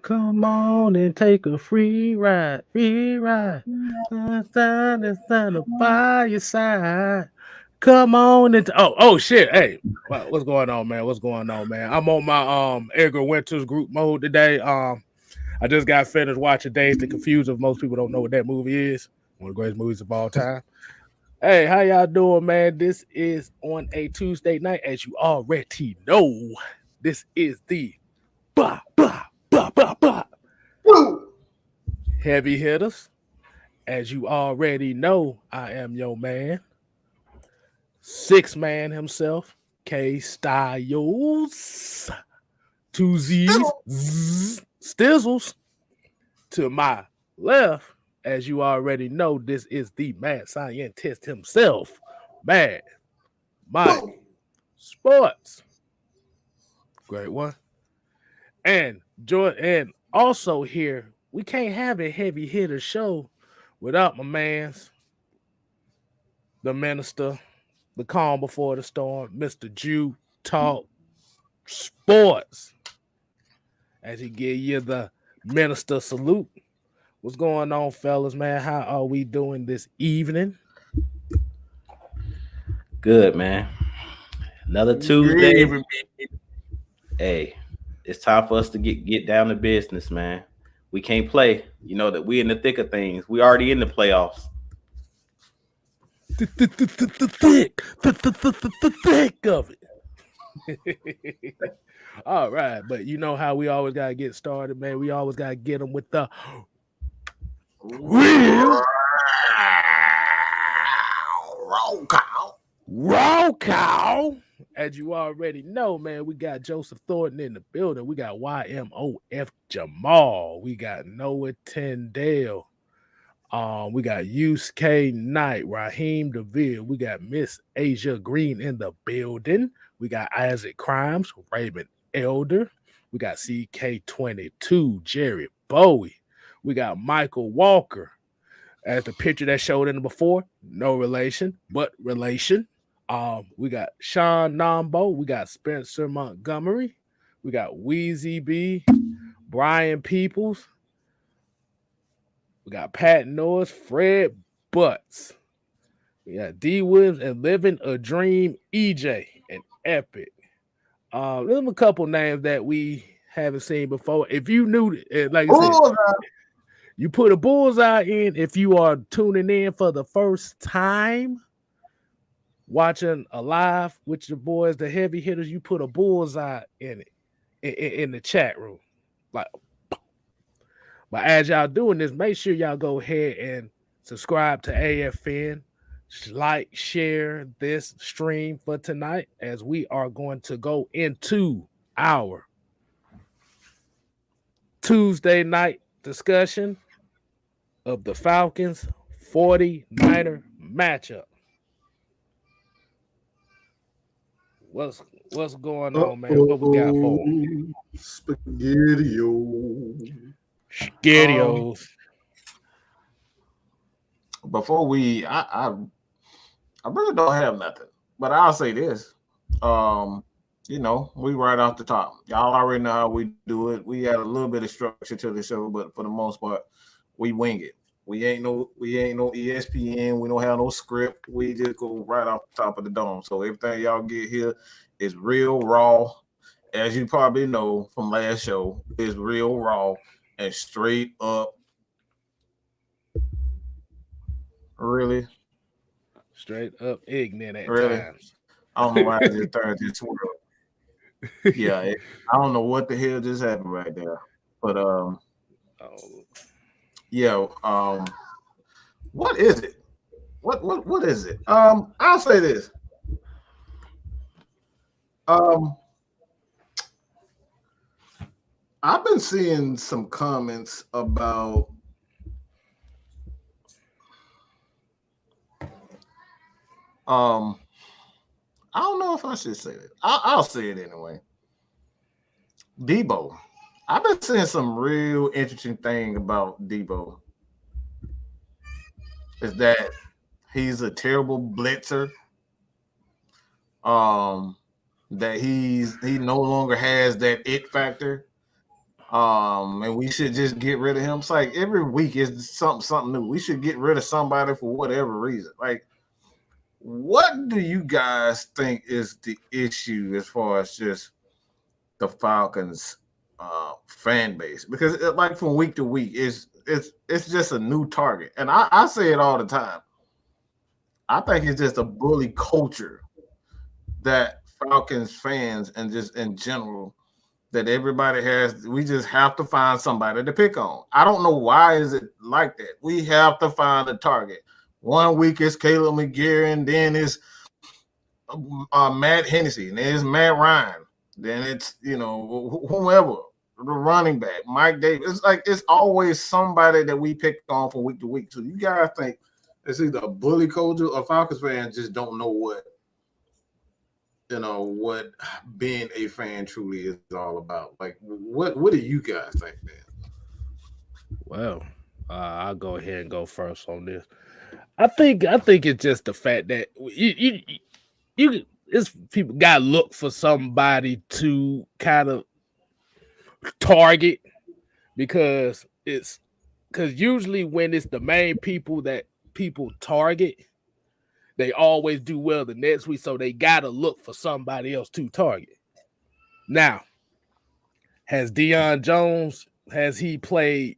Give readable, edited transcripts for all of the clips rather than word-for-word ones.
Come on and take a free ride, free ride. Stand by your side. Come on and oh shit. Hey, what's going on, man? What's going on, man? I'm on my Edgar Winters group mode today. I just got finished watching Dazed and Confused. If most people don't know what that movie is, one of the greatest movies of all time. Hey, how y'all doing, man? This is on a Tuesday night, as you already know. This is the bah bah bah bah bah Woo! heavy hitters. As you already know, I am your man, six man himself, KStylzz, two Z's, Still, Stizzles. To my left, as you already know, this is the mad scientist himself, Mad Mike boom. Sports. Great one. And and also here, we can't have a heavy hitter show without my man's the minister, the calm before the storm, Mr. Jew Talk Sports. As he give you the minister salute. What's going on, fellas, man? How are we doing this evening? Good, man. Another Tuesday. Gravy. Hey, it's time for us to get down to business, man. We can't play. You know that we in the thick of things. We already in the playoffs. Thick of it. All right, but you know how we always gotta get started, man. We always gotta get them with the real Roll call. raw cow. As you already know, man, we got Joseph Thornton in the building. We got YMOF Jamal. We got Noah Tyndale. We got UK Knight, Raheem DeVille. We got Miss Asia Green in the building. We got Isaac Crimes, Raymond Elder. We got CK22, Jerry Bowie. We got Michael Walker. As the picture that showed in the before, no relation, but relation. We got Sean Nambo. We got Spencer Montgomery. We got Wheezy B, Brian Peoples. We got Pat Norris, Fred Butts. We got D Williams and Living a Dream, EJ and Epic. There's a couple names that we haven't seen before. If you knew, like I said, Oh, you put a bullseye in. If you are tuning in for the first time, watching a live with your boys, the heavy hitters, you put a bullseye in it in the chat room. Like, but as y'all doing this, make sure y'all go ahead and subscribe to AFN. Like, share this stream for tonight as we are going to go into our Tuesday night discussion of the Falcons 49er matchup. What's going on, man? What we got for Spaghetti-O. Spaghettios? Before I really don't have nothing, but I'll say this. Um, we right off the top. Y'all already know how we do it. We had a little bit of structure to the show, but for the most part, we wing it. We ain't no ESPN. We don't have no script. We just go right off the top of the dome. So everything y'all get here is real raw. As you probably know from last show, is real raw and straight up. Really, Straight up ignorant at really. times. I don't know why I just turned this world. Yeah, I don't know what the hell just happened right there. But Oh, yeah, what is it? What is it? I'll say this. Um, I've been seeing some comments about um. I don't know if I should say it. I'll say it anyway. Debo. I've been seeing some real interesting thing about Debo. Is that he's a terrible blitzer. Um, that he no longer has that it factor. And we should just get rid of him. It's like every week is something new. We should get rid of somebody for whatever reason. Like, what do you guys think is the issue as far as just the Falcons fan base? Because like from week to week, it's just a new target. And I say it all the time. I think it's just a bully culture that Falcons fans and just in general that everybody has. We just have to find somebody to pick on. I don't know why is it like that. We have to find a target. 1 week it's Caleb McGarry, and then it's Matt Hennessy, and then it's Matt Ryan, then it's whomever, the running back, Mike Davis. It's like it's always somebody that we pick on from week to week. So you guys think it's either a bully culture or Falcons fans just don't know what being a fan truly is all about. Like, what do you guys think, man? Well, I'll go ahead and go first on this. I think it's just the fact that it's people got to look for somebody to kind of target because usually when it's the main people that people target, they always do well the next week, so they got to look for somebody else to target. Now, has Deion Jones, has he played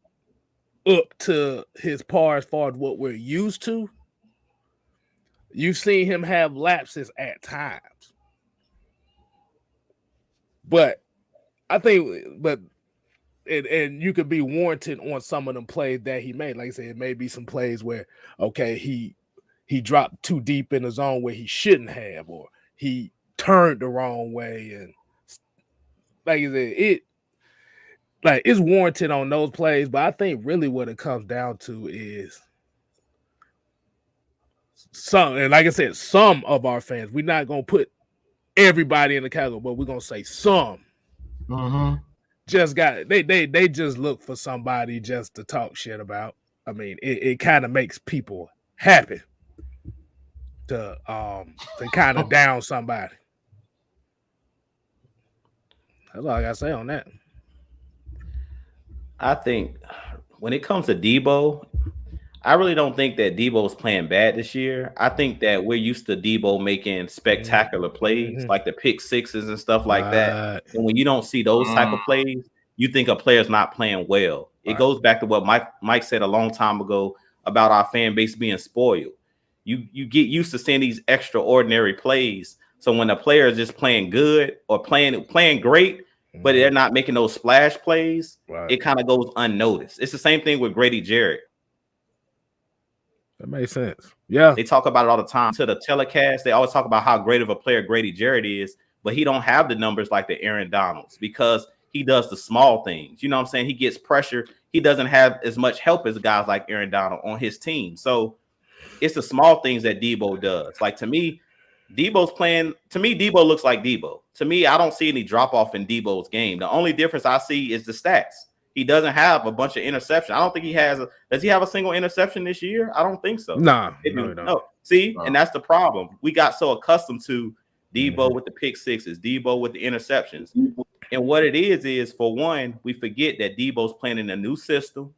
up to his par as far as what we're used to? You've seen him have lapses at times. But I think, and you could be warranted on some of them plays that he made. Like I said, it may be some plays where, okay, he dropped too deep in the zone where he shouldn't have, or he turned the wrong way. And like I said, it's warranted on those plays, but I think really what it comes down to is and like I said, some of our fans, we're not going to put everybody in the category, but we're going to say some. Mm-hmm. Just they just look for somebody just to talk shit about. I mean, it kind of makes people happy to kind of down somebody. That's all I gotta say on that. I think when it comes to Debo, I really don't think that Debo's playing bad this year. I think that we're used to Debo making spectacular plays, like the pick sixes and stuff like that. And when you don't see those type of plays, you think a player's not playing well. It goes back to what Mike said a long time ago about our fan base being spoiled. You get used to seeing these extraordinary plays. So when a player is just playing good or playing great, but they're not making those splash plays, it kind of goes unnoticed. It's the same thing with Grady Jarrett. That makes sense. Yeah. They talk about it all the time. To the telecast, they always talk about how great of a player Grady Jarrett is, but he don't have the numbers like the Aaron Donalds because he does the small things. You know what I'm saying? He gets pressure. He doesn't have as much help as guys like Aaron Donald on his team. So it's the small things that Debo does. Like, to me, Debo looks like Debo. To me, I don't see any drop off in Debo's game. The only difference I see is the stats. He doesn't have a bunch of interceptions. I don't think he has. Does he have a single interception this year? I don't think so. No. See, and that's the problem. We got so accustomed to Debo with the pick sixes, Debo with the interceptions. And what it is for one, we forget that Debo's playing in a new system.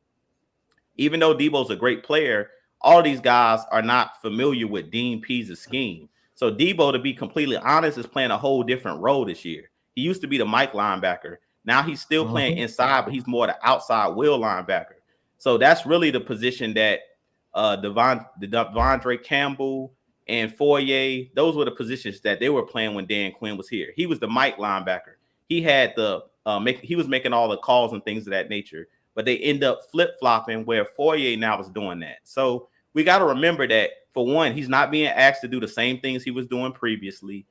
Even though Debo's a great player, all these guys are not familiar with Dean Pease's scheme. So Debo, to be completely honest, is playing a whole different role this year. He used to be the Mike linebacker. Now he's still playing inside, but he's more the outside will linebacker. So that's really the position that Devondre Campbell and Foyer, those were the positions that they were playing when Dan Quinn was here. He was the Mike linebacker. He had he was making all the calls and things of that nature, but they end up flip-flopping where Foyer now is doing that. So we got to remember that, for one, he's not being asked to do the same things he was doing previously.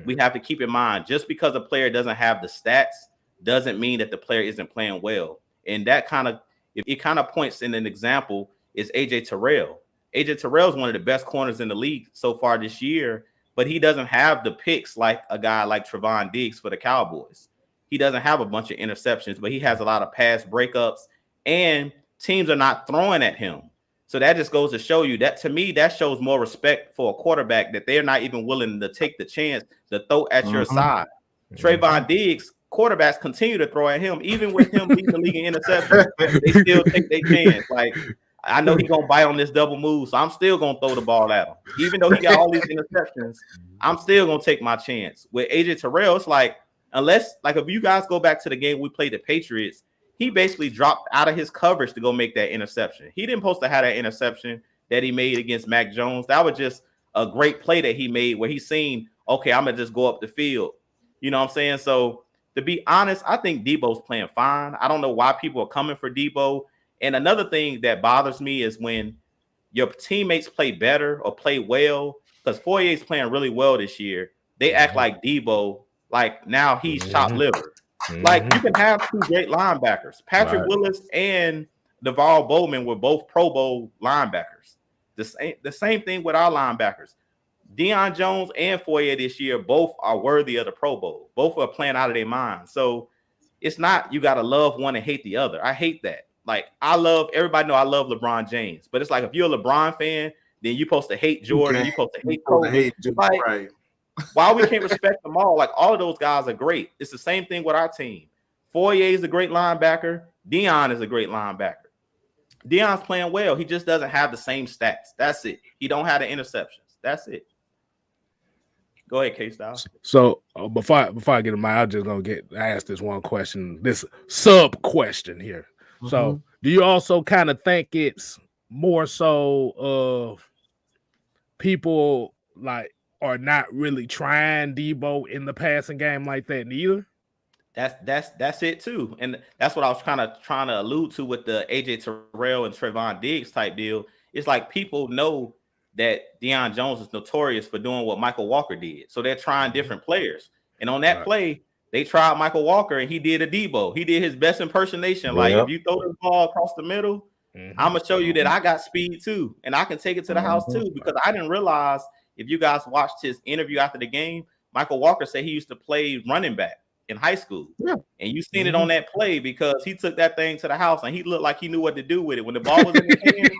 We have to keep in mind, just because a player doesn't have the stats doesn't mean that the player isn't playing well. And that it kind of points in an example is AJ Terrell. AJ Terrell is one of the best corners in the league so far this year, but he doesn't have the picks like a guy like Trevon Diggs for the Cowboys. He doesn't have a bunch of interceptions, but he has a lot of pass breakups, and teams are not throwing at him. So that just goes to show you that, to me, that shows more respect for a quarterback, that they're not even willing to take the chance to throw at your side. Trevon Diggs quarterbacks continue to throw at him, even with him leading the league in interceptions. They still take their chance. Like, I know he's gonna bite on this double move, so I'm still gonna throw the ball at him. Even though he got all these interceptions, I'm still gonna take my chance. With AJ Terrell, it's like, unless, like, if you guys go back to the game we played the Patriots, he basically dropped out of his coverage to go make that interception. He didn't supposed to have that interception that he made against Mac Jones. That was just a great play that he made where he's seen, okay, I'm gonna just go up the field. You know what I'm saying? So to be honest, I think Debo's playing fine. I don't know why people are coming for Debo. And another thing that bothers me is when your teammates play better or play well, because Foyer's playing really well this year. They act like Debo, like now he's chopped liver. Like, you can have two great linebackers. Patrick Willis and Navarro Bowman were both Pro Bowl linebackers. The same thing with our linebackers. Deion Jones and Foyer this year both are worthy of the Pro Bowl. Both are playing out of their minds. So it's not you got to love one and hate the other. I hate that. Like, everybody know I love LeBron James, but it's like, if you're a LeBron fan, then you're supposed to hate Jordan. You're supposed to hate Kobe. Like, right. Why we can't respect them all? Like, all of those guys are great. It's the same thing with our team. Foyer is a great linebacker. Deion is a great linebacker. Deion's playing well. He just doesn't have the same stats. That's it. He don't have the interceptions. That's it. Go ahead, KStylzz. So before I get him, I'm just gonna ask this one question, this sub question here. So do you also kind of think it's more so of people like are not really trying Debo in the passing game like that neither? That's it too. And that's what I was trying to allude to with the AJ Terrell and Trevon Diggs type deal. It's like people know that Deion Jones is notorious for doing what Michael Walker did. So they're trying different players. And on that play, they tried Michael Walker and he did a Debo. He did his best impersonation. Like, if you throw the ball across the middle, I'm gonna show you that I got speed too, and I can take it to the house too. Because I didn't realize, if you guys watched his interview after the game, Michael Walker said he used to play running back in high school. And you seen it on that play, because he took that thing to the house and he looked like he knew what to do with it. When the ball was in his hand,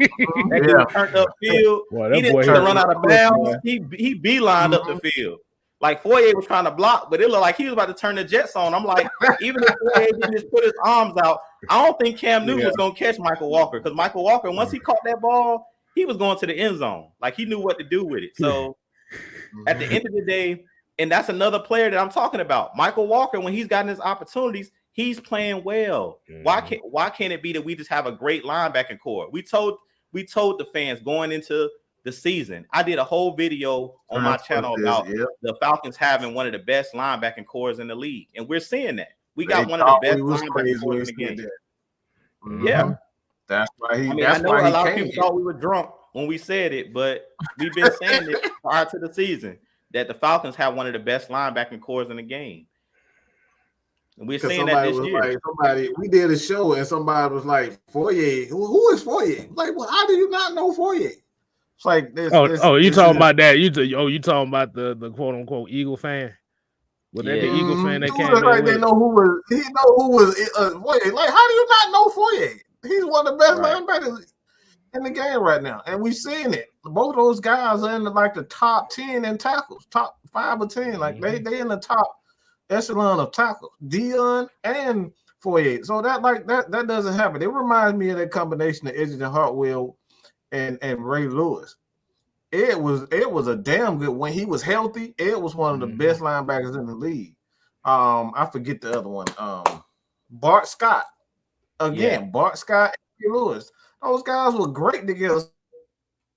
that dude turned upfield. He didn't try to run out of bounds. He beelined up the field. Like, Foyer was trying to block, but it looked like he was about to turn the Jets on. I'm like, even if Foyer didn't just put his arms out, I don't think Cam Newton was going to catch Michael Walker, because Michael Walker, once he caught that ball, he was going to the end zone. Like, he knew what to do with it. So at the end of the day, and that's another player that I'm talking about, Michael Walker, when he's gotten his opportunities, he's playing well. Why can't it be that we just have a great linebacking core? We told the fans going into the season. I did a whole video on my channel about the Falcons having one of the best linebacking cores in the league, and we're seeing that. We got one of the best linebacking cores in the game. Yeah, that's why he. I know a lot of people thought we were drunk when we said it, but we've been saying it prior to the season that the Falcons have one of the best linebacking cores in the game. And we're seeing that this year. Like, we did a show and somebody was like, Foyer, who is Foyer? Like, well, how do you not know Foyer? It's like this. You talking about that? You talking about the quote unquote Eagle fan? Was that the Eagle fan that came in? Like, they know who was. He know who was Foyer. Like, how do you not know Foyer? He's one of the best linebackers in the game right now, and we've seen it. Both of those guys are in the top 10 in tackles, top 5 or 10. Like, they in the top echelon of tackles. Deion and Foyer. So that doesn't happen. It reminds me of that combination of Edgerton Hartwell and Ray Lewis. It was a damn good, when he was healthy. It was one of the best linebackers in the league. I forget the other one. Bart Scott. Again, Bart Scott and Ray Lewis. Those guys were great together.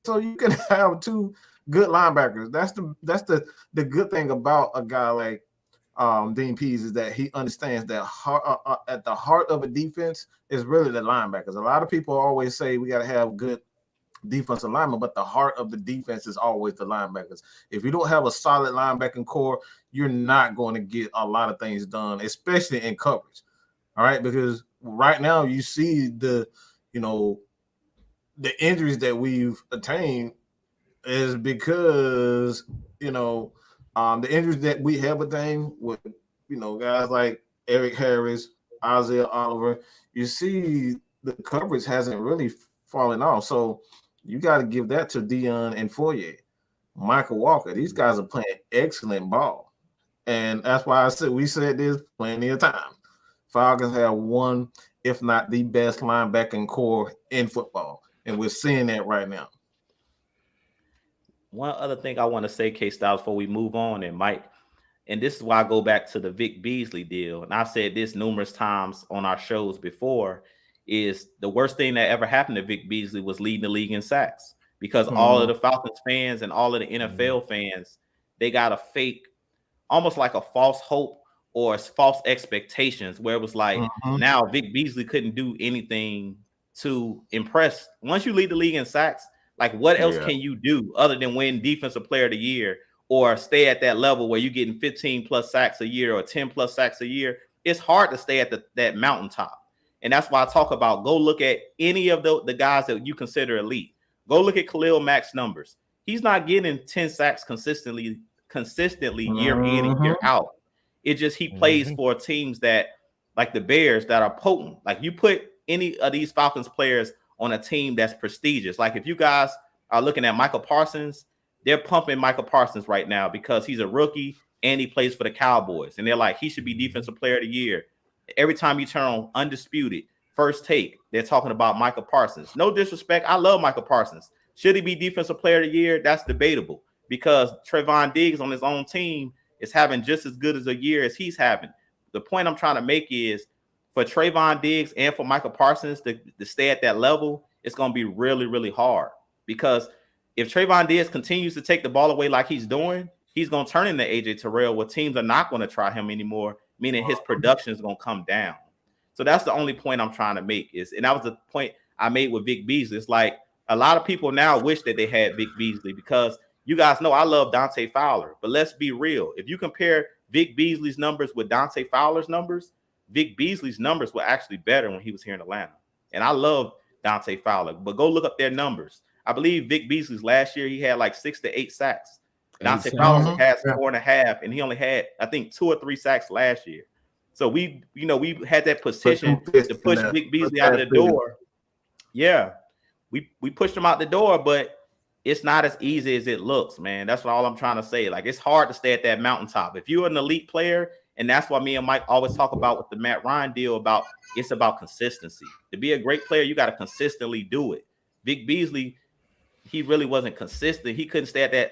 So you can have two good linebackers. That's the good thing about a guy like Dean Pease, is that he understands that at the heart of a defense is really the linebackers. A lot of people always say we got to have good defensive linemen, but the heart of the defense is always the linebackers. If you don't have a solid linebacking core, you're not going to get a lot of things done, especially in coverage. All right, because right now you see the injuries that we've attained is because the injuries that we have attained with guys like Eric Harris, Isaiah Oliver. You see the coverage hasn't really fallen off. So you got to give that to Deion and Foyer, Michael Walker. These guys are playing excellent ball. And that's why I said we said this plenty of times. Falcons have one, if not the best linebacking core in football. And we're seeing that right now. One other thing I want to say, KStylzz, before we move on, and Mike, and this is why I go back to the Vic Beasley deal. And I've said this numerous times on our shows before, is the worst thing that ever happened to Vic Beasley was leading the league in sacks, because all of the Falcons fans and all of the NFL fans, they got a fake, almost like a false hope or false expectations, where it was like, now Vic Beasley couldn't do anything to impress. Once you lead the league in sacks, like what else can you do other than win Defensive Player of the Year or stay at that level where you're getting 15 plus sacks a year or 10 plus sacks a year? It's hard to stay at that mountaintop. And that's why I talk about, go look at any of the guys that you consider elite. Go look at Khalil Mack's numbers. He's not getting 10 sacks consistently year in and year out. It just, he plays for teams that, like the Bears, that are potent. Like, you put any of these Falcons players on a team that's prestigious. Like, if you guys are looking at Michael Parsons, they're pumping Michael Parsons right now because he's a rookie and he plays for the Cowboys. And they're like, he should be Defensive Player of the Year. Every time you turn on Undisputed, First Take, they're talking about Michael Parsons. No disrespect, I love Michael Parsons. Should he be Defensive Player of the Year? That's debatable, because Trayvon Diggs on his own team is having just as good as a year as he's having. The point I'm trying to make is, for Trayvon Diggs and for Michael Parsons to stay at that level, it's going to be really, really hard. Because if Trayvon Diggs continues to take the ball away like he's doing, he's going to turn into AJ Terrell, where teams are not going to try him anymore, meaning his production is going to come down. So that's the only point I'm trying to make. And that was the point I made with Vic Beasley. It's like, a lot of people now wish that they had Vic Beasley, because you guys know I love Dante Fowler. But let's be real. If you compare Vic Beasley's numbers with Dante Fowler's numbers, Vic Beasley's numbers were actually better when he was here in Atlanta. And I love Dante Fowler, but go look up their numbers. I believe Vic Beasley's last year, he had like 6 to 8 sacks. Dante Fowler had 4.5, and he only had, I think, 2 or 3 sacks last year. So we had that position to push Vic Beasley out of the door. Yeah, we pushed him out the door, but it's not as easy as it looks, man. That's all I'm trying to say. Like, it's hard to stay at that mountaintop. If you're an elite player, and that's why me and Mike always talk about with the Matt Ryan deal, about it's about consistency. To be a great player, you got to consistently do it. Vic Beasley, he really wasn't consistent. He couldn't stay at that,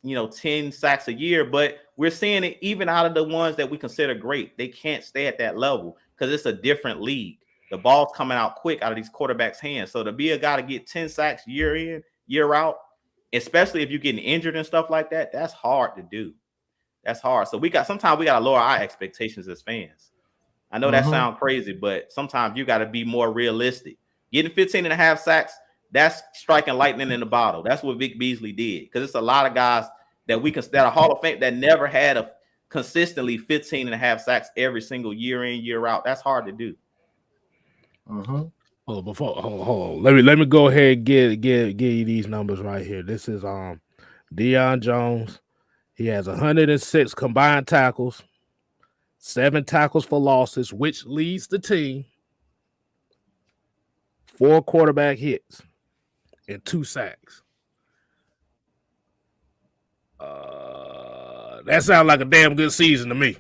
10 sacks a year, but we're seeing it even out of the ones that we consider great. They can't stay at that level because it's a different league. The ball's coming out quick out of these quarterbacks' hands. So to be a guy to get 10 sacks year in, year out, especially if you're getting injured and stuff like that, that's hard to do. That's hard. So sometimes we got to lower our expectations as fans. I know that sounds crazy, but sometimes you got to be more realistic. Getting 15.5 sacks, that's striking lightning in the bottle. That's what Vic Beasley did. Because it's a lot of guys that are Hall of Fame that never had a consistently 15.5 sacks every single year in, year out. That's hard to do. Hold on. Let me go ahead and give you these numbers right here. This is Deion Jones. He has 106 combined tackles, 7 tackles for losses, which leads the team, 4 quarterback hits, and 2 sacks. That sounds like a damn good season to me.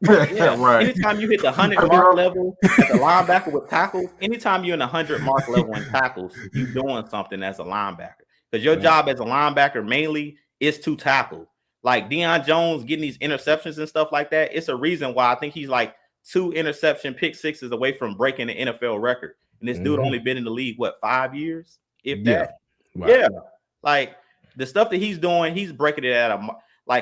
Yeah, right. Anytime you hit the 100 mark level as a linebacker with tackles, anytime you're in the 100 mark level in tackles, you're doing something as a linebacker. Because your job as a linebacker mainly is to tackle. Like Deion Jones getting these interceptions and stuff like that, it's a reason why I think he's like 2 interception pick sixes away from breaking the NFL record. And this dude only been in the league, 5 years? If that? Right. Yeah. Like the stuff that he's doing, he's breaking it at a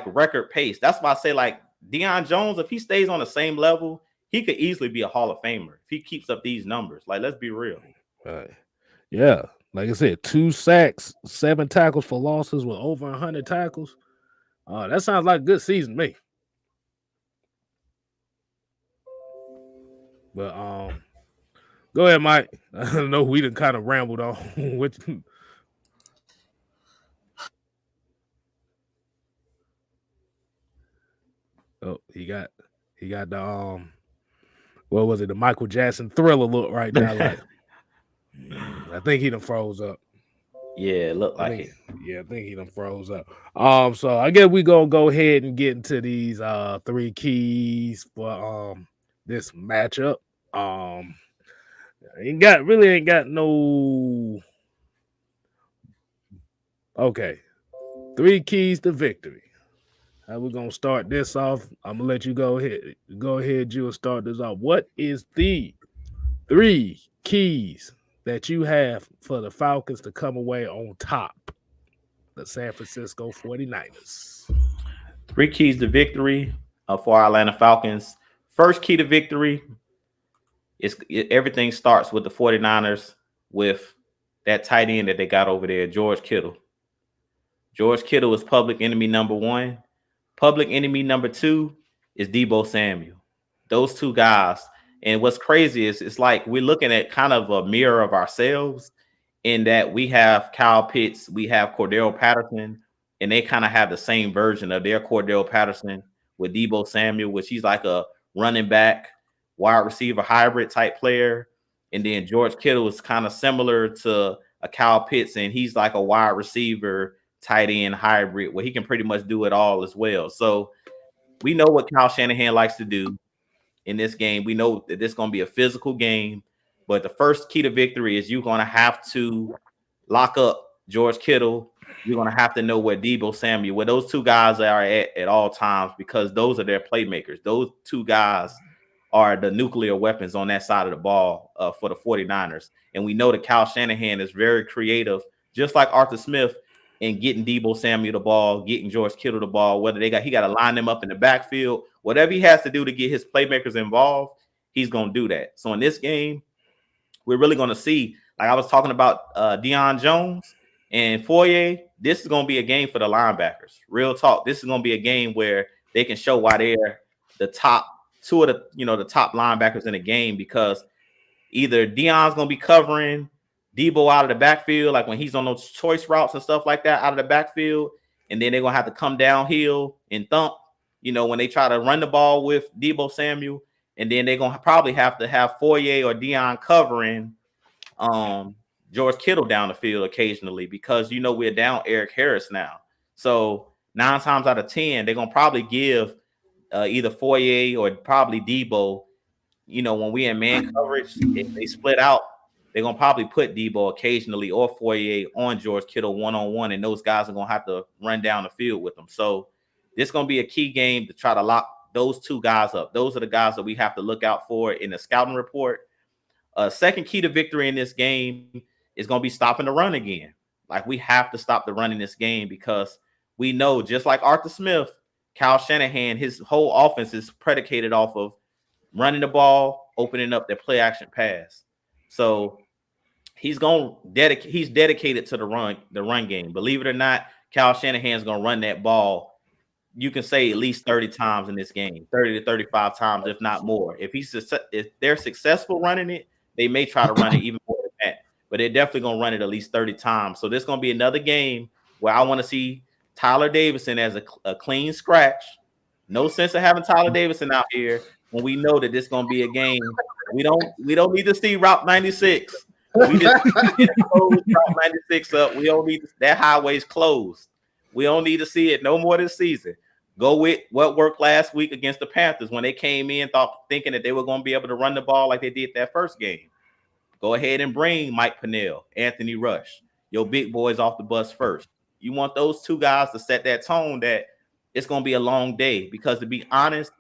record pace. That's why I say, like, Deion Jones, if he stays on the same level, he could easily be a Hall of Famer if he keeps up these numbers. Like, let's be real. Right. Yeah. Like I said, 2 sacks, 7 tackles for losses with over 100 tackles. That sounds like a good season to me. But go ahead, Mike. I know we done kind of rambled on. Oh, he got the what was it? The Michael Jackson Thriller look right now. Like, I think he done froze up. Yeah, it looked I like think, it. yeah, I think he done froze up. So I guess we gonna go ahead and get into these 3 keys for this matchup. Ain't got no. Okay, 3 keys to victory. How we gonna start this off? I'm gonna let you go ahead. Go ahead, you, and start this off. What is the 3 keys that you have for the Falcons to come away on top? The San Francisco 49ers. 3 keys to victory for our Atlanta Falcons. First key to victory is everything starts with the 49ers with that tight end that they got over there, George Kittle. George Kittle is public enemy number 1. Public enemy number 2 is Deebo Samuel. Those 2 guys. And what's crazy is it's like we're looking at kind of a mirror of ourselves in that we have Kyle Pitts, we have Cordell Patterson, and they kind of have the same version of their Cordell Patterson with Deebo Samuel, which he's like a running back, wide receiver hybrid type player. And then George Kittle is kind of similar to a Kyle Pitts, and he's like a wide receiver, tight end hybrid where he can pretty much do it all as well. So we know what Kyle Shanahan likes to do in this game. We know that this is going to be a physical game, but the first key to victory is you're going to have to lock up George Kittle. You're going to have to know where Deebo Samuel, where those 2 guys are at all times, because those are their playmakers. Those 2 guys are the nuclear weapons on that side of the ball for the 49ers. And we know that Kyle Shanahan is very creative, just like Arthur Smith, in getting Deebo Samuel the ball, getting George Kittle the ball, whether he got to line them up in the backfield, whatever he has to do to get his playmakers involved, he's going to do that. So in this game, we're really going to see, like I was talking about Deion Jones and Foye, this is going to be a game for the linebackers. Real talk. This is going to be a game where they can show why they're the top 2 of the top linebackers in the game, because either Deion's going to be covering Deebo out of the backfield, like when he's on those choice routes and stuff like that out of the backfield, and then they're going to have to come downhill and thump, when they try to run the ball with Deebo Samuel, and then they're going to probably have to have Foye or Deion covering George Kittle down the field occasionally, because we're down Eric Harris now. So 9 times out of 10, they're going to probably give either Foye or probably Deebo, when we in man coverage, if they split out, they're going to probably put Deebo occasionally or Foye on George Kittle one-on-one, and those guys are going to have to run down the field with them. So this is going to be a key game to try to lock those 2 guys up. Those are the guys that we have to look out for in the scouting report. Second key to victory in this game is going to be stopping the run again. Like, we have to stop the run in this game, because we know, just like Arthur Smith, Kyle Shanahan, his whole offense is predicated off of running the ball, opening up their play action pass. So he's dedicated to the run game. Believe it or not, Kyle Shanahan's going to run that ball, you can say, at least 30 times in this game, 30 to 35 times, if not more. If they're successful running it, they may try to run it even more than that, but they're definitely going to run it at least 30 times. So this is going to be another game where I want to see Tyler Davison as a clean scratch. No sense of having Tyler Davison out here when we know that this is going to be a game. We don't need to see Route 96. We just close Route 96 up. We don't need that highway's closed. We don't need to see it no more this season. Go with what worked last week against the Panthers when they came in thinking that they were going to be able to run the ball like they did that first game. Go ahead and bring Mike Pennell, Anthony Rush, your big boys off the bus first. You want those 2 guys to set that tone that it's going to be a long day, because, to be honest,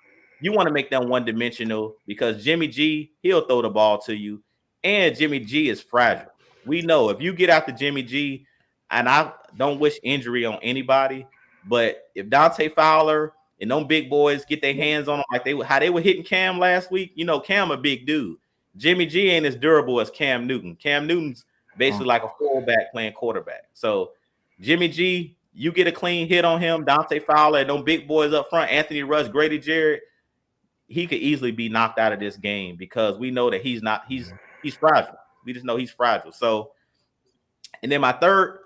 you want to make them one-dimensional, because Jimmy G, he'll throw the ball to you, and Jimmy G is fragile. We know if you get after Jimmy G, and I don't wish injury on anybody, but if Dante Fowler and them big boys get their hands on him like how they were hitting Cam last week, Cam a big dude. Jimmy G ain't as durable as Cam Newton. Cam Newton's basically like a fullback playing quarterback. So Jimmy G, you get a clean hit on him, Dante Fowler, and them big boys up front, Anthony Rush, Grady Jarrett, he could easily be knocked out of this game, because we know that he's fragile. We just know he's fragile. So, and then my third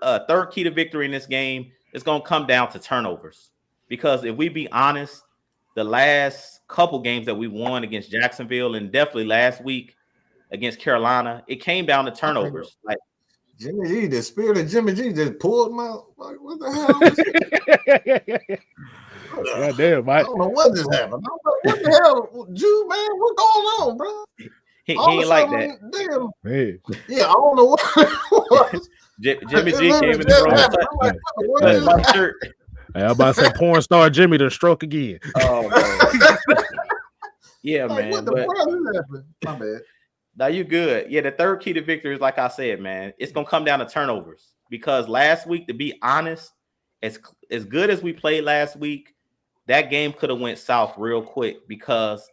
key to victory in this game is going to come down to turnovers, because if we be honest, the last couple games that we won against Jacksonville, and definitely last week against Carolina, it came down to turnovers. Like, Jimmy G, the spirit of Jimmy G just pulled my. Like, what the hell? God damn, Mike. I don't know what just happened. What the hell, Jew, man? What's going on, bro? He ain't like that. Damn. Hey. Yeah, I don't know what it was. Jimmy G came in the room. Hey, I'm about to say porn star Jimmy to stroke again. Oh, man. Yeah, like, man. What the fuck happened? My bad. Now you good. Yeah, the third key to victory is like I said, man. It's gonna come down to turnovers because last week, to be honest, as good as we played last week, that game could have went south real quick because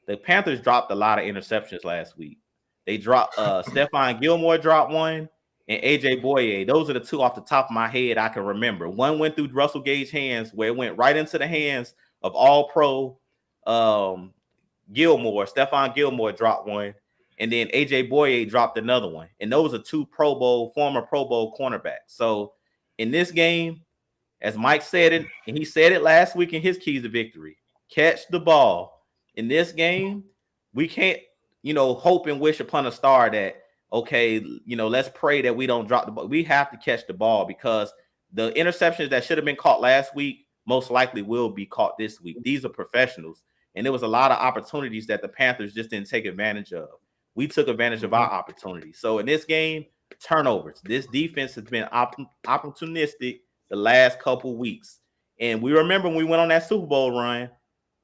the Panthers dropped a lot of interceptions last week. They dropped Stephon Gilmore dropped one, and AJ Boye. Those are the two off the top of my head I can remember. One went through Russell Gage's hands, where it went right into the hands of All-Pro Gilmore. Stephon Gilmore dropped one. And then AJ Boye dropped another one. And those are two former Pro Bowl cornerbacks. So in this game, as Mike said it, and he said it last week in his keys to victory, catch the ball. In this game, we can't, hope and wish upon a star that, okay, let's pray that we don't drop the ball. We have to catch the ball because the interceptions that should have been caught last week most likely will be caught this week. These are professionals. And there was a lot of opportunities that the Panthers just didn't take advantage of. We took advantage of our opportunity. So in this game, turnovers. This defense has been opportunistic the last couple weeks. And we remember when we went on that Super Bowl run,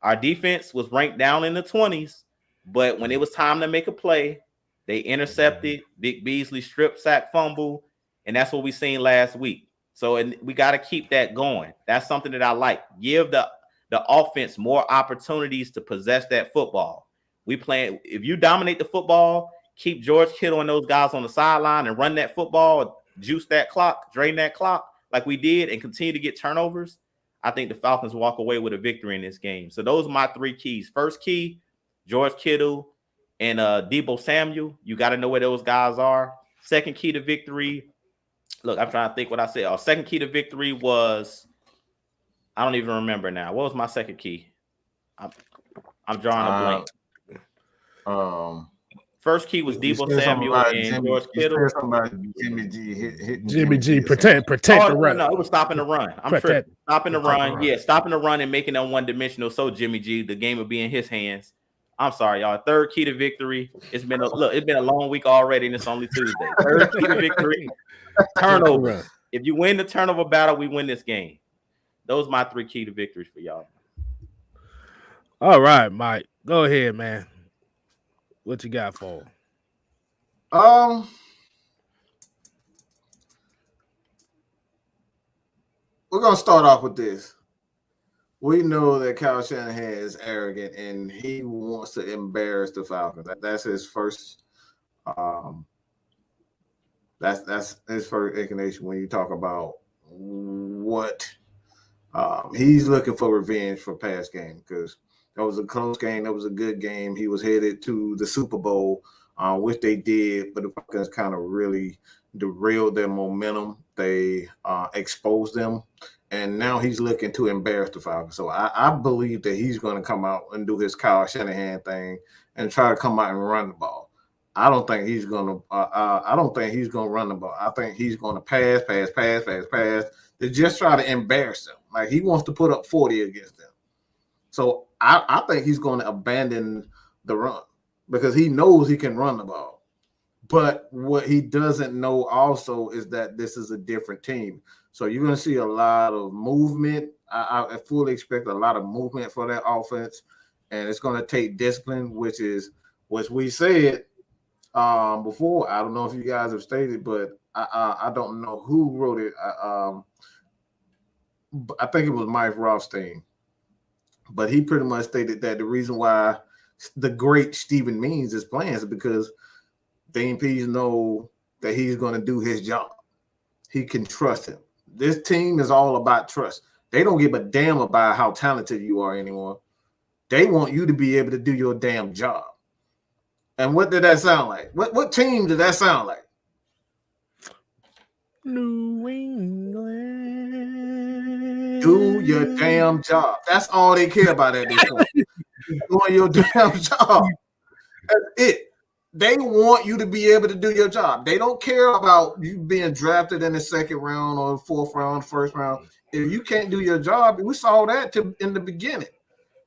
our defense was ranked down in the 20s. But when it was time to make a play, they intercepted. Vic Beasley strip sack fumble. And that's what we seen last week. So we got to keep that going. That's something that I like. Give the offense more opportunities to possess that football. If you dominate the football, keep George Kittle and those guys on the sideline and run that football, juice that clock, drain that clock like we did, and continue to get turnovers, I think the Falcons walk away with a victory in this game. So those are my three keys. First key, George Kittle and Deebo Samuel. You got to know where those guys are. Second key to victory. Look, I'm trying to think what I said. Second key to victory was, I don't even remember now. What was my second key? I'm drawing a blank. First key was Deebo Samuel and George Kittle. Jimmy G protect the run. No, it was stopping the run. I'm sure stopping the run. Yeah, stopping the run and making them one-dimensional. So Jimmy G, the game would be in his hands. I'm sorry, y'all. Third key to victory. It's been a long week already, and it's only Tuesday. Third key to victory. Turnover. If you win the turnover battle, we win this game. Those are my three key to victories for y'all. All right, Mike. Go ahead, man. What you got for? We're gonna start off with this. We know that Kyle Shanahan is arrogant and he wants to embarrass the Falcons. That's his first. That's his first inclination when you talk about what he's looking for revenge for past game because. That was a close game. That was a good game. He was headed to the Super Bowl, which they did, but the Falcons kind of really derailed their momentum. They exposed them, and now he's looking to embarrass the Falcons. So I believe that he's going to come out and do his Kyle Shanahan thing and try to come out and run the ball. I don't think he's going to. I don't think he's going to run the ball. I think he's going to pass. To just try to embarrass them. Like he wants to put up 40 against them. So I think he's going to abandon the run because he knows he can run the ball. But what he doesn't know also is that this is a different team. So you're going to see a lot of movement. I fully expect a lot of movement for that offense. And it's going to take discipline, which we said before. I don't know if you guys have stated, but I don't know who wrote it. I think it was Mike Rothstein. But he pretty much stated that the reason why the great Stephen Means is playing is because the MPs know that he's going to do his job. He can trust him. This team is all about trust. They don't give a damn about how talented you are anymore. They want you to be able to do your damn job. And what did that sound like? What team did that sound like? New England. Do your damn job. That's all they care about at this point. Doing your damn job. That's it. They want you to be able to do your job. They don't care about you being drafted in the second round or fourth round, first round. If you can't do your job, we saw that in the beginning.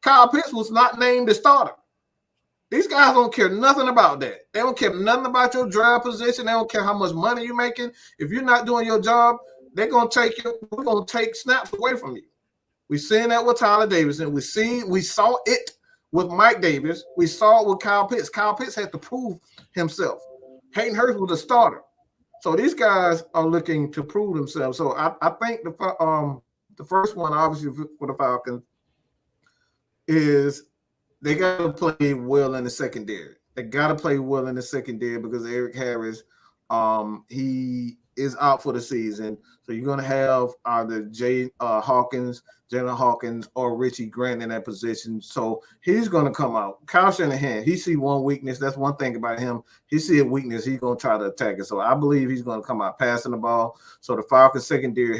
Kyle Pitts was not named the starter. These guys don't care nothing about that. They don't care nothing about your draft position. They don't care how much money you're making. If you're not doing your job, we're gonna take snaps away from you. We're seeing that with Tyler Davidson. We saw it with Mike Davis. We saw it with Kyle Pitts. Kyle Pitts had to prove himself. Hayden Hurst was a starter. So these guys are looking to prove themselves. So I think the first one, obviously, for the Falcons is they got to play well in the secondary. They got to play well in the secondary because Eric Harris, he is out for the season. So you're going to have either Jalen Hawkins, or Richie Grant in that position. So he's going to come out. Kyle Shanahan, he see one weakness. That's one thing about him. He see a weakness. He's going to try to attack it. So I believe he's going to come out passing the ball. So the Falcons secondary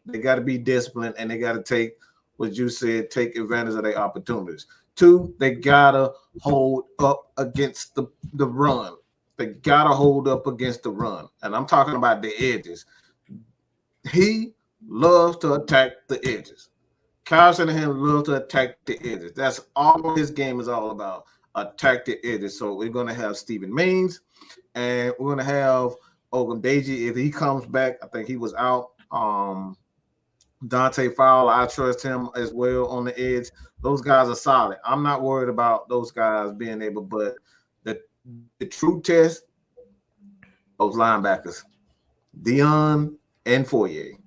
they got to be disciplined, and they got to take what you said, take advantage of their opportunities. 2, they got to hold up against the run. They got to hold up against the run. And I'm talking about the edges. He loves to attack the edges. Kyle Shanahan loves to attack the edges. That's all his game is all about, attack the edges. So we're going to have Stephen Means, and we're going to have Ogundeji. If he comes back, I think he was out. Dante Fowler, I trust him as well on the edge. Those guys are solid. I'm not worried about those guys being able, but the true test, those linebackers, Deion and Fourier.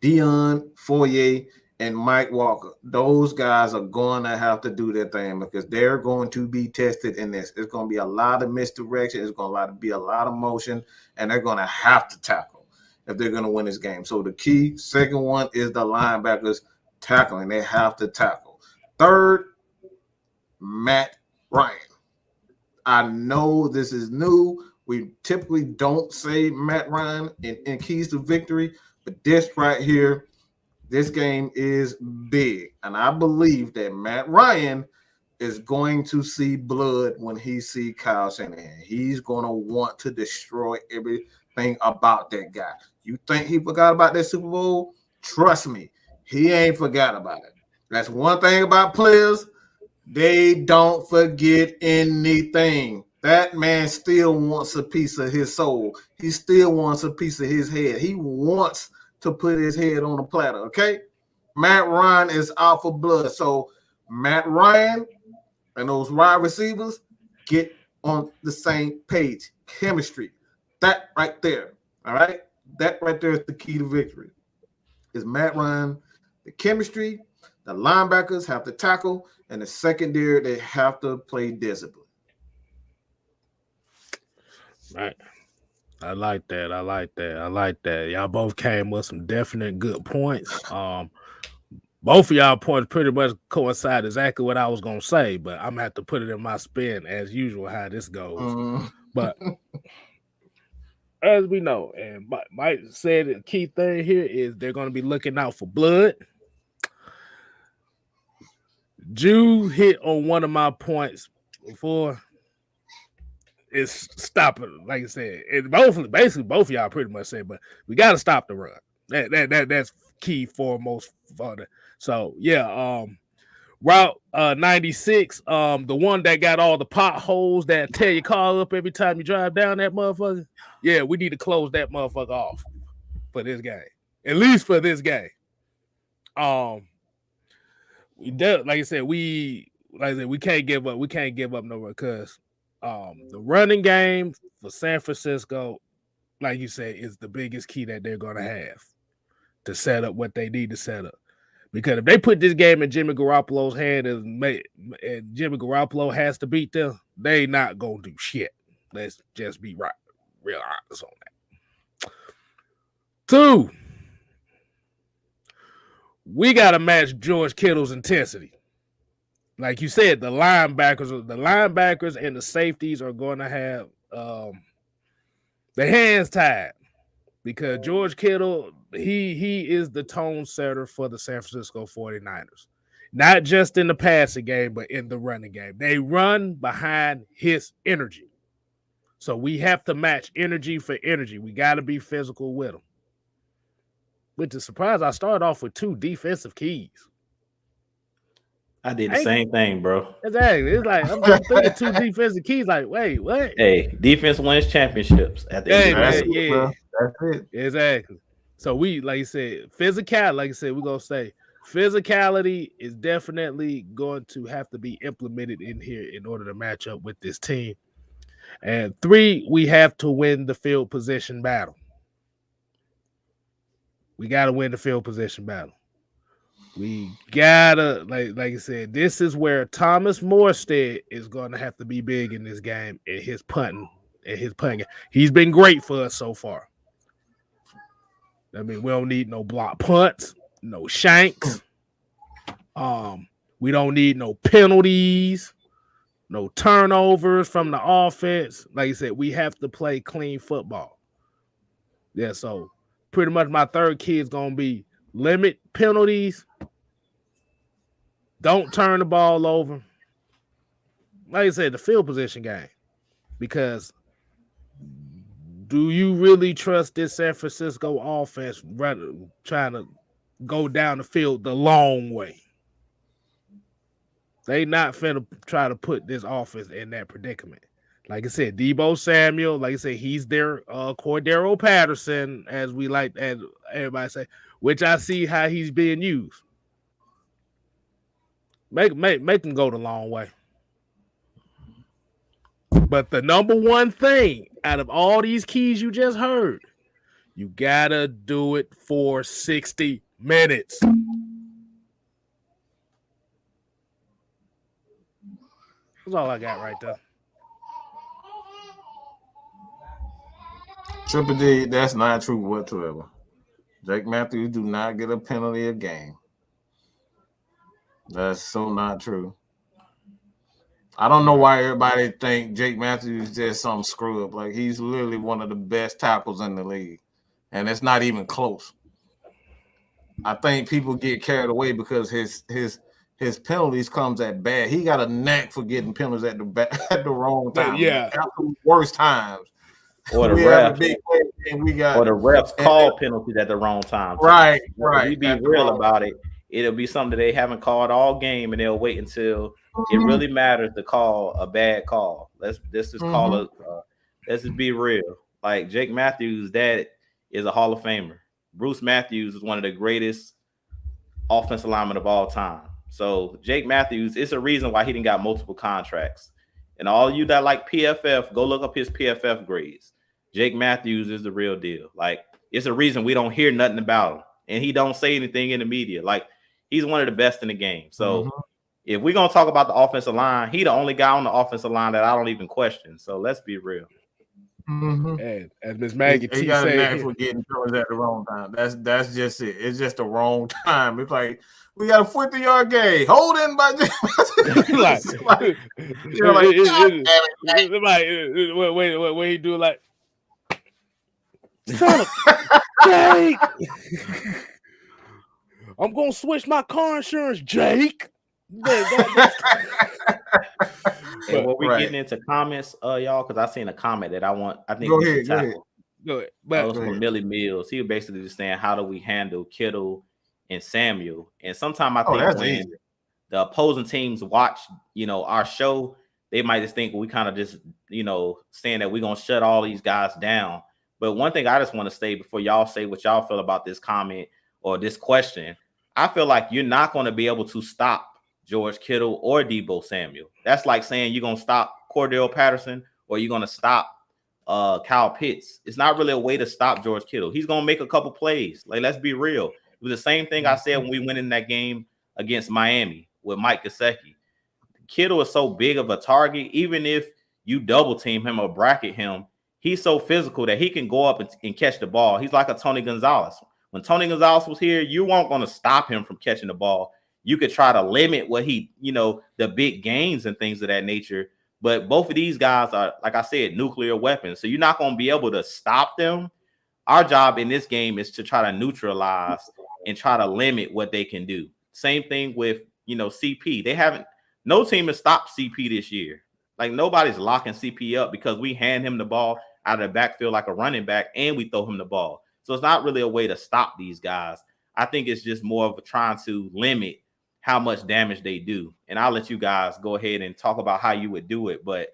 Deion, Fourier, and Mike Walker. Those guys are going to have to do their thing because they're going to be tested in this. It's going to be a lot of misdirection. It's going to be a lot of motion, and they're going to have to tackle if they're going to win this game. So the key, second one, is the linebackers tackling. They have to tackle. Third, Matt Ryan. I know this is new. We typically don't say Matt Ryan in keys to victory, but this right here, this game is big. And I believe that Matt Ryan is going to see blood when he sees Kyle Shanahan. He's going to want to destroy everything about that guy. You think he forgot about that Super Bowl? Trust me, he ain't forgot about it. That's one thing about players. They don't forget anything. That man still wants a piece of his soul. He still wants a piece of his head. He wants to put his head on a platter, okay? Matt Ryan is out for blood. So Matt Ryan and those wide receivers get on the same page. Chemistry. That right there, all right? That right there is the key to victory. Is Matt Ryan, the chemistry, the linebackers have to tackle, and the secondary, they have to play discipline. Right. I like that. Y'all both came with some definite good points. Both of y'all points pretty much coincide exactly what I was gonna say, but I'm gonna have to put it in my spin as usual how this goes. But as we know, and Mike said the key thing here is they're gonna be looking out for blood. Jew hit on one of my points before. It's stopping, like I said. Basically both of y'all pretty much said, but we got to stop the run. That's key foremost for the. So yeah, Route 96, the one that got all the potholes that tear your car up every time you drive down that motherfucker. Yeah, we need to close that motherfucker off for this game, at least for this game. Like I said, we can't give up. We can't give up no run because the running game for San Francisco, like you said, is the biggest key that they're going to have to set up what they need to set up. Because if they put this game in Jimmy Garoppolo's hand and Jimmy Garoppolo has to beat them, they not going to do shit. Let's just be real honest on that. 2, we got to match George Kittle's intensity. Like you said, the linebackers and the safeties are going to have their hands tied because George Kittle, he is the tone setter for the San Francisco 49ers. Not just in the passing game, but in the running game. They run behind his energy. So we have to match energy for energy. We got to be physical with them. Which is surprised I started off with 2 defensive keys. I did the same thing, bro. Exactly. It's like I'm thinking 2 defensive keys. Like, wait, what? Hey, defense wins championships at the end of the day. Yeah, that's it. Exactly. So we, like you said, physicality. Like I said, we're gonna say physicality is definitely going to have to be implemented in here in order to match up with this team. And 3, we have to win the field position battle. We got to win the field position battle. We gotta, like I said, this is where Thomas Morstead is going to have to be big in this game and his punting. He's been great for us so far. I mean, we don't need no block punts, no shanks. We don't need no penalties, no turnovers from the offense. Like you said, we have to play clean football. Yeah, so pretty much my third key is going to be limit penalties. Don't turn the ball over. Like I said, the field position game. Because do you really trust this San Francisco offense rather trying to go down the field the long way? They not finna try to put this offense in that predicament. Like I said, Deebo Samuel, like I said, he's their Cordero Patterson, as everybody say, which I see how he's being used. Make him go the long way. But the number one thing out of all these keys you just heard, you gotta do it for 60 minutes. That's all I got right there. Triple D, that's not true whatsoever. Jake Matthews do not get a penalty a game. That's so not true. I don't know why everybody think Jake Matthews is just some screw up. Like, he's literally one of the best tackles in the league, and it's not even close. I think people get carried away because his penalties comes at bad. He got a knack for getting penalties at the wrong time. Yeah, worst times. Or the refs call penalties at the wrong time. Right. We be real about it. It'll be something they haven't called all game, and they'll wait until it really matters to call a bad call. Let's just call it. Let's just be real. Like, Jake Matthews' dad is a Hall of Famer. Bruce Matthews is one of the greatest offensive linemen of all time. So Jake Matthews, it's a reason why he didn't got multiple contracts. And all you that like PFF, go look up his PFF grades. Jake Matthews is the real deal. Like, it's a reason we don't hear nothing about him, and he don't say anything in the media. Like, he's one of the best in the game. So if we're gonna talk about the offensive line, he the only guy on the offensive line that I don't even question. So let's be real. And as Miss Maggie he got a knack for getting throws at the wrong time. That's just it. It's just the wrong time. It's like, we got a 50-yard game. Hold in by wait, he do like, son of Jake. I'm gonna switch my car insurance, Jake. And what we getting into comments, y'all, because I seen a comment that I think go we ahead, should tackle. Go ahead. That was from Millie Mills. He was basically just saying, how do we handle Kittle and Samuel? And sometimes I think when the opposing teams watch, our show, they might just think we kind of just, saying that we're gonna shut all these guys down. But one thing I just want to say before y'all say what y'all feel about this comment or this question, I feel like you're not going to be able to stop George Kittle or Deebo Samuel. That's like saying you're going to stop Cordell Patterson or you're going to stop Kyle Pitts. It's not really a way to stop George Kittle. He's going to make a couple plays. Like, let's be real. It was the same thing I said when we went in that game against Miami with Mike Gesicki. Kittle is so big of a target. Even if you double team him or bracket him, he's so physical that he can go up and catch the ball. He's like a Tony Gonzalez. When Tony Gonzalez was here, you weren't going to stop him from catching the ball. You could try to limit what the big gains and things of that nature. But both of these guys are, like I said, nuclear weapons. So you're not going to be able to stop them. Our job in this game is to try to neutralize and try to limit what they can do. Same thing with, CP. No team has stopped CP this year. Like nobody's locking CP up because we hand him the ball out of the backfield like a running back and we throw him the ball. So it's not really a way to stop these guys. I think it's just more of a trying to limit how much damage they do. And I'll let you guys go ahead and talk about how you would do it. But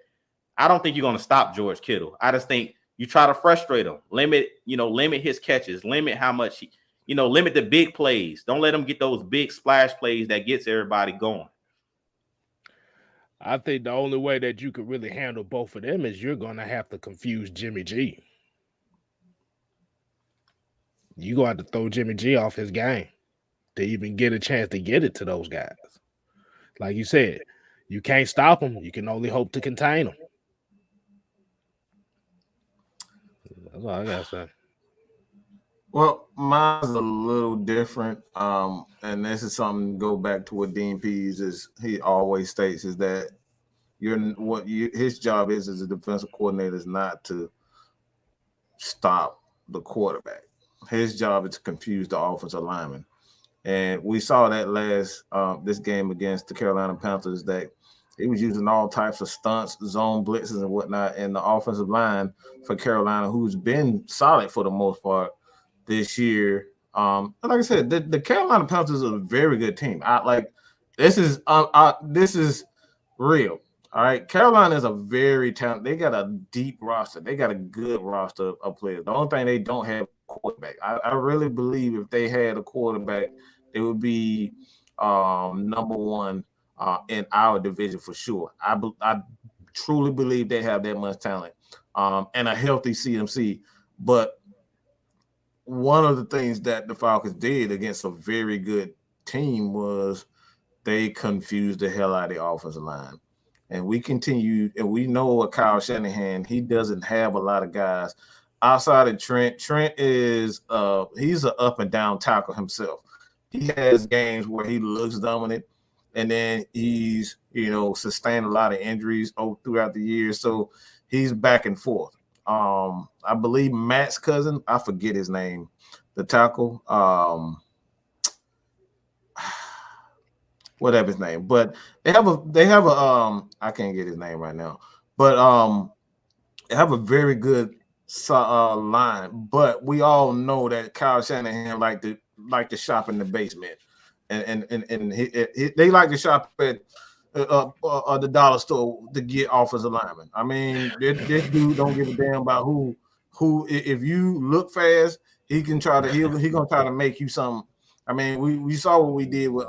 I don't think you're going to stop George Kittle. I just think you try to frustrate him, limit his catches, limit how much limit the big plays. Don't let him get those big splash plays that gets everybody going. I think the only way that you could really handle both of them is you're going to have to confuse Jimmy G. You're going to have to throw Jimmy G off his game to even get a chance to get it to those guys. Like you said, you can't stop them. You can only hope to contain them. That's all I got to say. Well, mine's a little different. And this is something to go back to what Dean Pease he always states is that his job is as a defensive coordinator is not to stop the quarterback. His job is to confuse the offensive lineman. And we saw that this game against the Carolina Panthers that he was using all types of stunts, zone blitzes and whatnot, and the offensive line for Carolina, who's been solid for the most part this year. Like I said, the Carolina Panthers are a very good team. This is real. All right, Carolina is a very talented. They got a deep roster. They got a good roster of players. The only thing they don't have a quarterback. I really believe if they had a quarterback, they would be number one in our division for sure. I truly believe they have that much talent and a healthy CMC. But one of the things that the Falcons did against a very good team was they confused the hell out of the offensive line. And we continued, and we know what Kyle Shanahan, he doesn't have a lot of guys outside of Trent. Trent is he's an up and down tackle himself. He has games where he looks dominant, and then he's sustained a lot of injuries throughout the year. So he's back and forth. I believe Matt's cousin, I forget his name, the tackle, whatever his name, but they have a I can't get his name right now, but they have a very good line. But we all know that Kyle Shanahan like to shop in the basement, and they like to shop at the dollar store to get offensive linemen. I mean, this dude don't give a damn about who. If you look fast, he gonna try to make you something. I mean, we saw what we did with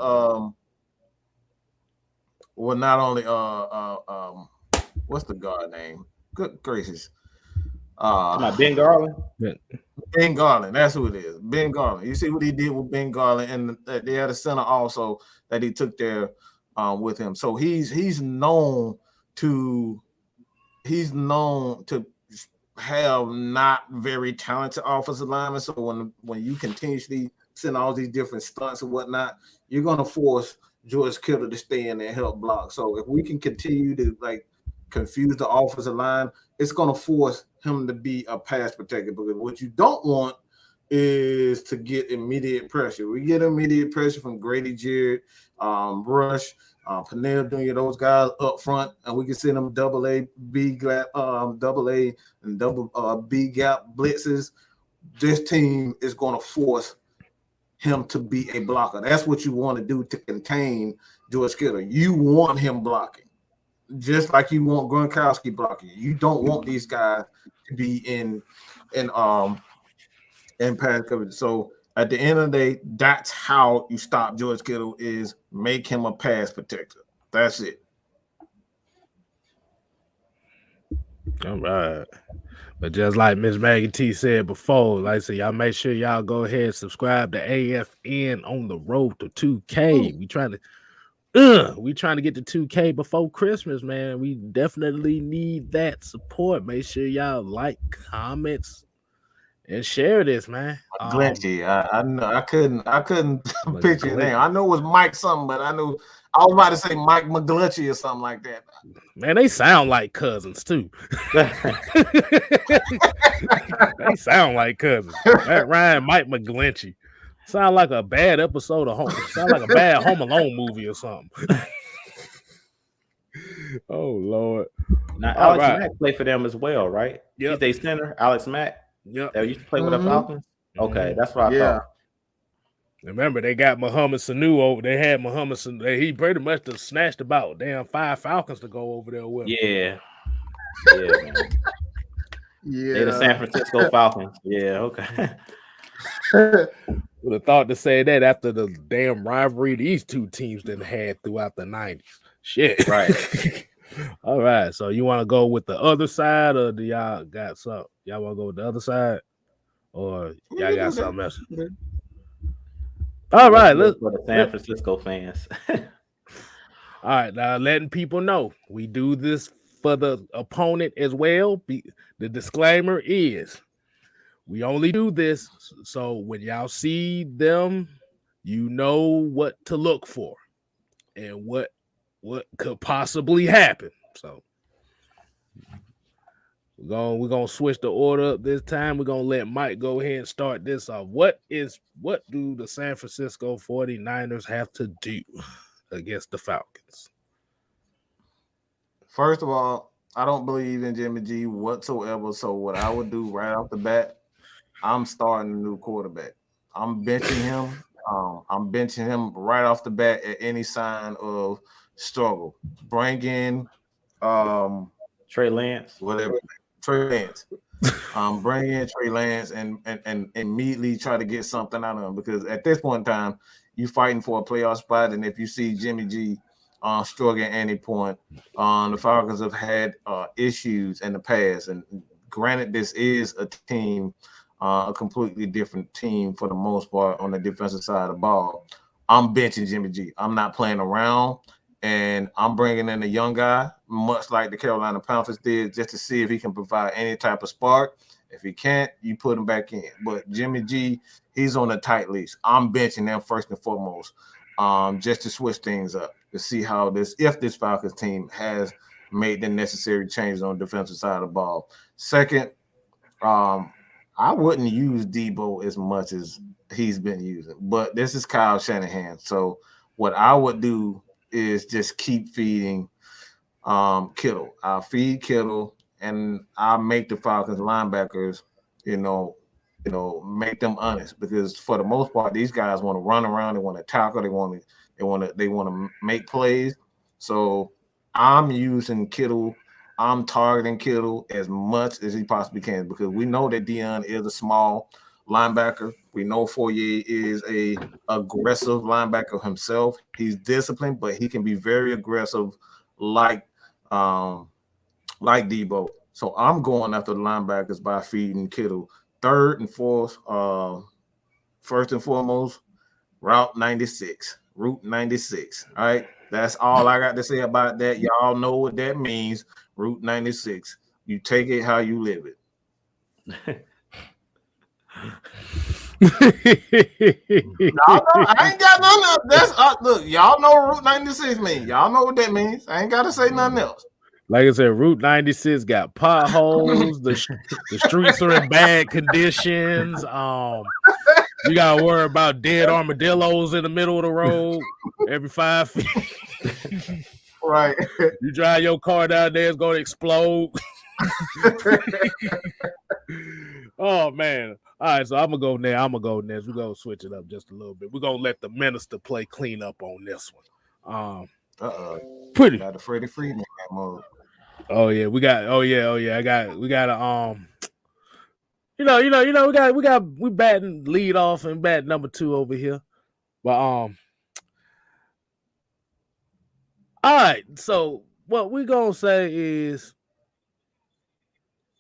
not only what's the guard name? Good gracious. Ben Garland. Ben Garland, that's who it is. Ben Garland. You see what he did with Ben Garland, and they had a center also that he took there with him. So he's known to have not very talented offensive linemen. So when you continuously send all these different stunts and whatnot, you're gonna force George Kittle to stay in there and help block. So if we can continue to confuse the offensive line, it's gonna force him to be a pass protector, because what you don't want is to get immediate pressure. We get immediate pressure from Grady Jarrett, Rush, Pernell Jr., those guys up front, and we can send them double A, B gap, double A, and double B gap blitzes. This team is going to force him to be a blocker. That's what you want to do to contain George Kittle. You want him blocking, just like you want Gronkowski blocking. You don't want these guys to be in pass coverage. So at the end of the day, that's how you stop George Kittle, is make him a pass protector. That's it. All right. But just like Miss Maggie T said before, like I said, y'all make sure y'all go ahead and subscribe to AFN on the road to 2K. We trying to get to 2K before Christmas, man. We definitely need that support. Make sure y'all like, comments, and share this, man. Glenty, I know I couldn't picture your name. I know it was Mike something, but I was about to say Mike McGlinchey or something like that. Man, they sound like cousins too. They sound like cousins. That Ryan, Mike McGlinchey. Sound like a bad episode of Home. Sound like a bad Home Alone movie or something. Oh Lord. Now All Alex right. Mack played for them as well, right? Yep. He's their center, Alex Mack. Yep. That used to play with the Falcons. Okay, that's what I Yeah. thought. Remember, they got Muhammad Sanu over. They had Muhammad Sanu. He pretty much just snatched about damn 5 Falcons to go over there with. Yeah, man. Yeah. They the San Francisco Falcons. Yeah, okay. Would have thought to say that after the damn rivalry these two teams done had throughout the 90s. Shit. Right. All right. So you want to go with the other side, or do y'all got something? Y'all want to go with the other side? Or y'all got something else? All right, let's for the San Francisco fans. All right, now letting people know we do this for the opponent as well. The disclaimer is we only do this so when y'all see them, you know what to look for and what could possibly happen. So we're gonna switch the order up this time. We're gonna let Mike go ahead and start this off. What do the San Francisco 49ers have to do against the Falcons? First of all, I don't believe in Jimmy G whatsoever. So what I would do right off the bat, I'm starting a new quarterback. I'm benching him. I'm benching him right off the bat at any sign of struggle. Bring in Trey Lance. Whatever. Trey Lance. Bring in Trey Lance and immediately try to get something out of him, because at this point in time, you fighting for a playoff spot, and if you see Jimmy G struggling at any point, the Falcons have had issues in the past, and granted, this is a team, a completely different team for the most part on the defensive side of the ball. I'm benching Jimmy G. I'm not playing around. And I'm bringing in a young guy, much like the Carolina Panthers did, just to see if he can provide any type of spark. If he can't, you put him back in. But Jimmy G, he's on a tight leash. I'm benching him first and foremost, just to switch things up, to see how if this Falcons team has made the necessary changes on the defensive side of the ball. Second, I wouldn't use Debo as much as he's been using, but this is Kyle Shanahan. So what I would do is just keep feeding Kittle. I'll feed Kittle, and I'll make the Falcons linebackers, make them honest, because for the most part, these guys want to run around, they want to tackle, they want to make plays. So I'm using Kittle. I'm targeting Kittle as much as he possibly can, because we know that Deion is a small linebacker. We know Fourier is a aggressive linebacker himself. He's disciplined, but he can be very aggressive, like Debo. So I'm going after the linebackers by feeding Kittle. Third and fourth, first and foremost, Route 96. All right, that's all I got to say about that. Y'all know what that means. Route 96. You take it how you live it. No, I ain't got none of that. Look, y'all know what Route 96 means. Y'all know what that means. I ain't got to say nothing else. Like I said, Route 96 got potholes. The streets are in bad conditions. You gotta worry about dead armadillos in the middle of the road every 5 feet. Right. You drive your car down there, it's gonna explode. Oh man. All right, so I'm gonna go next. We're gonna switch it up just a little bit. We're gonna let the minister play cleanup on this one. Pretty got the Freddie Freeman mode. Oh yeah, we got we got we batting lead off and bat number 2 over here. But all right, so what we're gonna say is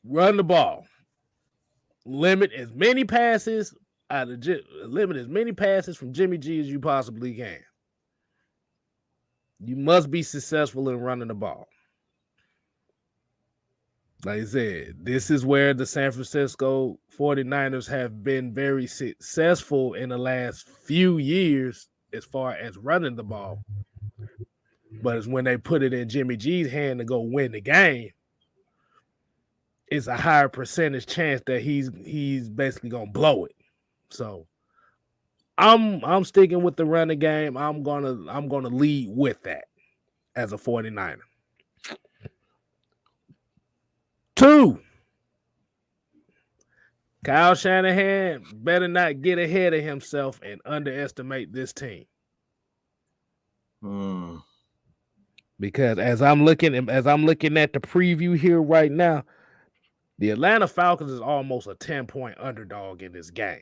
run the ball. Limit as many passes from Jimmy G as you possibly can. You must be successful in running the ball. Like I said, this is where the San Francisco 49ers have been very successful in the last few years as far as running the ball. But it's when they put it in Jimmy G's hand to go win the game, it's a higher percentage chance that he's basically gonna blow it. So I'm sticking with the running game. I'm gonna lead with that as a 49er. 2, Kyle Shanahan better not get ahead of himself and underestimate this team. Because as I'm looking at the preview here right now, the Atlanta Falcons is almost a 10-point underdog in this game.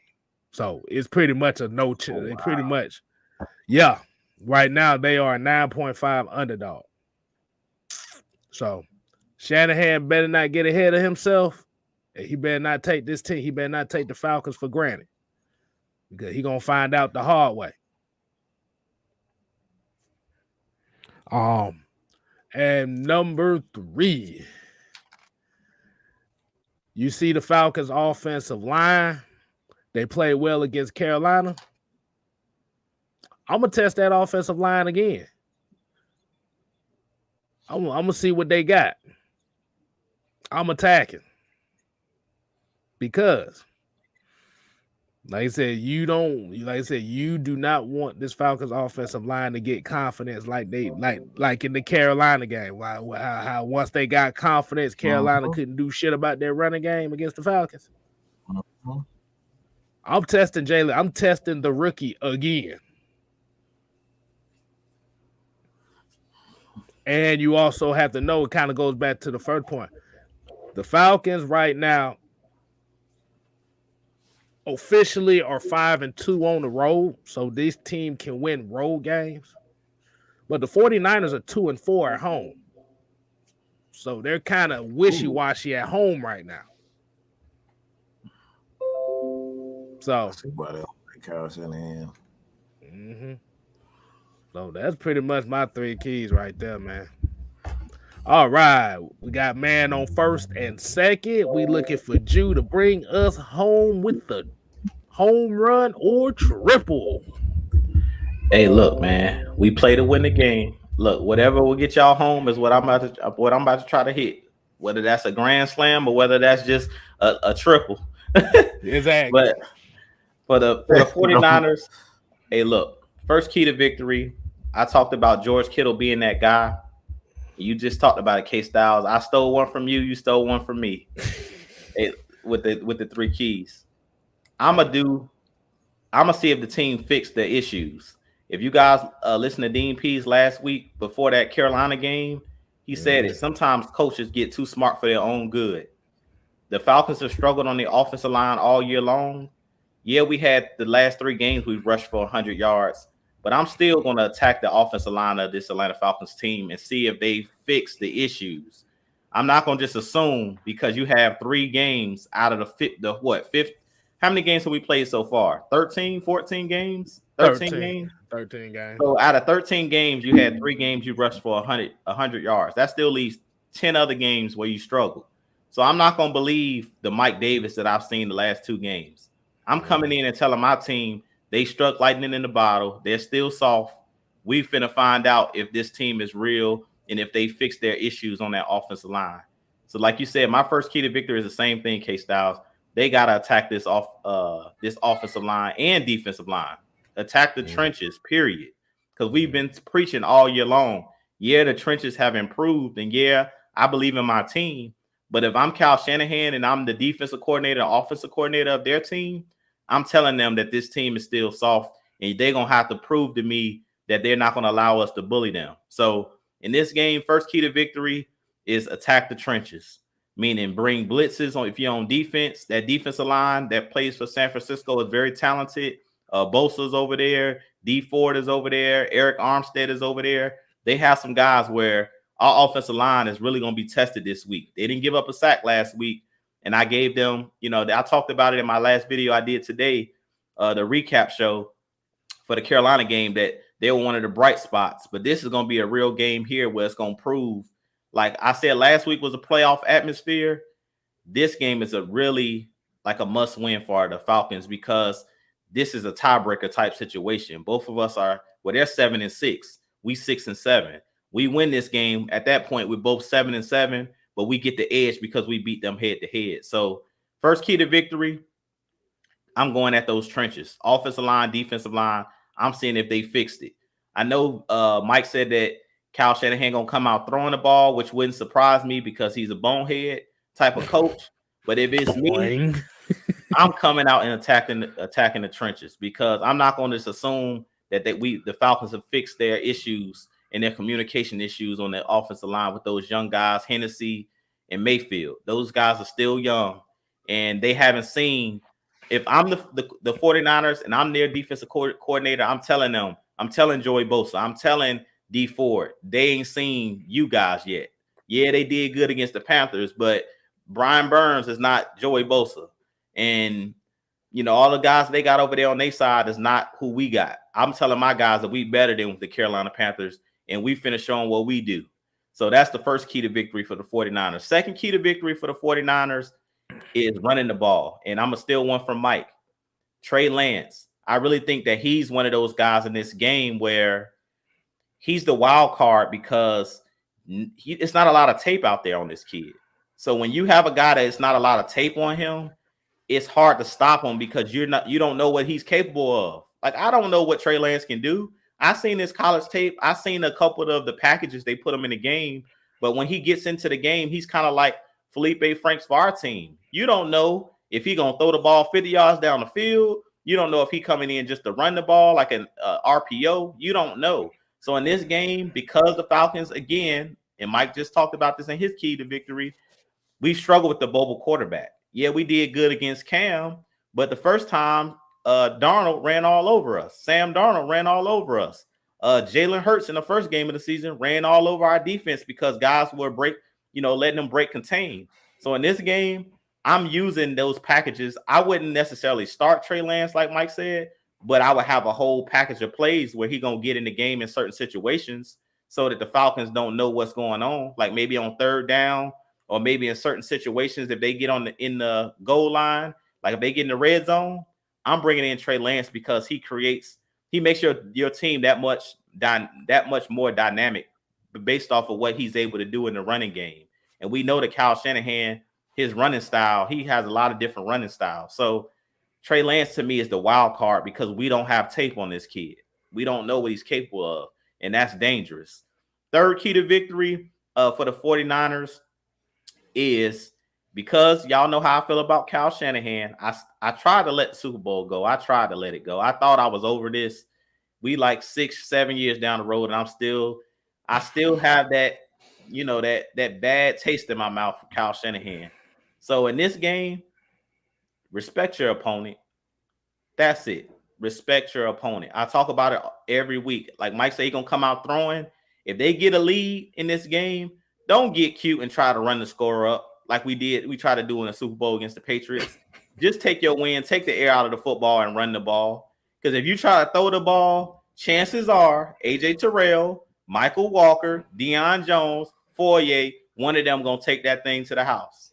So it's pretty much a no chance. Oh, wow. Pretty much, yeah. Right now they are a 9.5 underdog. So Shanahan better not get ahead of himself. And he better not take this team. He better not take the Falcons for granted. Because he's gonna find out the hard way. And number 3, you see the Falcons' offensive line. They played well against Carolina. I'm gonna test that offensive line again. I'm gonna see what they got. I'm attacking because, like I said, you do not want this Falcons offensive line to get confidence like in the Carolina game. How once they got confidence, Carolina couldn't do shit about their running game against the Falcons. I'm testing Jalen. I'm testing the rookie again. And you also have to know, it kind of goes back to the first point. The Falcons right now officially are 5-2 on the road, so this team can win road games. But the 49ers are 2-4 at home. So they're kind of wishy-washy at home right now. So So that's pretty much my 3 keys right there, man. All right, we got man on first and second. We looking for Jew to bring us home with the home run or triple. Hey, look, man, we play to win the game. Look, whatever will get y'all home is what I'm about to try to hit. Whether that's a grand slam or whether that's just a triple. Exactly. But for the 49ers, hey, look, first key to victory. I talked about George Kittle being that guy. You just talked about it, KStylzz. I stole one from you. You stole one from me. With the 3 keys. I'm gonna see if the team fixed the issues. If you guys listen to Dean Pease last week before that Carolina game, he said it. Sometimes coaches get too smart for their own good. The Falcons have struggled on the offensive line all year long. Yeah, we had the last 3 games we rushed for 100 yards. But I'm still going to attack the offensive line of this Atlanta Falcons team and see if they fix the issues. I'm not going to just assume because you have 3 games out of the fifth. How many games have we played so far? 13, 14 games? 13 games? 13 games. So out of 13 games, you had 3 games you rushed for 100 yards. That still leaves 10 other games where you struggle. So I'm not going to believe the Mike Davis that I've seen the last 2 games. I'm coming in and telling my team, they struck lightning in the bottle. They're still soft. We finna find out if this team is real and if they fix their issues on that offensive line. So like you said, my first key to victory is the same thing, KStylzz. They got to attack this offensive line and defensive line. Attack the trenches, period. Because we've been preaching all year long. Yeah, the trenches have improved. And yeah, I believe in my team. But if I'm Kyle Shanahan and I'm the defensive coordinator, offensive coordinator of their team, I'm telling them that this team is still soft and they're going to have to prove to me that they're not going to allow us to bully them. So in this game, first key to victory is attack the trenches, meaning bring blitzes on. If you're on defense, that defensive line that plays for San Francisco is very talented. Bosa's over there. D Ford is over there. Eric Armstead is over there. They have some guys where our offensive line is really going to be tested this week. They didn't give up a sack last week. And I gave them, I talked about it in my last video I did today, the recap show for the Carolina game, that they were one of the bright spots. But this is going to be a real game here where it's going to prove, like I said, last week was a playoff atmosphere. This game is a really like a must win for the Falcons because this is a tiebreaker type situation. Both of us are, they're 7-6. We 6-7. We win this game. At that point, we're both 7-7. But we get the edge because we beat them head to head. So first key to victory, I'm going at those trenches. Offensive line, defensive line, I'm seeing if they fixed it. I know Mike said that Kyle Shanahan going to come out throwing the ball, which wouldn't surprise me because he's a bonehead. type of coach. But if it's me, I'm coming out and attacking the trenches, because I'm not going to just assume that the Falcons have fixed their issues and their communication issues on the offensive line with those young guys, Hennessy and Mayfield. Those guys are still young, and they haven't seen. If I'm the 49ers and I'm their defensive coordinator, I'm telling Joey Bosa, I'm telling D Ford, they ain't seen you guys yet. Yeah, they did good against the Panthers, but Brian Burns is not Joey Bosa. And, all the guys they got over there on their side is not who we got. I'm telling my guys that we better than the Carolina Panthers, and we finna showing what we do. So that's the first key to victory for the 49ers. Second key to victory for the 49ers is running the ball. And I'm going to steal one from Mike. Trey Lance. I really think that he's one of those guys in this game where he's the wild card, because it's not a lot of tape out there on this kid. So when you have a guy that it's not a lot of tape on him, it's hard to stop him, because you don't know what he's capable of. Like, I don't know what Trey Lance can do. I've seen his college tape. I've seen a couple of the packages they put him in the game. But when he gets into the game, he's kind of like Felipe Franks for our team. You don't know if he's going to throw the ball 50 yards down the field. You don't know if he's coming in just to run the ball like an RPO. You don't know. So in this game, because the Falcons, again, and Mike just talked about this in his key to victory, we struggled with the mobile quarterback. Yeah, we did good against Cam, but the first time, Darnold ran all over us. Sam Darnold ran all over us. Jalen Hurts in the first game of the season ran all over our defense, because guys were letting them break contain. So in this game, I'm using those packages. I wouldn't necessarily start Trey Lance like Mike said, but I would have a whole package of plays where he's going to get in the game in certain situations so that the Falcons don't know what's going on, like maybe on third down, or maybe in certain situations if they get in the goal line, like if they get in the red zone, I'm bringing in Trey Lance, because he makes your team that much more dynamic based off of what he's able to do in the running game. And we know that Kyle Shanahan, his running style, he has a lot of different running styles. So Trey Lance to me is the wild card, because we don't have tape on this kid. We don't know what he's capable of, and that's dangerous. Third key to victory for the 49ers is, because y'all know how I feel about Kyle Shanahan, I tried to let the Super Bowl go. I tried to let it go. I thought I was over this. We like 6-7 years down the road, and I still have that, that bad taste in my mouth for Kyle Shanahan. So in this game, respect your opponent. That's it. Respect your opponent. I talk about it every week. Like Mike said, he's going to come out throwing. If they get a lead in this game, don't get cute and try to run the score up like we tried to do in the Super Bowl against the Patriots. Just take your win, take the air out of the football and run the ball. Because if you try to throw the ball, chances are AJ Terrell, Michael Walker, Deion Jones, Foye, one of them going to take that thing to the house.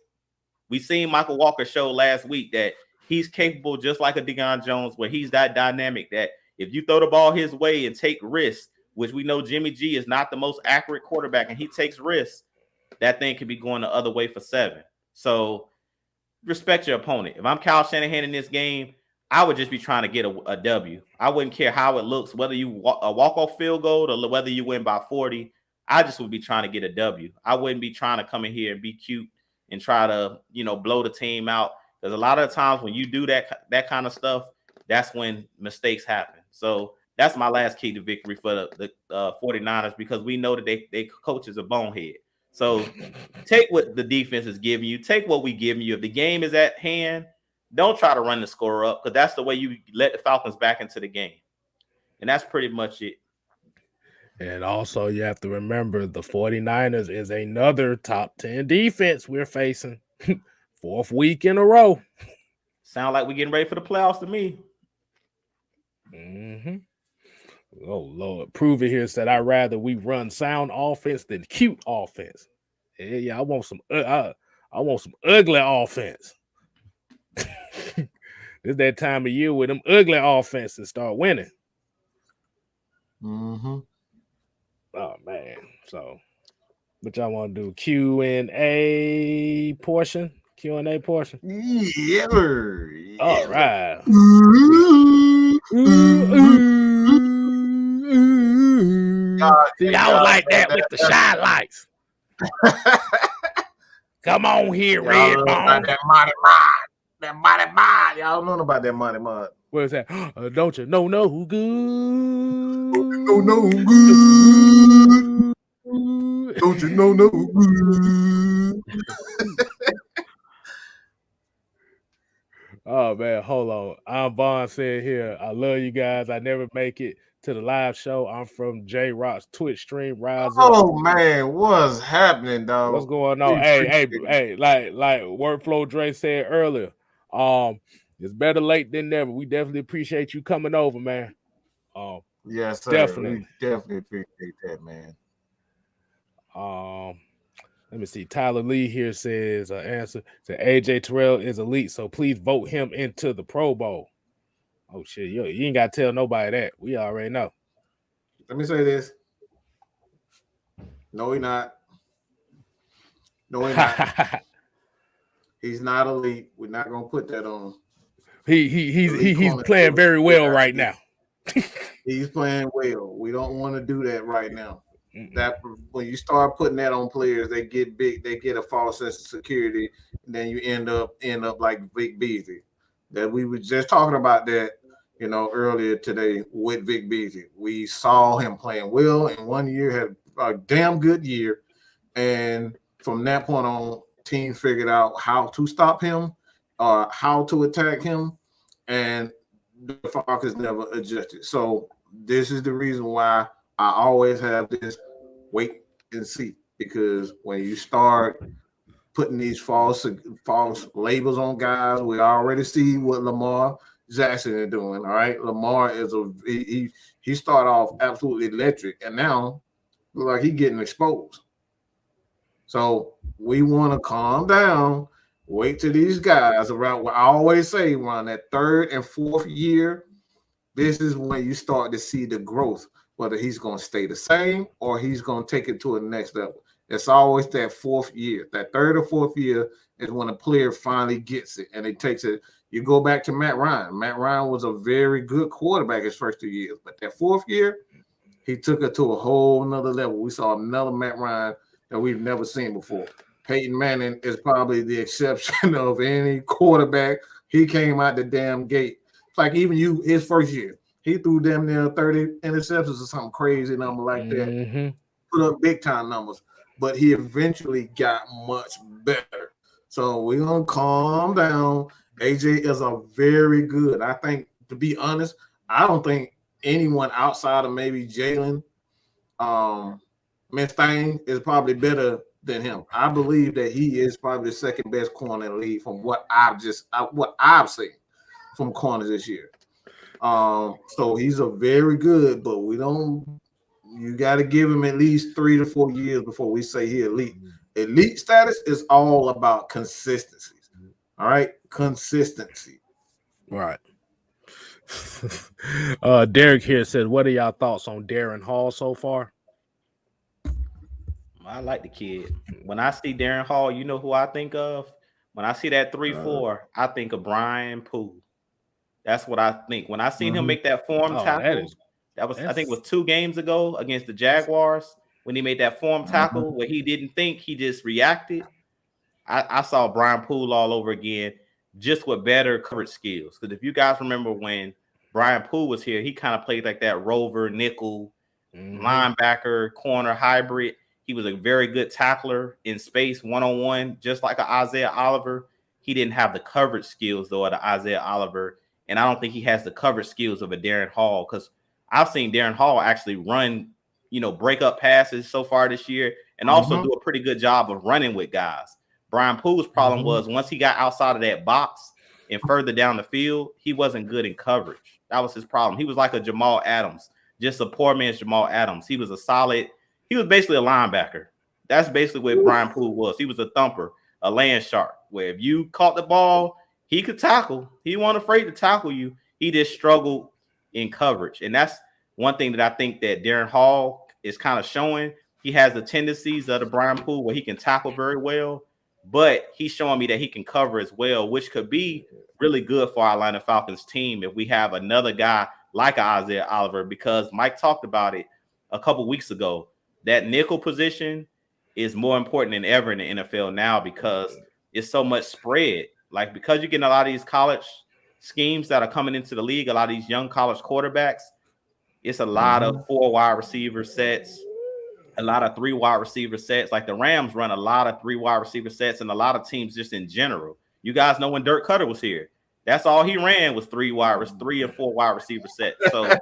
We seen Michael Walker show last week that he's capable, just like a Deion Jones, where he's that dynamic that if you throw the ball his way and take risks, which we know Jimmy G is not the most accurate quarterback and he takes risks, that thing could be going the other way for 7. So respect your opponent. If I'm Kyle Shanahan in this game, I would just be trying to get a W. I wouldn't care how it looks, whether you a walk-off field goal or whether you win by 40. I just would be trying to get a W. I wouldn't be trying to come in here and be cute and try to, blow the team out. Because a lot of the times when you do that kind of stuff, that's when mistakes happen. So that's my last key to victory for the 49ers, because we know that they coach is a bonehead. So take what the defense is giving you. Take what we giving you. If the game is at hand, don't try to run the score up, because that's the way you let the Falcons back into the game. And that's pretty much it. And also, you have to remember the 49ers is another top 10 defense we're facing. 4th week in a row. Sound like we're getting ready for the playoffs to me. Mm-hmm. Oh, Lord. Prove it here said, I'd rather we run sound offense than cute offense. Yeah, I want some ugly offense. It's that time of year where them ugly offenses start winning. Mm-hmm. Oh, man. So, what y'all want to do? Q&A portion? Q&A portion? Yeah. All right. See, I was like that with the shine lights. Come on here, Y'all know about Redbone. that Monty Mod. That Monty Mod. Y'all know about that Monty Mod. What is that? Don't you know no good? No good. Don't you know no good? Oh man, hold on. I'm Vaughn saying here, I love you guys. I never make it to the live show. I'm from J Rock's Twitch stream. Rise up. Oh man, what's happening, dog? What's going on? Hey, like Workflow Dre said earlier. It's better late than never. We definitely appreciate you coming over, man. Yes, sir. Definitely. We definitely appreciate that, man. Let me see. Tyler Lee here says answer. So AJ Terrell is elite, so please vote him into the Pro Bowl. Oh shit, you ain't gotta tell nobody that. We already know. Let me say this. No, he's not. No, he's not. He's not elite. We're not gonna put that on. He's playing very well right now. He's playing well. We don't want to do that right now. That when you start putting that on players, they get big, they get a false sense of security, and then you end up like Vic Beasley. That we were just talking about that, earlier today with Vic Beasley. We saw him playing well in 1 year, had a damn good year, and from that point on, teams figured out how to stop him, how to attack him, and the Falcons never adjusted. So this is the reason why I always have this wait and see, because when you start putting these false labels on guys, we already see what Lamar Jackson is doing. All right, Lamar is he started off absolutely electric, and now look like he's getting exposed. So we want to calm down, wait till these guys around. What I always say, around that third and fourth year, this is when you start to see the growth, whether he's going to stay the same or he's going to take it to a next level. It's always that fourth year. That third or fourth year is when a player finally gets it and it takes it. You go back to Matt Ryan. Matt Ryan was a very good quarterback his first 2 years, but that fourth year, he took it to a whole nother level. We saw another Matt Ryan that we've never seen before. Peyton Manning is probably the exception of any quarterback. He came out the damn gate. It's like even his first year, he threw damn near 30 interceptions or something crazy number like that. Put up big time numbers, but he eventually got much better. So we're gonna calm down. AJ is a very good. I think, to be honest, I don't think anyone outside of maybe Jalen Thing is probably better than him. I believe that he is probably the second best corner in the league from what I've seen from corners this year. So he's a very good, but you got to give him at least 3 to 4 years before we say he elite. Elite status is all about consistency. All right, consistency. Right. Derek here said, what are y'all thoughts on Darren Hall so far? I like the kid. When I see Darren Hall, you know who I think of? When I see that 3-4, I think of Brian Poole. That's what I think. When I seen him make that form tackle, I think it was 2 games ago against the Jaguars, when he made that form tackle where he didn't think, he just reacted. I saw Brian Poole all over again, just with better coverage skills. Because if you guys remember when Brian Poole was here, he kind of played like that rover, nickel, linebacker, corner hybrid. He was a very good tackler in space, one-on-one, just like an Isaiah Oliver. He didn't have the coverage skills, though, of Isaiah Oliver. And I don't think he has the coverage skills of a Darren Hall, because I've seen Darren Hall actually run, break up passes so far this year, and also do a pretty good job of running with guys. Brian Poole's problem was once he got outside of that box and further down the field, he wasn't good in coverage. That was his problem. He was like a Jamal Adams, just a poor man's Jamal Adams. He was basically a linebacker. That's basically what Brian Poole was. He was a thumper, a land shark, where if you caught the ball, he could tackle. He wasn't afraid to tackle you. He just struggled in coverage. And that's one thing that I think that Darren Hall is kind of showing. He has the tendencies of the Brian Poole where he can tackle very well, but he's showing me that he can cover as well, which could be really good for our Atlanta Falcons team if we have another guy like Isaiah Oliver, because Mike talked about it a couple weeks ago. That nickel position is more important than ever in the NFL now because it's so much spread. Like because you're getting a lot of these college schemes that are coming into the league, a lot of these young college quarterbacks, it's a lot of 4 wide receiver sets, a lot of 3 wide receiver sets. Like the Rams run a lot of 3 wide receiver sets and a lot of teams just in general. You guys know when Dirk Cutter was here, that's all he ran was 3 and 4 wide receiver sets. So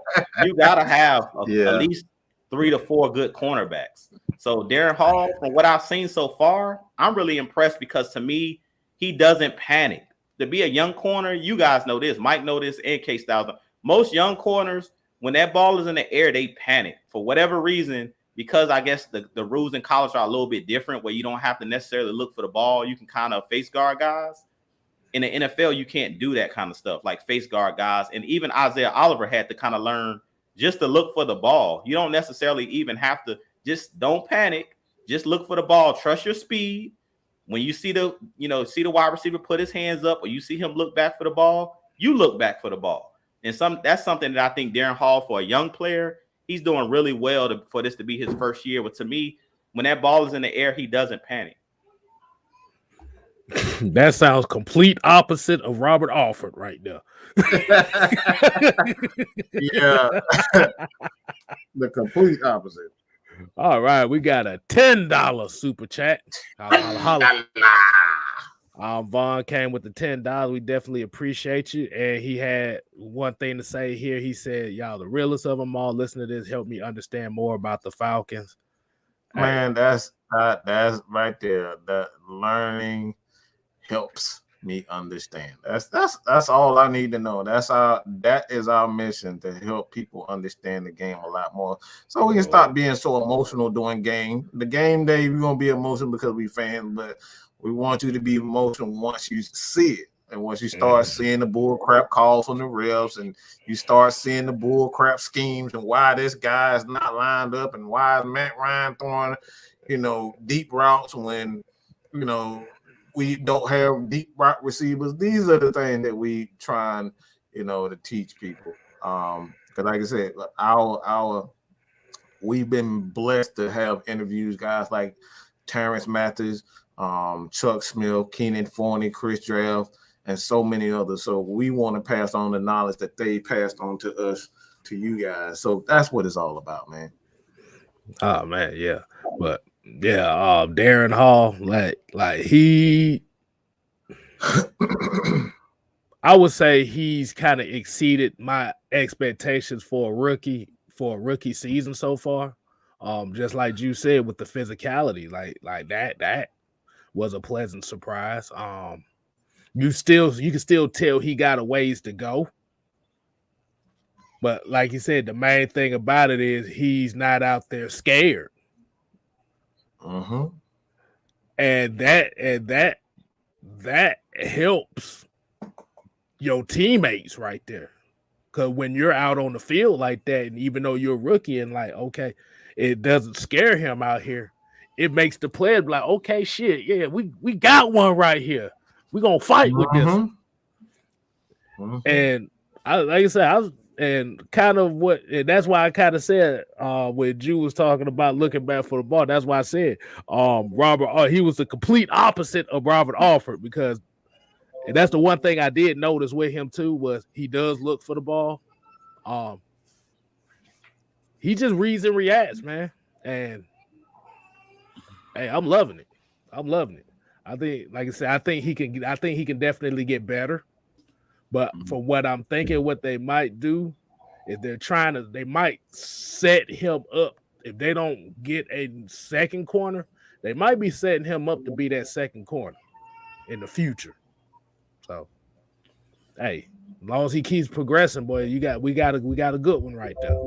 you got to have at least 3 to 4 good cornerbacks. So Darren Hall, from what I've seen so far, I'm really impressed because to me, he doesn't panic. To be a young corner, you guys know this, Mike know this, and KStylzz. Most young corners, when that ball is in the air, they panic for whatever reason, because I guess the rules in college are a little bit different where you don't have to necessarily look for the ball. You can kind of face guard guys. In the NFL, you can't do that kind of stuff, like face guard guys. And even Isaiah Oliver had to kind of learn just to look for the ball. You don't necessarily even have to, just don't panic. Just look for the ball. Trust your speed. When you see the wide receiver put his hands up or you see him look back for the ball, you look back for the ball. And that's something that I think Darren Hall, for a young player, he's doing really well for this to be his first year. But to me, when that ball is in the air, he doesn't panic. That sounds complete opposite of Robert Alford right now. Yeah, the complete opposite. All right, we got a $10 super chat. Vaughn came with the $10. We definitely appreciate you. And he had one thing to say here. He said, y'all, the realest of them all, listen to this, help me understand more about the Falcons. Man, that's right there. That learning helps me understand. That's all I need to know. That is our mission, to help people understand the game a lot more, so we can stop being so emotional during the game day. We're gonna be emotional because we fans, but we want you to be emotional once you see it, and once you start seeing the bull crap calls from the refs, and you start seeing the bull crap schemes, and why this guy is not lined up, and why is Matt Ryan throwing deep routes when we don't have deep route receivers. These are the things that we trying, to teach people. Because like I said, we've been blessed to have interviews, guys like Terrence Mathis, Chuck Smith, Keenan Forney, Chris Draft, and so many others. So we want to pass on the knowledge that they passed on to us, to you guys. So that's what it's all about, man. Oh man, yeah. But yeah, Darren Hall, like he, I would say he's kind of exceeded my expectations for a rookie season so far. Just like you said, with the physicality, like that was a pleasant surprise. You can still tell he got a ways to go. But like you said, the main thing about it is he's not out there scared. And that helps your teammates right there. Because when you're out on the field like that, and even though you're a rookie and like, okay, it doesn't scare him out here, it makes the players like, okay, shit, yeah, we got one right here. We're going to fight with this. And like I said, that's why I kind of said when Jew was talking about looking back for the ball, that's why I said Robert, he was the complete opposite of Robert Alford, because and that's the one thing I did notice with him too, was he does look for the ball. He just reads and reacts, man. And hey, I'm loving it. I think, like I said, I think he can definitely get better. But from what I'm thinking, what they might do is they might set him up. If they don't get a second corner, they might be setting him up to be that second corner in the future. So, hey, as long as he keeps progressing, boy, we got a good one right there.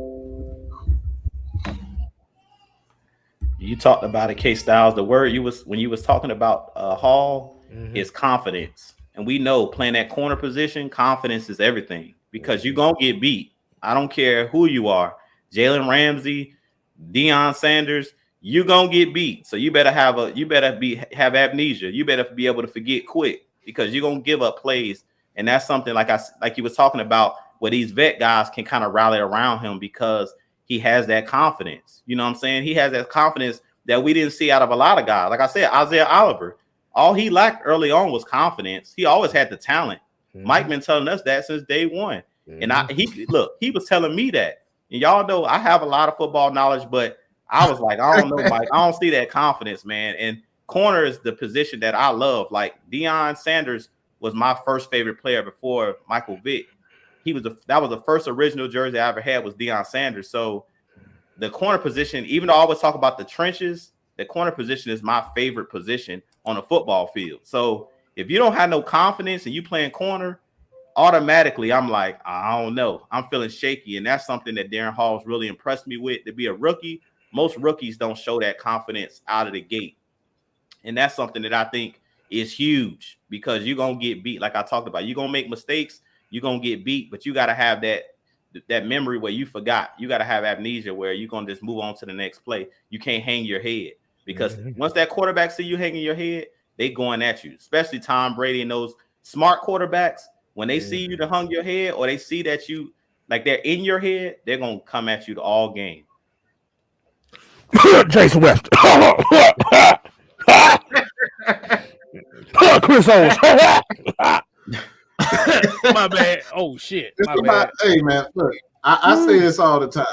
You talked about it, KStylzz. The word when you was talking about Hall is confidence. And we know playing that corner position, confidence is everything, because you're going to get beat. I don't care who you are. Jalen Ramsey, Deion Sanders, you're going to get beat. So you better have amnesia. You better be able to forget quick, because you're going to give up plays. And that's something like you was talking about, where these vet guys can kind of rally around him because he has that confidence. You know what I'm saying? He has that confidence that we didn't see out of a lot of guys. Like I said, Isaiah Oliver, all he lacked early on was confidence. He always had the talent. Mike been telling us that since day one. And he was telling me that. And y'all know I have a lot of football knowledge, but I was like, I don't know, Mike. I don't see that confidence, man. And corner is the position that I love. Like Deion Sanders was my first favorite player before Michael Vick. That was the first original jersey I ever had was Deion Sanders. So the corner position, even though I always talk about the trenches, the corner position is my favorite position on a football field. So if you don't have no confidence and you playing corner, automatically I'm like, I don't know. I'm feeling shaky. And that's something that Darren Hall's really impressed me with. To be a rookie, most rookies don't show that confidence out of the gate. And that's something that I think is huge because you're going to get beat. Like I talked about, you're going to make mistakes. You're going to get beat, but you got to have that memory where you forgot. You got to have amnesia where you're going to just move on to the next play. You can't hang your head because once that quarterback see you hanging your head, they going at you, especially Tom Brady and those smart quarterbacks. When they see you to hung your head or they see that you like they're in your head, they're going to come at you all game. Jason West. Chris Owens. My bad. Oh shit. My bad. Hey man, look, I say this all the time,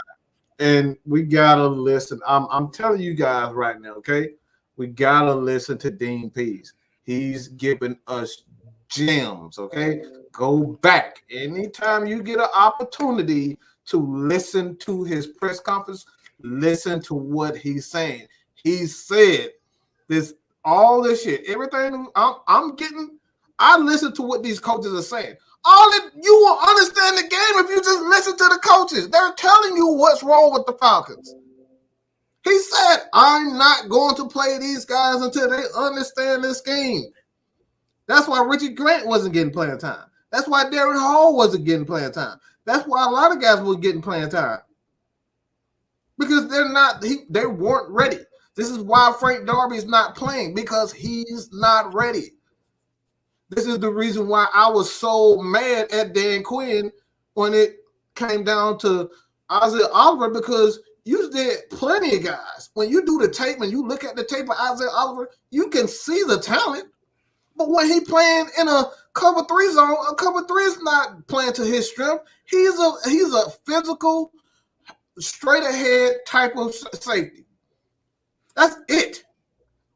and we gotta listen. I'm telling you guys right now, okay? We gotta listen to Dean Pease. He's giving us gems, okay? Go back anytime you get an opportunity to listen to his press conference. Listen to what he's saying. He said this, all this shit, everything I'm getting. I listen to what these coaches are saying. You will understand the game if you just listen to the coaches. They're telling you what's wrong with the Falcons. He said, I'm not going to play these guys until they understand this game. That's why Richie Grant wasn't getting playing time. That's why Darren Hall wasn't getting playing time. That's why a lot of guys were getting playing time. Because they weren't ready. This is why Frank Darby is not playing, because he's not ready. This is the reason why I was so mad at Dan Quinn when it came down to Isaiah Oliver, because you did plenty of guys. When you do the tape and you look at the tape of Isaiah Oliver, you can see the talent. But when he playing in a cover 3 zone, a cover 3 is not playing to his strength. He's a physical, straight ahead type of safety. That's it.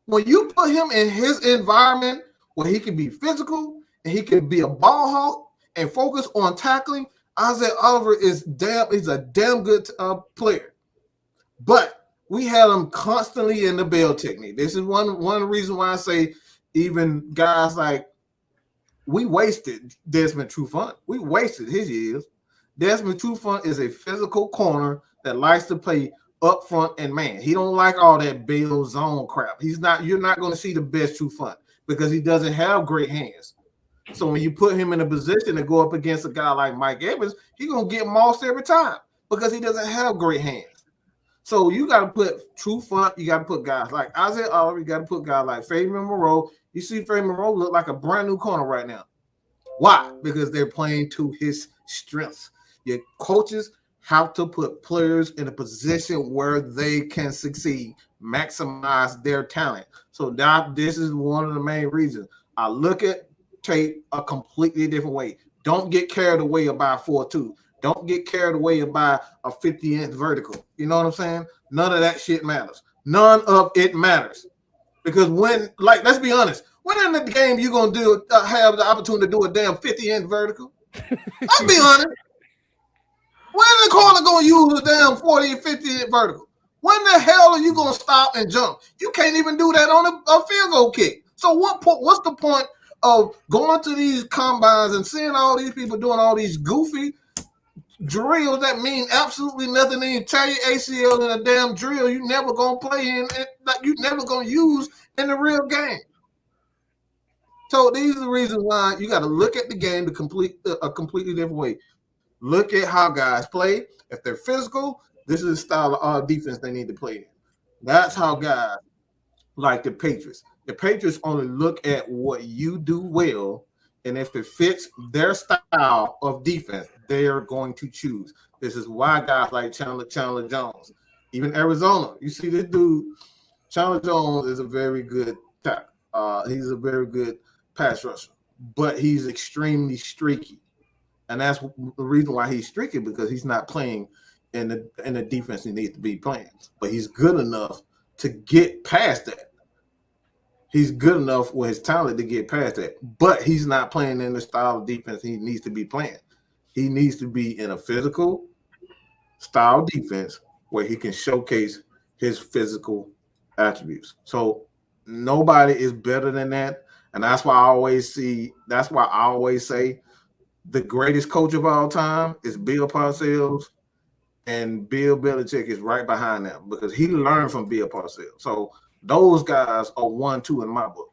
When you put him in his environment where he can be physical and he can be a ball hawk and focus on tackling, Isaiah Oliver he's a damn good player. But we had him constantly in the bail technique. This is one reason why I say even guys like, we wasted Desmond Trufant. We wasted his years. Desmond Trufant is a physical corner that likes to play up front and man. He don't like all that bail zone crap. You're not going to see the best Trufant because he doesn't have great hands. So when you put him in a position to go up against a guy like Mike Evans, he's going to get mossed every time because he doesn't have great hands. So you got to put Trufant, you got to put guys like Isaiah Oliver, you got to put guys like Fabian Moreau. You see Fabian Moreau look like a brand new corner right now. Why? Because they're playing to his strengths. Your coaches have to put players in a position where they can succeed, maximize their talent. So this is one of the main reasons. I look at tape a completely different way. Don't get carried away by 4-2. Don't get carried away by a 50-inch vertical. You know what I'm saying? None of that shit matters. None of it matters. Because let's be honest, when in the game you going to have the opportunity to do a damn 50-inch vertical? Let's be honest. When the corner going to use a damn 40 and 50-inch vertical? When the hell are you going to stop and jump? You can't even do that on a field goal kick. So what's the point of going to these combines and seeing all these people doing all these goofy drills that mean absolutely nothing? Then you tear your ACL in a damn drill you never going to play in, that you never going to use in the real game. So these are the reasons why you got to look at the game a completely different way. Look at how guys play. If they're physical, this is the style of defense they need to play in. That's how guys like the Patriots. The Patriots only look at what you do well, and if it fits their style of defense, they are going to choose. This is why guys like Chandler Jones, even Arizona, you see this dude, Chandler Jones is a very good he's a very good pass rusher, but he's extremely streaky. And that's the reason why he's streaky, because he's not playing in the defense he needs to be playing. But he's good enough to get past that. He's good enough with his talent to get past that. But he's not playing in the style of defense he needs to be playing. He needs to be in a physical style defense where he can showcase his physical attributes. So nobody is better than that. And that's why I always say the greatest coach of all time is Bill Parcells, and Bill Belichick is right behind them because he learned from Bill Parcells. So those guys are 1-2 in my book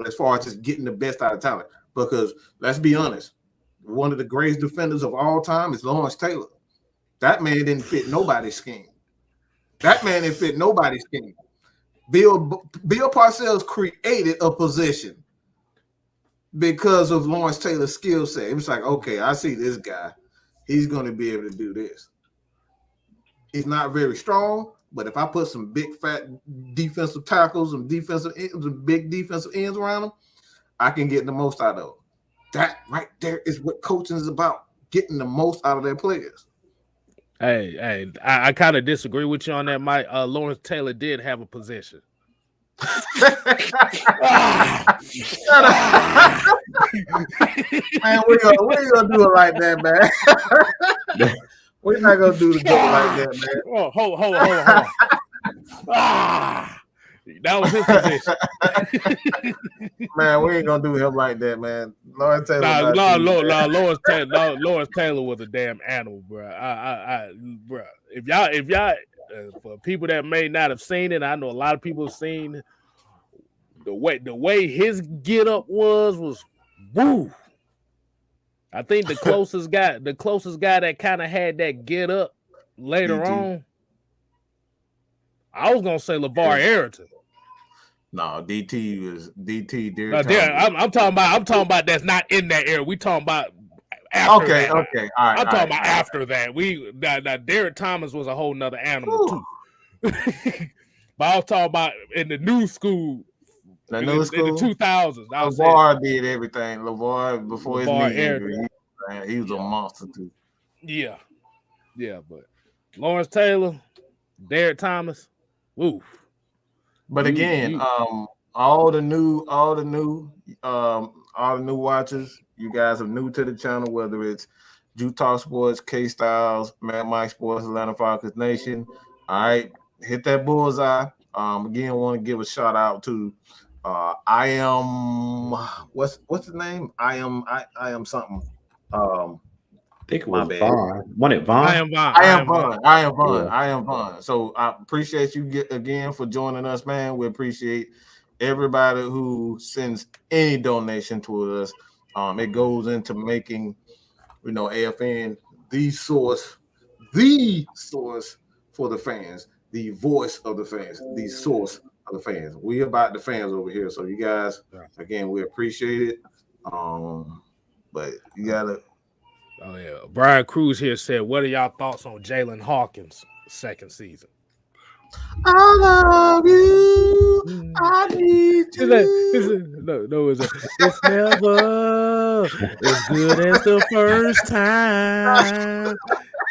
as far as just getting the best out of talent. Because let's be honest, one of the greatest defenders of all time is Lawrence Taylor. That man didn't fit nobody's scheme. Bill Parcells created a position because of Lawrence Taylor's skill set. It was like, okay, I see this guy. He's going to be able to do this. He's not very strong, but if I put some big fat defensive tackles and big defensive ends around him, I can get the most out of him. That right there is what coaching is about, getting the most out of their players. Hey, I kind of disagree with you on that, Mike. Lawrence Taylor did have a position. Man, we're gonna do it like that, man. We're not gonna do the joke like that, man. Oh, hold on. That was his position. Man, we ain't gonna do him like that, man. Lawrence Taylor. Lawrence Taylor was a damn animal, bro. Bro. If y'all, for people that may not have seen it, I know a lot of people have seen the way his get up was woo. I think the closest guy that kind of had that get up later on, I was gonna say LeVar Arrington. No, DT was DT. I'm talking about that's not in that era. We talking about after that. Okay. All right. I'm talking about after that. Derek Thomas was a whole nother animal too. But I was talking about in the new school. In the 2000s. LeVar did everything. LeVar before his knee injury, he was a monster too. Yeah, but Lawrence Taylor, Derek Thomas, woo. But again, all the new watchers, you guys are new to the channel, whether it's TalkSports, KStylzz, AskMADMIKE Sports, Atlanta Falcons Nation. All right, hit that bullseye. Again, I want to give a shout out to I am what's the name? I am something. I think it was Vaughn. Wasn't it Vaughn? I am Vaughn. So I appreciate you again for joining us, man. We appreciate everybody who sends any donation to us. It goes into making, AFN the source for the fans, the voice of the fans, the source of the fans. We about the fans over here. So you guys, again, we appreciate it. But you gotta. Oh yeah, Brian Cruz here said, "What are y'all thoughts on Jalen Hawkins' second season?" I love you. I need you. It's never as good as the first time.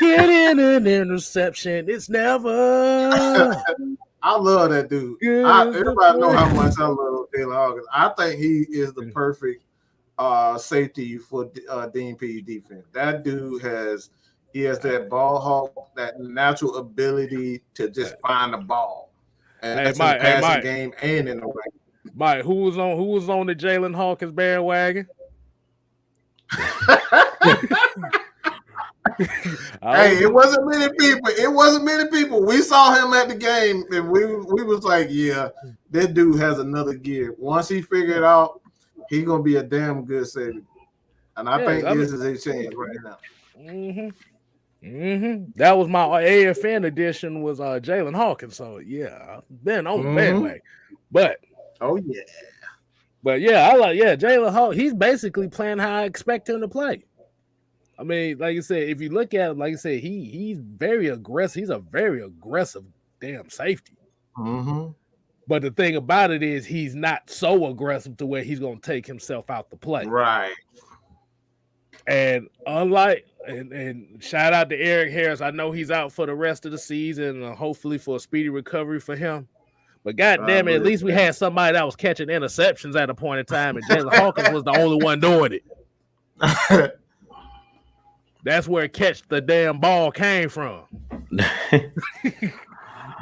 Getting an interception, it's never. I love that dude. Everybody know how much I love Jalen Hawkins. I think he is the perfect safety for Dean P defense. That dude has that ball hawk, that natural ability to just find the ball. And that's in the passing game and in the right. Mike, who was on the Jalen Hawkins bandwagon? Hey, it wasn't many people. We saw him at the game, and we was like, yeah, that dude has another gear. Once he figured it out, he's gonna be a damn good safety. And I think this is a chance right now. That was my AFN edition was Jalen Hawkins. So yeah, I've been on the bandwagon. But Jalen Hawkins. He's basically playing how I expect him to play. I mean, like you said, if you look at him, like you said, he's very aggressive. He's a very aggressive damn safety. Mm-hmm. But the thing about it is he's not so aggressive to where he's going to take himself out the play. Right. And unlike, and shout out to Eric Harris. I know he's out for the rest of the season, hopefully for a speedy recovery for him. But goddamn it, at least we had somebody that was catching interceptions at a point in time, and Jalen Hawkins was the only one doing it. That's where catch the damn ball came from.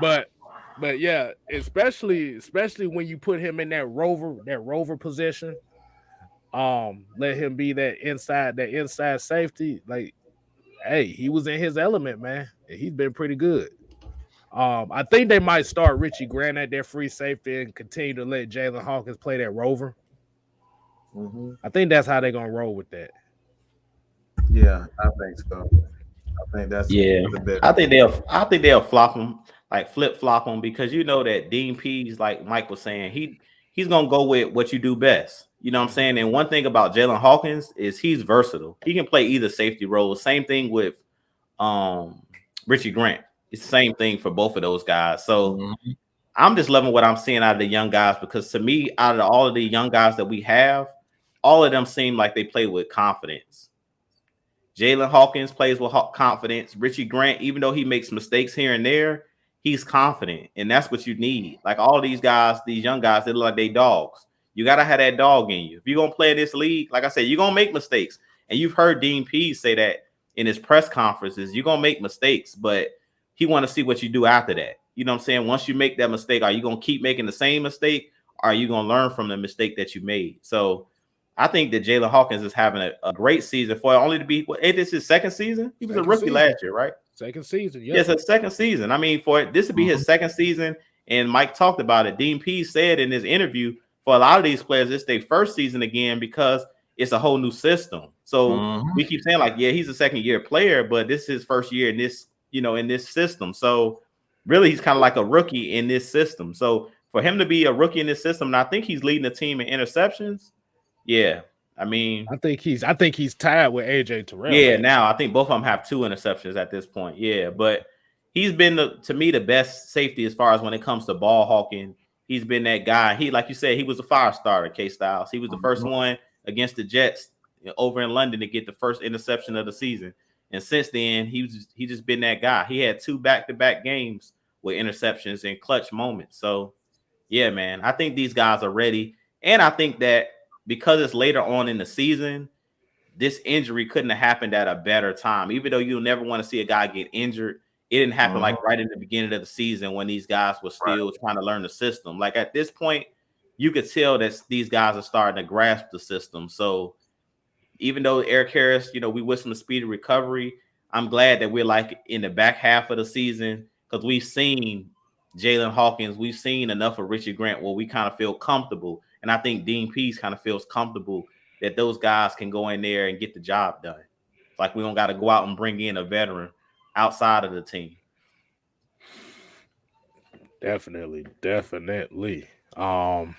But yeah, especially when you put him in that rover position, let him be that inside safety. Like, hey, he was in his element, man. And he's been pretty good. I think they might start Richie Grant at their free safety and continue to let Jalen Hawkins play that rover. Mm-hmm. I think that's how they're gonna roll with that. Yeah, I think so. I think that's the best. I think they'll flop him, like flip flop him, because you know that Dean Pease, like Mike was saying, he's gonna go with what you do best. You know what I'm saying? And one thing about Jalen Hawkins is he's versatile. He can play either safety role. Same thing with Richie Grant. It's the same thing for both of those guys. So I'm just loving what I'm seeing out of the young guys, because to me, out of all of the young guys that we have, all of them seem like they play with confidence. Jalen Hawkins plays with confidence. Richie Grant, even though he makes mistakes here and there, he's confident. And that's what you need. Like all these guys, these young guys, they look like they dogs. You got to have that dog in you. If you're going to play in this league, like I said, you're going to make mistakes. And you've heard Dean Pease say that in his press conferences, you're going to make mistakes, but he want to see what you do after that. You know what I'm saying? Once you make that mistake, are you going to keep making the same mistake? Or are you going to learn from the mistake that you made? So I think that Jalen Hawkins is having a great season for only to be, this is his second season? He was a rookie last year, right? Second season, yeah. Yes, his second season. I mean, for this to be his second season, and Mike talked about it. Dean Pease said in his interview, for a lot of these players, it's their first season again because it's a whole new system. So we keep saying like, yeah, he's a second year player, but this is his first year in this, in this system. So really, he's kind of like a rookie in this system. So for him to be a rookie in this system, and I think he's leading the team in interceptions. Yeah, I mean, I think he's tied with AJ Terrell. Yeah, now I think both of them have 2 interceptions at this point. Yeah, but he's been to me the best safety as far as when it comes to ball hawking. He's been that guy. He, like you said, he was a fire starter. KStylzz. He was the first one against the Jets over in London to get the first interception of the season. And since then, he just been that guy. He had 2 back-to-back games with interceptions and clutch moments. So yeah, man, I think these guys are ready, and I think that because it's later on in the season, this injury couldn't have happened at a better time. Even though you'll never want to see a guy get injured, it didn't happen like right in the beginning of the season when these guys were still trying to learn the system. Like at this point, you could tell that these guys are starting to grasp the system. So even though Eric Harris, we wish him a speedy recovery, I'm glad that we're like in the back half of the season, because we've seen Jalen Hawkins, we've seen enough of Richie Grant where we kind of feel comfortable. And I think Dean Pease kind of feels comfortable that those guys can go in there and get the job done. It's like we don't got to go out and bring in a veteran outside of the team. Definitely. And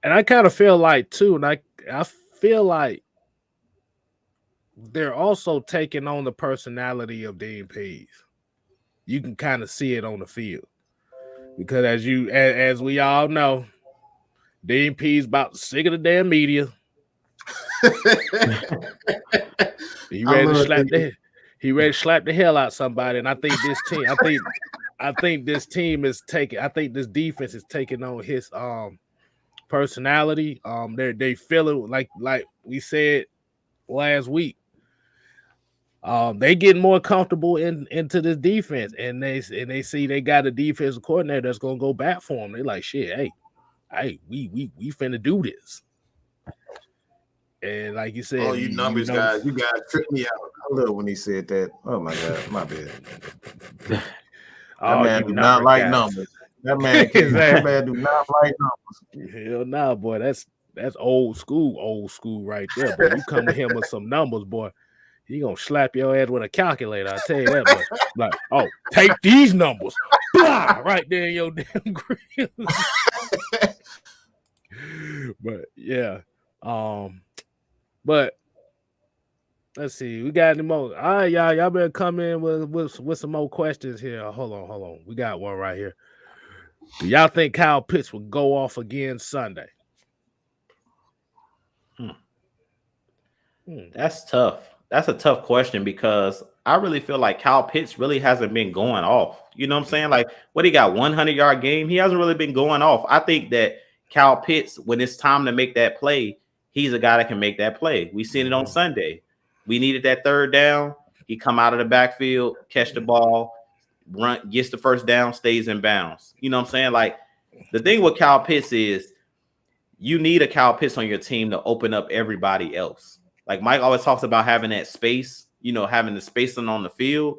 I kind of feel like too, and I feel like they're also taking on the personality of Dean Pease. You can kind of see it on the field, because as we all know, Dean Pease about sick of the damn media. He ready to slap the hell out somebody. And I think this team, I think this defense is taking on his personality. They feel it like we said last week. They getting more comfortable into this defense, and they see they got a defensive coordinator that's gonna go back for them. They like, shit, hey, we finna do this. And like you said, you numbers guys, you guys tripped me out. I love when he said that. Oh my God, my bad. That man do not like numbers. That man do not like numbers. Hell nah, boy. That's old school right there. But you come to him with some numbers, boy, he gonna slap your ass with a calculator. I tell you that, boy. Like, oh, take these numbers, blah, right there in your damn grill. But yeah, but let's see. We got any more? All right, y'all better come in with some more questions here. Hold on. We got one right here. Do y'all think Kyle Pitts will go off again Sunday? That's tough. That's a tough question because I really feel like Kyle Pitts really hasn't been going off. You know what I'm saying? Like, what he got 100-yard game? He hasn't really been going off. I think that Kyle Pitts, when it's time to make that play, he's a guy that can make that play. We seen it on Sunday. We needed that third down. He come out of the backfield, catch the ball, run, gets the first down, stays in bounds. You know what I'm saying? Like, the thing with Kyle Pitts is you need a Kyle Pitts on your team to open up everybody else. Like Mike always talks about having that space, you know, having the spacing on the field.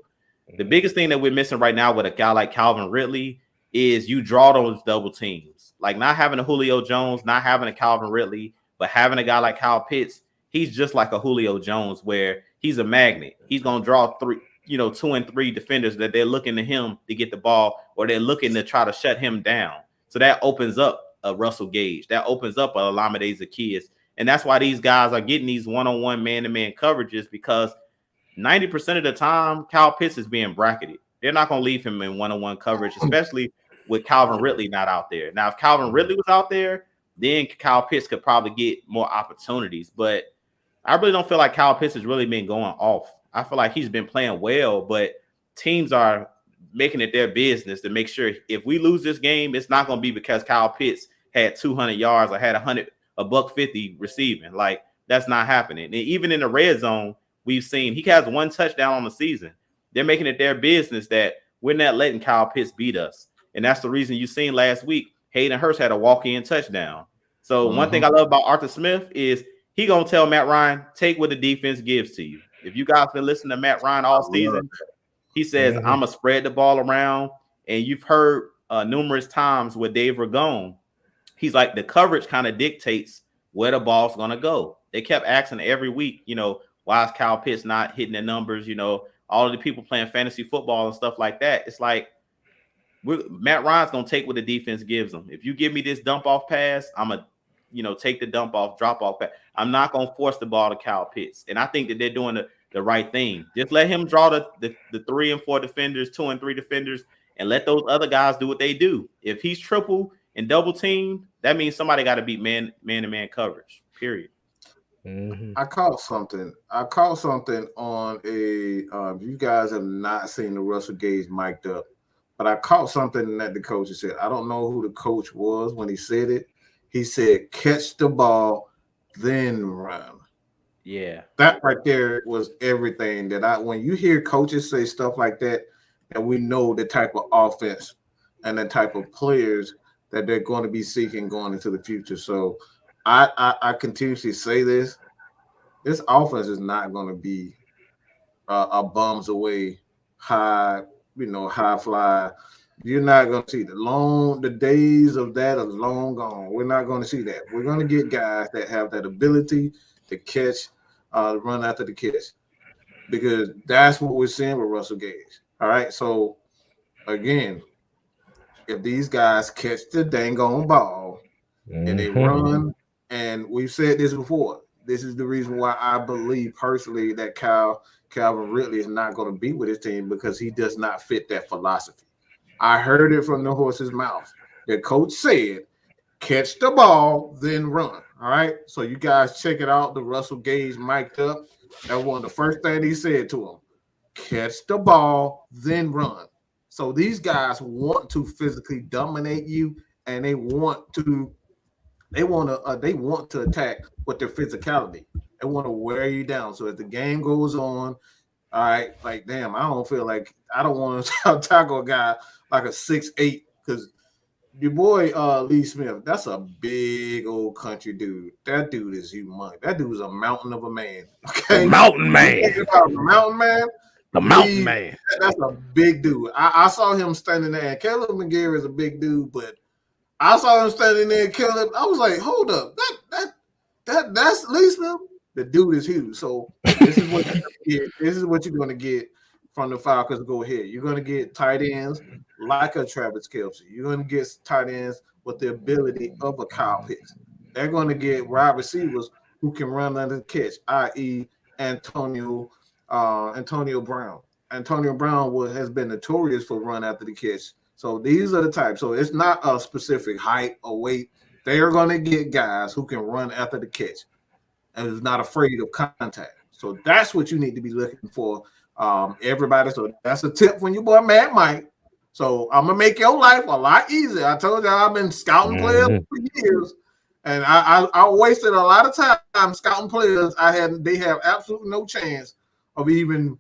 The biggest thing that we're missing right now with a guy like Calvin Ridley is you draw those double teams. Like not having a Julio Jones, not having a Calvin Ridley, but having a guy like Kyle Pitts, he's just like a Julio Jones where he's a magnet. He's going to draw 2 and 3 defenders that they're looking to him to get the ball or they're looking to try to shut him down. So that opens up a Russell Gage. That opens up a Olamide Zaccheaus. And that's why these guys are getting these one-on-one man-to-man coverages because 90% of the time, Kyle Pitts is being bracketed. They're not going to leave him in one-on-one coverage, especially with Calvin Ridley not out there. Now, if Calvin Ridley was out there, then Kyle Pitts could probably get more opportunities. But I really don't feel like Kyle Pitts has really been going off. I feel like he's been playing well, but teams are making it their business to make sure if we lose this game, it's not going to be because Kyle Pitts had 200 yards or had $150 receiving. Like, that's not happening. And even in the red zone, we've seen he has 1 touchdown on the season. They're making it their business that we're not letting Kyle Pitts beat us. And that's the reason you seen last week, Hayden Hurst had a walk-in touchdown. So one thing I love about Arthur Smith is he going to tell Matt Ryan, take what the defense gives to you. If you guys been listening to Matt Ryan all season, he says, I'm going to spread the ball around. And you've heard numerous times with Dave Ragone, he's like, the coverage kind of dictates where the ball's going to go. They kept asking every week, why is Kyle Pitts not hitting the numbers? All of the people playing fantasy football and stuff like that. It's like, Matt Ryan's going to take what the defense gives him. If you give me this dump off pass, I'm going to take the dump off, drop off pass. I'm not going to force the ball to Kyle Pitts. And I think that they're doing the right thing. Just let him draw the 3 and 4 defenders, 2 and 3 defenders, and let those other guys do what they do. If he's triple and double teamed, that means somebody got to beat man-to-man coverage, period. I caught something on a you guys have not seen the Russell Gage mic'd up, but I caught something that the coach said. I don't know who the coach was when he said it. He said, catch the ball, then run. Yeah. That right there was everything when you hear coaches say stuff like that, and we know the type of offense and the type of players that they're going to be seeking going into the future. So I continuously say this offense is not going to be a bums away high fly. You're not going to see the days of that are long gone. We're not going to see that. We're going to get guys that have that ability to catch, run after the catch, because that's what we're seeing with Russell Gage. All right. So again, if these guys catch the dang on ball and they run, and we've said this before, this is the reason why I believe personally that Calvin Ridley is not going to be with his team, because he does not fit that philosophy. I heard it from the horse's mouth. The coach said, catch the ball, then run. All right. So you guys check it out. The Russell Gage mic'd up. That was the first thing he said to him. Catch the ball, then run. So these guys want to physically dominate you, and they want to attack with their physicality. They want to wear you down. So as the game goes on, all right, like, damn, I don't want to tackle a guy like a 6'8", because your boy Lee Smith, that's a big old country dude. That dude is humongous. That dude is a mountain of a man. Okay, the mountain man. The mountain man. The mountain man. That's a big dude. I saw him standing there. And Caleb McGarry is a big dude, but I saw him standing there. Caleb, I was like, hold up, that's Lee Smith. The dude is huge. So this is what you're gonna get. This is what you're going to get from the Falcons. Go ahead. You're going to get tight ends like a Travis Kelce. You're going to get tight ends with the ability of a Kyle Pitts. They're going to get wide receivers who can run under the catch, i.e. Antonio Brown. Antonio Brown has been notorious for run after the catch So these are the types. So it's not a specific height or weight. They are going to get guys who can run after the catch and is not afraid of contact. So that's what you need to be looking for, everybody. So that's a tip from your boy Mad Mike. So I'm gonna make your life a lot easier. I told you I've been scouting players for years, and I wasted a lot of time scouting players. They have absolutely no chance of even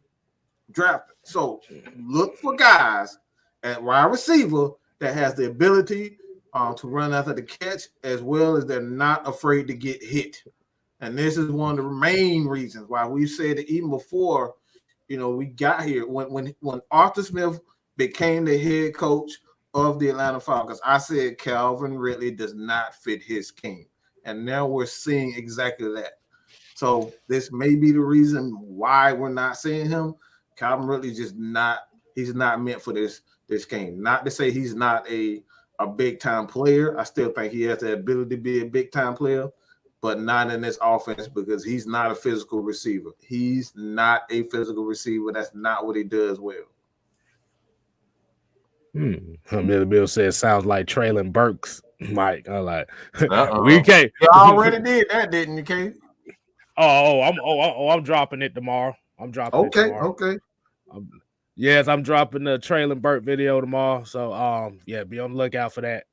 drafting. So look for guys at wide receiver that has the ability to run after the catch, as well as they're not afraid to get hit. And this is one of the main reasons why we said that even before, we got here, when Arthur Smith became the head coach of the Atlanta Falcons, I said Calvin Ridley does not fit his scheme. And now we're seeing exactly that. So this may be the reason why we're not seeing him. Calvin Ridley he's not meant for this game. Not to say he's not a big time player. I still think he has the ability to be a big time player, but not in this offense because he's not a physical receiver. He's not a physical receiver. That's not what he does well. Bill says sounds like Traylon Burks, Mike. I'm like, we can't. You already did that, didn't you, Kate? I'm dropping it tomorrow. I'm dropping it tomorrow. Okay. Yes, I'm dropping the Traylon Burke video tomorrow. So be on the lookout for that.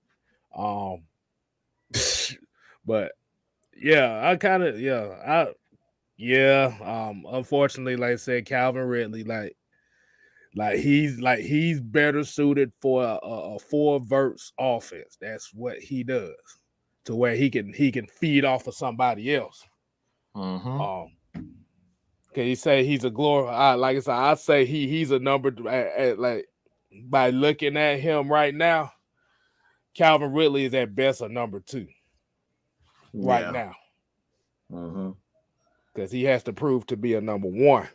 But yeah, unfortunately, like I said, Calvin Ridley, he's better suited for a four verse offense. That's what he does, to where he can feed off of somebody else. Can you say he's a like I said, I say he's a number like by looking at him right now, Calvin Ridley is at best a number 2 right now. Because he has to prove to be a number 1.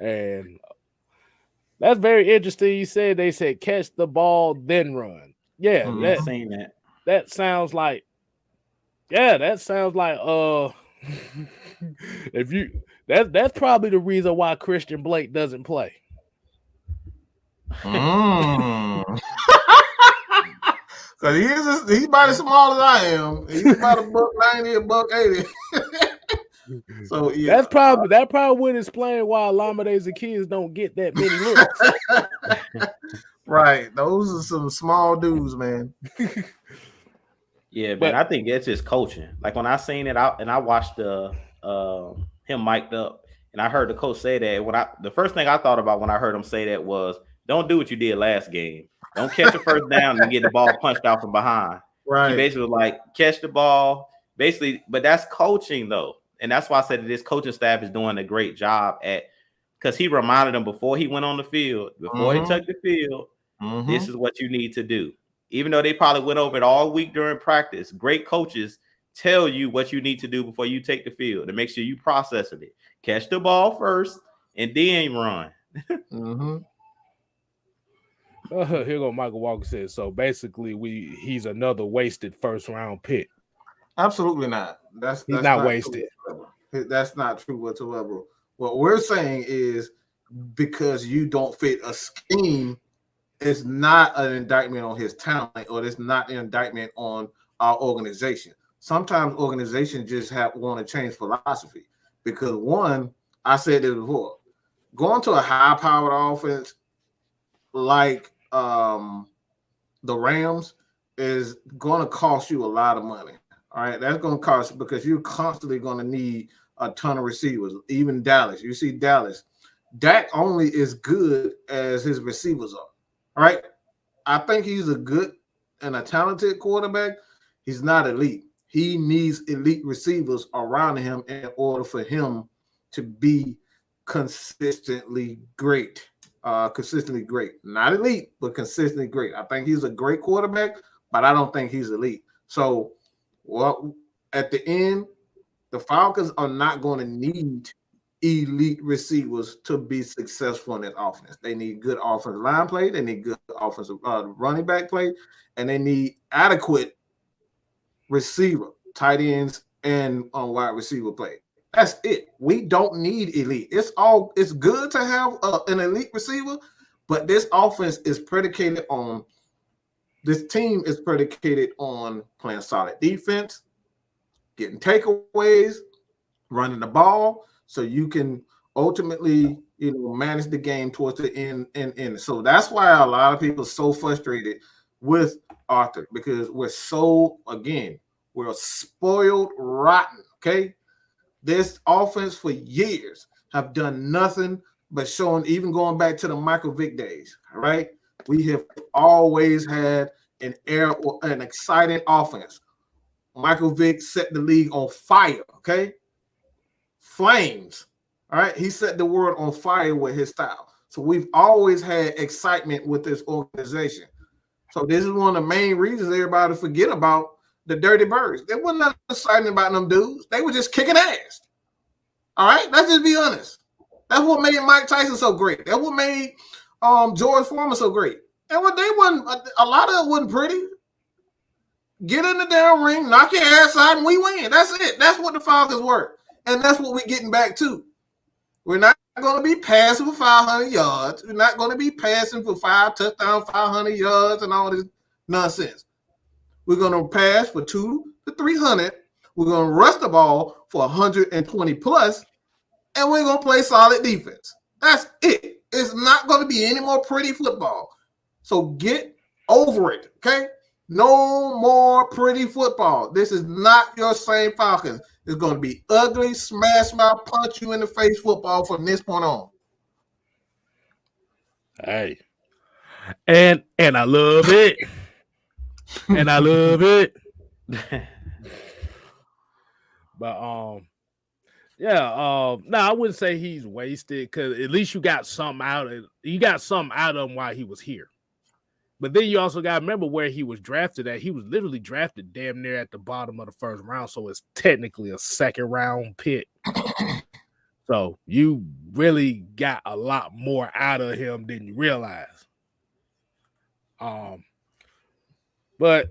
And that's very interesting. You said they said catch the ball, then run. Yeah, that sounds like if you that's probably the reason why Christian Blake doesn't play. Because he's about as small as I am. He's about $190, $180. So yeah, that probably would explain why Olamide Zaccheaus don't get that many looks. Right, those are some small dudes, man. Yeah, but I think it's just coaching. Like when I seen it out and I watched him mic'd up, and I heard the coach say that. The first thing I thought about when I heard him say that was, don't do what you did last game. Don't catch a first down and get the ball punched out from behind. Right. He basically was like, catch the ball, basically. But that's coaching though, and that's why I said that this coaching staff is doing a great job because he reminded them before he went on the field, before he took the field, this is what you need to do. Even though they probably went over it all week during practice, great coaches tell you what you need to do before you take the field to make sure you processing it. Catch the ball first and then run. Here go Michael Walker says, so basically he's another wasted first round pick. Absolutely not. He's not wasted. That's not true whatsoever. What we're saying is because you don't fit a scheme, it's not an indictment on his talent, or it's not an indictment on our organization. Sometimes organizations just want to change philosophy because, one, I said this before, going to a high-powered offense like the Rams is going to cost you a lot of money. All right, that's going to cost because you're constantly going to need a ton of receivers. Even Dallas, you see Dallas, Dak only is good as his receivers are. All right, I think he's a good and a talented quarterback. He's not elite. He needs elite receivers around him in order for him to be consistently great. Not elite, but consistently great. I think he's a great quarterback, but I don't think he's elite. So, at the end, the Falcons are not going to need elite receivers to be successful in that offense. They need good offensive line play. They need good offensive running back play, and they need adequate receiver, tight ends, and wide receiver play. That's it. We don't need elite. It's good to have an elite receiver, But this offense is predicated on, this team is predicated on playing solid defense, getting takeaways, running the ball, so you can ultimately, manage the game towards the end. So that's why a lot of people are so frustrated with Arthur, because we're spoiled rotten. Okay, this offense for years have done nothing but showing, even going back to the Michael Vick days. All right, we have always had an exciting offense. Michael Vick set the league on fire. Okay, flames. All right, he set the world on fire with his style. So we've always had excitement with this organization. So this is one of the main reasons everybody forget about the Dirty Birds. There wasn't nothing exciting about them dudes. They were just kicking ass. All right, let's just be honest. That's what made Mike Tyson so great. That's what made George Foreman so great. And what they wasn't, a lot of it wasn't pretty. Get in the damn ring, knock your ass out, and we win. That's it. That's what the Falcons were. And that's what we're getting back to. We're not going to be passing for 500 yards. We're not going to be passing for 5 touchdowns, 500 yards, and all this nonsense. We're going to pass for 200 to 300. We're going to rush the ball for 120 plus, and we're going to play solid defense. That's it. It's not going to be any more pretty football. So get over it, okay? No more pretty football. This is not your same Falcons. It's going to be ugly, smash mouth, punch you in the face football from this point on. Hey, and I love it, and I love it. But no, I wouldn't say he's wasted, because at least you got something out of him while he was here. But then you also got to remember where he was drafted at. He was literally drafted damn near at the bottom of the first round, so it's technically a second round pick. So you really got a lot more out of him than you realize. But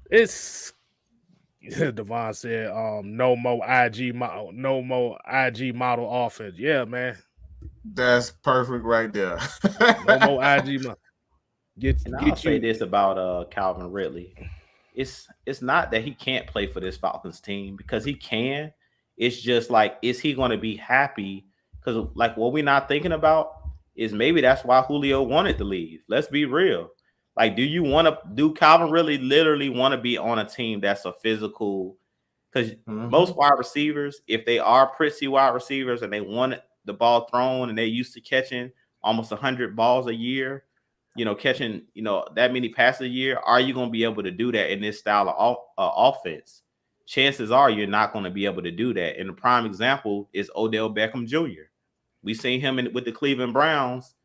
it's, Devon said, no more IG model offense. Yeah, man. That's perfect right there. No more IG model. I'll say this about Calvin Ridley. It's not that he can't play for this Falcons team, because he can. It's just like, is he going to be happy? Because like what we're not thinking about is maybe that's why Julio wanted to leave. Let's be real. Like, do Calvin Ridley literally want to be on a team that's a physical? Because most wide receivers, if they are prissy wide receivers and they want the ball thrown and they're used to catching almost 100 balls a year, catching, that many passes a year, are you going to be able to do that in this style of offense? Chances are you're not going to be able to do that. And the prime example is Odell Beckham Jr. We seen him with the Cleveland Browns.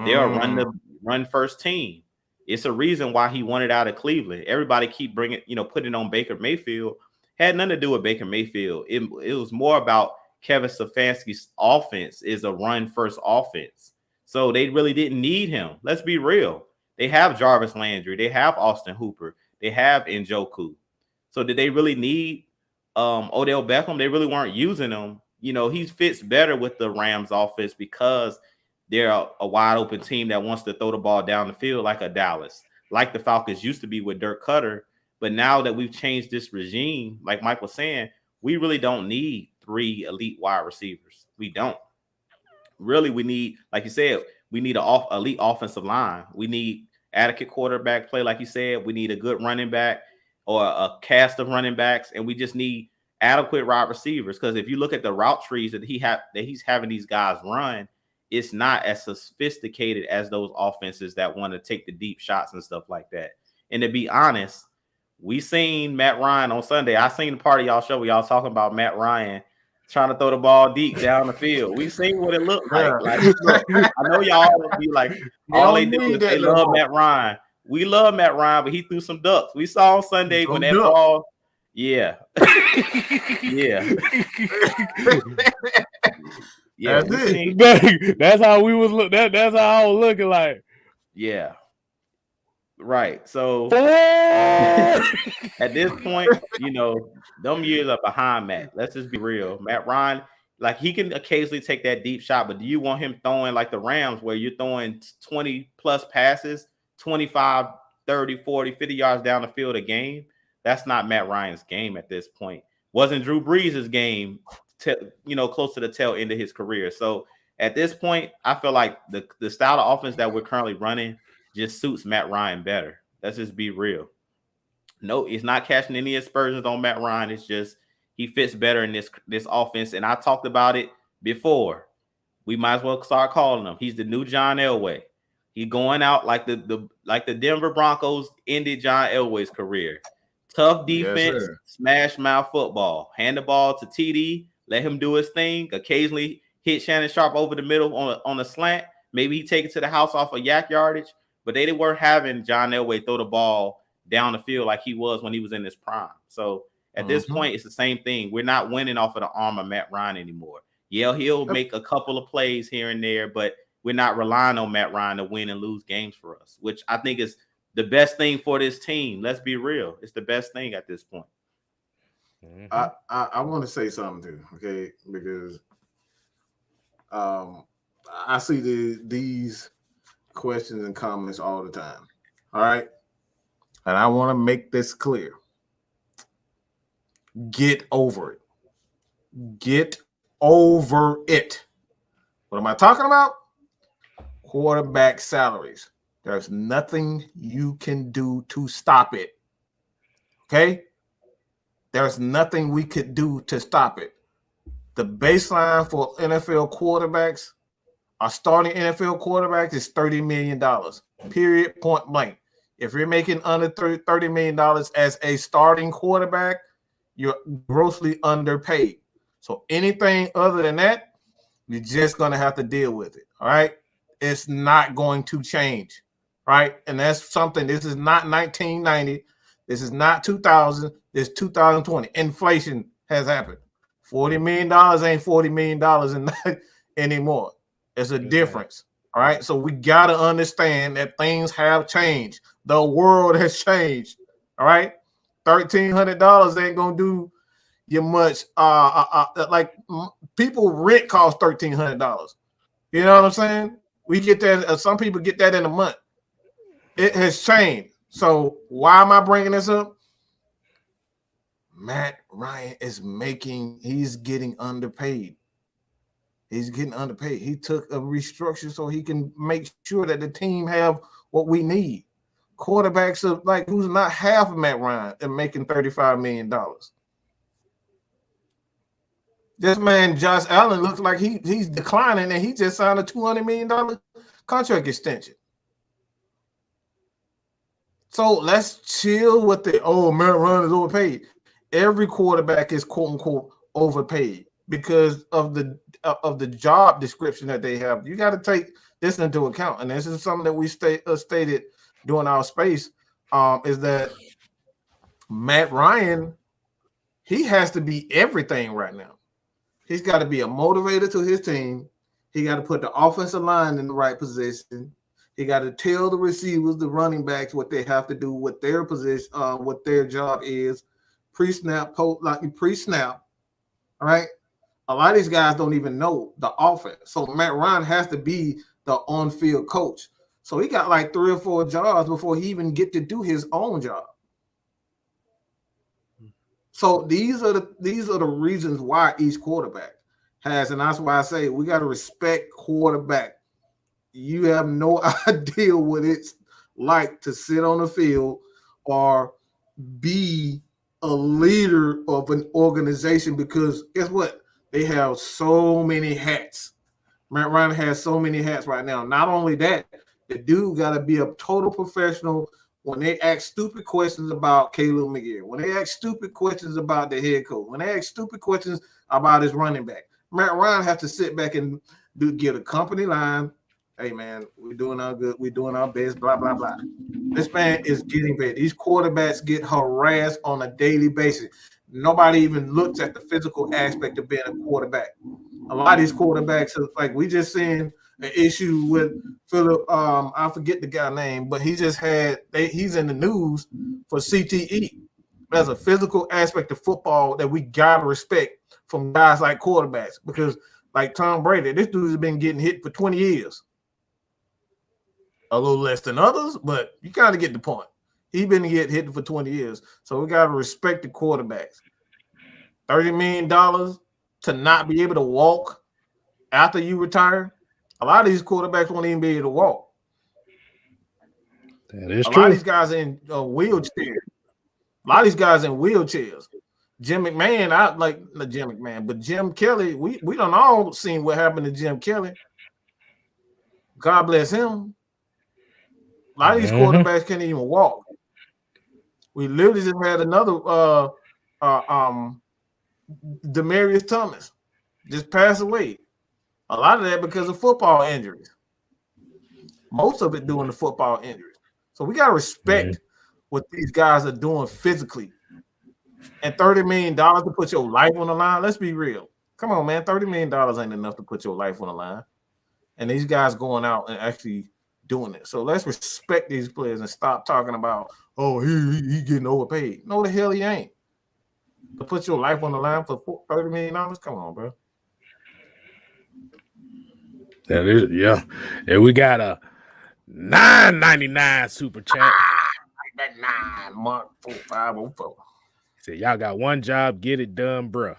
They're a run first team. It's a reason why he wanted out of Cleveland. Everybody keep putting on Baker Mayfield. Had nothing to do with Baker Mayfield. It was more about Kevin Stefanski's offense is a run first offense. So they really didn't need him. Let's be real. They have Jarvis Landry. They have Austin Hooper. They have Njoku. So did they really need Odell Beckham? They really weren't using him. He fits better with the Rams offense because they're a wide open team that wants to throw the ball down the field like a Dallas, like the Falcons used to be with Dirk Cutter. But now that we've changed this regime, like Mike was saying, we really don't need 3 elite wide receivers. We don't. Really, we need, like you said, we need an elite offensive line. We need adequate quarterback play, like you said. We need a good running back or a cast of running backs, and we just need adequate wide receivers. Because if you look at the route trees that he's having these guys run, it's not as sophisticated as those offenses that want to take the deep shots and stuff like that. And to be honest, we seen Matt Ryan on Sunday. I seen the part of y'all show where y'all talking about Matt Ryan trying to throw the ball deep down the field. We seen what it looked like. Look, I know y'all would be like, all they do is they love Matt Ryan. We love Matt Ryan, but he threw some ducks. We saw on Sunday when that ball, yeah. Yeah. Yeah, that's how we was look. That's how I was looking like. Yeah. Right. So at this point, them years are behind Matt. Let's just be real. Matt Ryan, Like, he can occasionally take that deep shot, but do you want him throwing like the Rams where you're throwing 20 plus passes, 25, 30, 40, 50 yards down the field a game? That's not Matt Ryan's game at this point. Wasn't Drew Brees' game, close to the tail end of his career. So at this point, I feel like the style of offense that we're currently running just suits Matt Ryan better. Let's just be real. No, it's not catching any aspersions on Matt Ryan. It's just he fits better in this offense. And I talked about it before. We might as well start calling him. He's the new John Elway. He's going out like the Denver Broncos ended John Elway's career. Tough defense, Yes, smash mouth football. Hand the ball to TD, let him do his thing. Occasionally hit Shannon Sharp over the middle on a slant. Maybe he take it to the house off of yak yardage. But they weren't having John Elway throw the ball down the field like he was when he was in his prime. So at this point, it's the same thing. We're not winning off of the arm of Matt Ryan anymore. Yeah, he'll make a couple of plays here and there, but we're not relying on Matt Ryan to win and lose games for us, which I think is the best thing for this team. Let's be real. It's the best thing at this point. I want to say something too, okay? Because I see these questions and comments all the time. All right. And I want to make this clear. Get over it. Get over it. What am I talking about? Quarterback salaries. There's nothing you can do to stop it. Okay? There's nothing we could do to stop it. The baseline for NFL quarterbacks, our starting NFL quarterbacks, is $30 million. Period, point blank. If you're making under $30 million as a starting quarterback, you're grossly underpaid. So anything other than that, you're just going to have to deal with it. All right? It's not going to change. Right? And that's something. This is not 1990. This is not 2000. This is 2020. Inflation has happened. $40 million ain't $40 million anymore. There's a difference. All right. So we got to understand that things have changed. The world has changed. All right. $1,300 ain't going to do you much. Like people rent costs $1,300. You know what I'm saying? We get that. Some people get that in a month. It has changed. So why am I bringing this up? Matt Ryan he's getting underpaid. He's getting underpaid. He took a restructure so he can make sure that the team have what we need. Quarterbacks are like who's not half of Matt Ryan and making $35 million. This man, Josh Allen, looks like he's declining and he just signed a $200 million contract extension. So let's chill with the Matt Ryan is overpaid. Every quarterback is quote unquote overpaid because of the job description that they have. You got to take this into account, and this is something that we stated during our space. Is that Matt Ryan? He has to be everything right now. He's got to be a motivator to his team. He got to put the offensive line in the right position. He got to tell the receivers, the running backs, what they have to do, what their position, what their job is, pre-snap, pre-snap. All right. A lot of these guys don't even know the offense. So Matt Ryan has to be the on-field coach. So he got like 3 or 4 jobs before he even get to do his own job. So these are the reasons why each quarterback has, and that's why I say we got to respect quarterback. You have no idea what it's like to sit on the field or be a leader of an organization, because guess what? They have so many hats. Matt Ryan has so many hats right now. Not only that, the dude got to be a total professional when they ask stupid questions about Caleb McGee, when they ask stupid questions about the head coach, when they ask stupid questions about his running back. Matt Ryan has to sit back and get a company line. Hey, man, we're doing our good. We're doing our best, blah, blah, blah. This man is getting paid. These quarterbacks get harassed on a daily basis. Nobody even looks at the physical aspect of being a quarterback. A lot of these quarterbacks, are, like we just seen an issue with Philip, I forget the guy's name, but he's in the news for CTE. There's a physical aspect of football that we got to respect from guys like quarterbacks because, like Tom Brady, this dude has been getting hit for 20 years. A little less than others, but you kind of get the point. He's been getting hit for 20 years. So we got to respect the quarterbacks. $30 million to not be able to walk after you retire. A lot of these quarterbacks won't even be able to walk. That is true. true. A lot of these guys in wheelchairs. A lot of these guys in wheelchairs. Jim McMahon, not Jim McMahon, but Jim Kelly. We done all seen what happened to Jim Kelly. God bless him. A lot of these quarterbacks can't even walk. We literally just had another Demaryius Thomas just passed away. A lot of that because of football injuries. Most of it doing the football injuries. So we got to respect what these guys are doing physically. And $30 million to put your life on the line, let's be real. Come on, man. $30 million ain't enough to put your life on the line. And these guys going out and actually doing it. So let's respect these players and stop talking about, oh, he getting overpaid. No, the hell he ain't. To put your life on the line for $30 million? Come on, bro. That is, yeah. And we got a $9.99 super chat. That 9 month 4504. Said y'all got one job, get it done, bruh.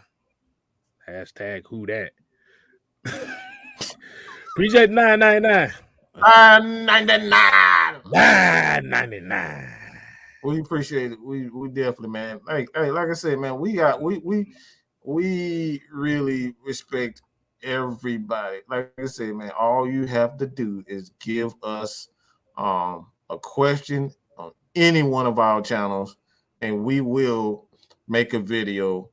Hashtag who that. Appreciate $9.99. $9.99. $9.99. We appreciate it. We definitely, man. Hey, like I said, man, we really respect everybody. Like I said, man, all you have to do is give us a question on any one of our channels, and we will make a video,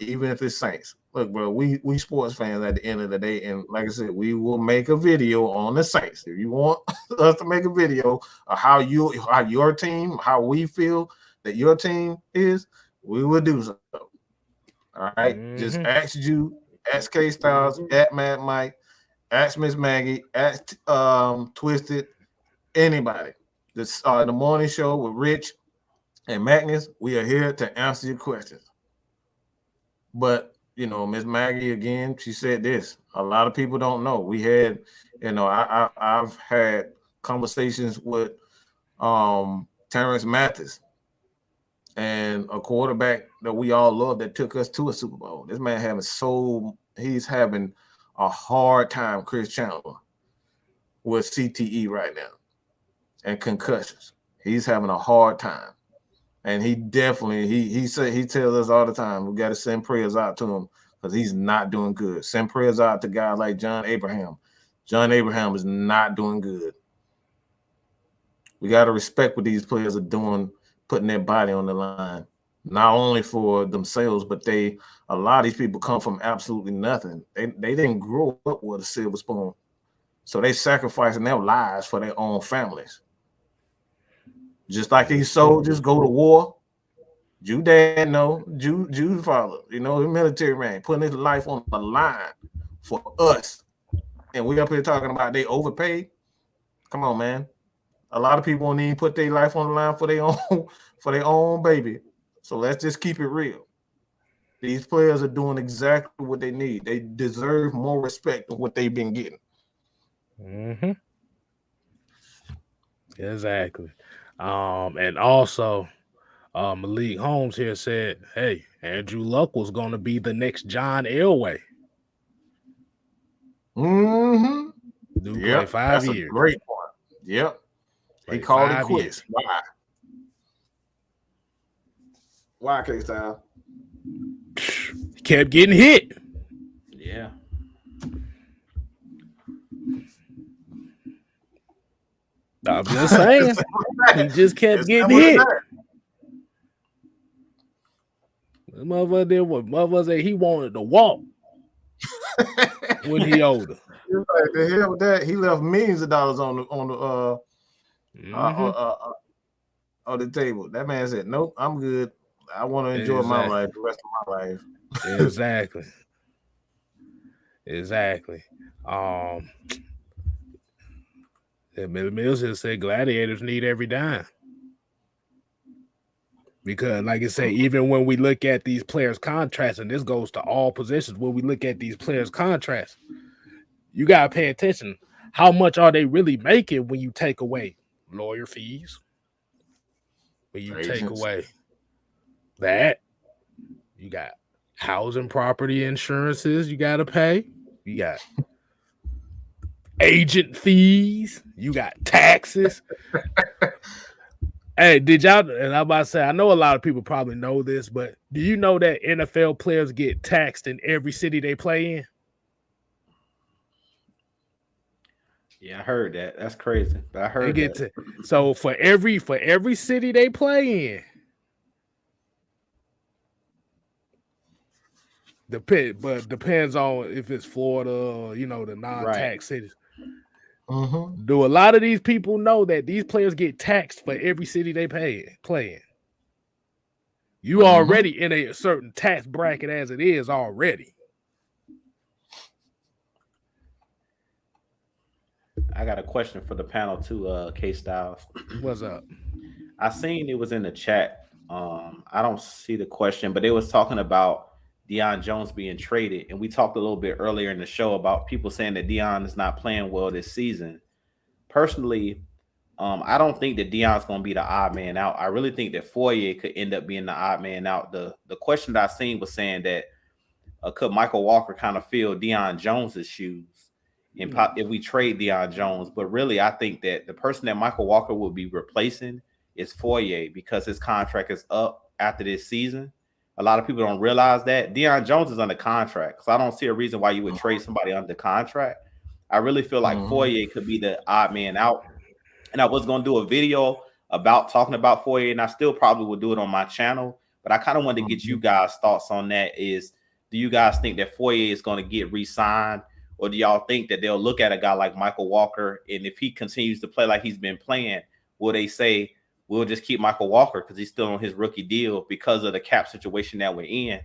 even if it's Saints. Look, bro, we sports fans at the end of the day, and like I said, we will make a video on the Saints. If you want us to make a video of how your team, how we feel that your team is, we will do so. All right, just ask you, ask KStylzz, at AskMADMIKE, ask Miss Maggie, ask Twisted, anybody. This the morning show with Rich and Magnus. We are here to answer your questions. But you know, Miss Maggie, again, she said this. A lot of people don't know. We had, you know, I've had conversations with Terrence Mathis, and a quarterback that we all love that took us to a Super Bowl. This man he's having a hard time, Chris Chandler, with CTE right now and concussions. He's having a hard time. And he definitely, he tells us all the time, we got to send prayers out to him because he's not doing good. Send prayers out to guys like John Abraham. John Abraham is not doing good. We got to respect what these players are doing, putting their body on the line, not only for themselves, but a lot of these people come from absolutely nothing. They didn't grow up with a silver spoon. So they sacrificing their lives for their own families. Just like these soldiers go to war, Jew dad know, Jew father, you know, the military man putting his life on the line for us. And we up here talking about they overpaid. Come on, man. A lot of people won't even put their life on the line for their own baby. So let's just keep it real. These players are doing exactly what they need. They deserve more respect than what they've been getting. Exactly. And also, Malik Holmes here said, hey, Andrew Luck was going to be the next John Elway. Dude played 5 years. A great point. Yep. He called it quits. Why, KStylzz? He kept getting hit. Yeah. I'm just saying. He just kept getting hit. Motherfucker said he wanted to walk when he older. Like, the hell with that? He left millions of dollars on the table. That man said, "Nope, I'm good. I want to enjoy my life, the rest of my life." Exactly. Mills has said gladiators need every dime. Because, like I say, even when we look at these players' contracts, and this goes to all positions, when we look at these players' contracts, you gotta pay attention. How much are they really making when you take away lawyer fees? When you take Agents. away that, you got housing, property insurances you gotta pay. You got agent fees. You got taxes. Hey, did y'all? And I'm about to say, I know a lot of people probably know this, but do you know that NFL players get taxed in every city they play in? Yeah, I heard that. That's crazy. But I They heard get that. so for every city they play in, depends on if it's Florida or the non-tax cities. Mm-hmm. Do a lot of these people know that these players get taxed for every city they play in? You already in a certain tax bracket as it is already. I got a question for the panel too, KStylzz. What's up? I seen it was in the chat. I don't see the question, but they was talking about Deion Jones being traded, and we talked a little bit earlier in the show about people saying that Deion is not playing well this season. Personally, I don't think that Deion's going to be the odd man out. I really think that Foye could end up being the odd man out. The question that I seen was saying that could Michael Walker kind of fill Deion Jones's shoes if we trade Deion Jones? But really, I think that the person that Michael Walker will be replacing is Foye because his contract is up after this season. A lot of people don't realize that Deion Jones is under contract, so I don't see a reason why you would trade somebody under contract. I really feel like Foye could be the odd man out. And I was going to do a video about talking about Foye, and I still probably will do it on my channel. But I kind of wanted to get you guys' thoughts on that. Do you guys think that Foye is going to get re-signed? Or do y'all think that they'll look at a guy like Michael Walker, and if he continues to play like he's been playing, will they say, we'll just keep Michael Walker because he's still on his rookie deal because of the cap situation that we're in?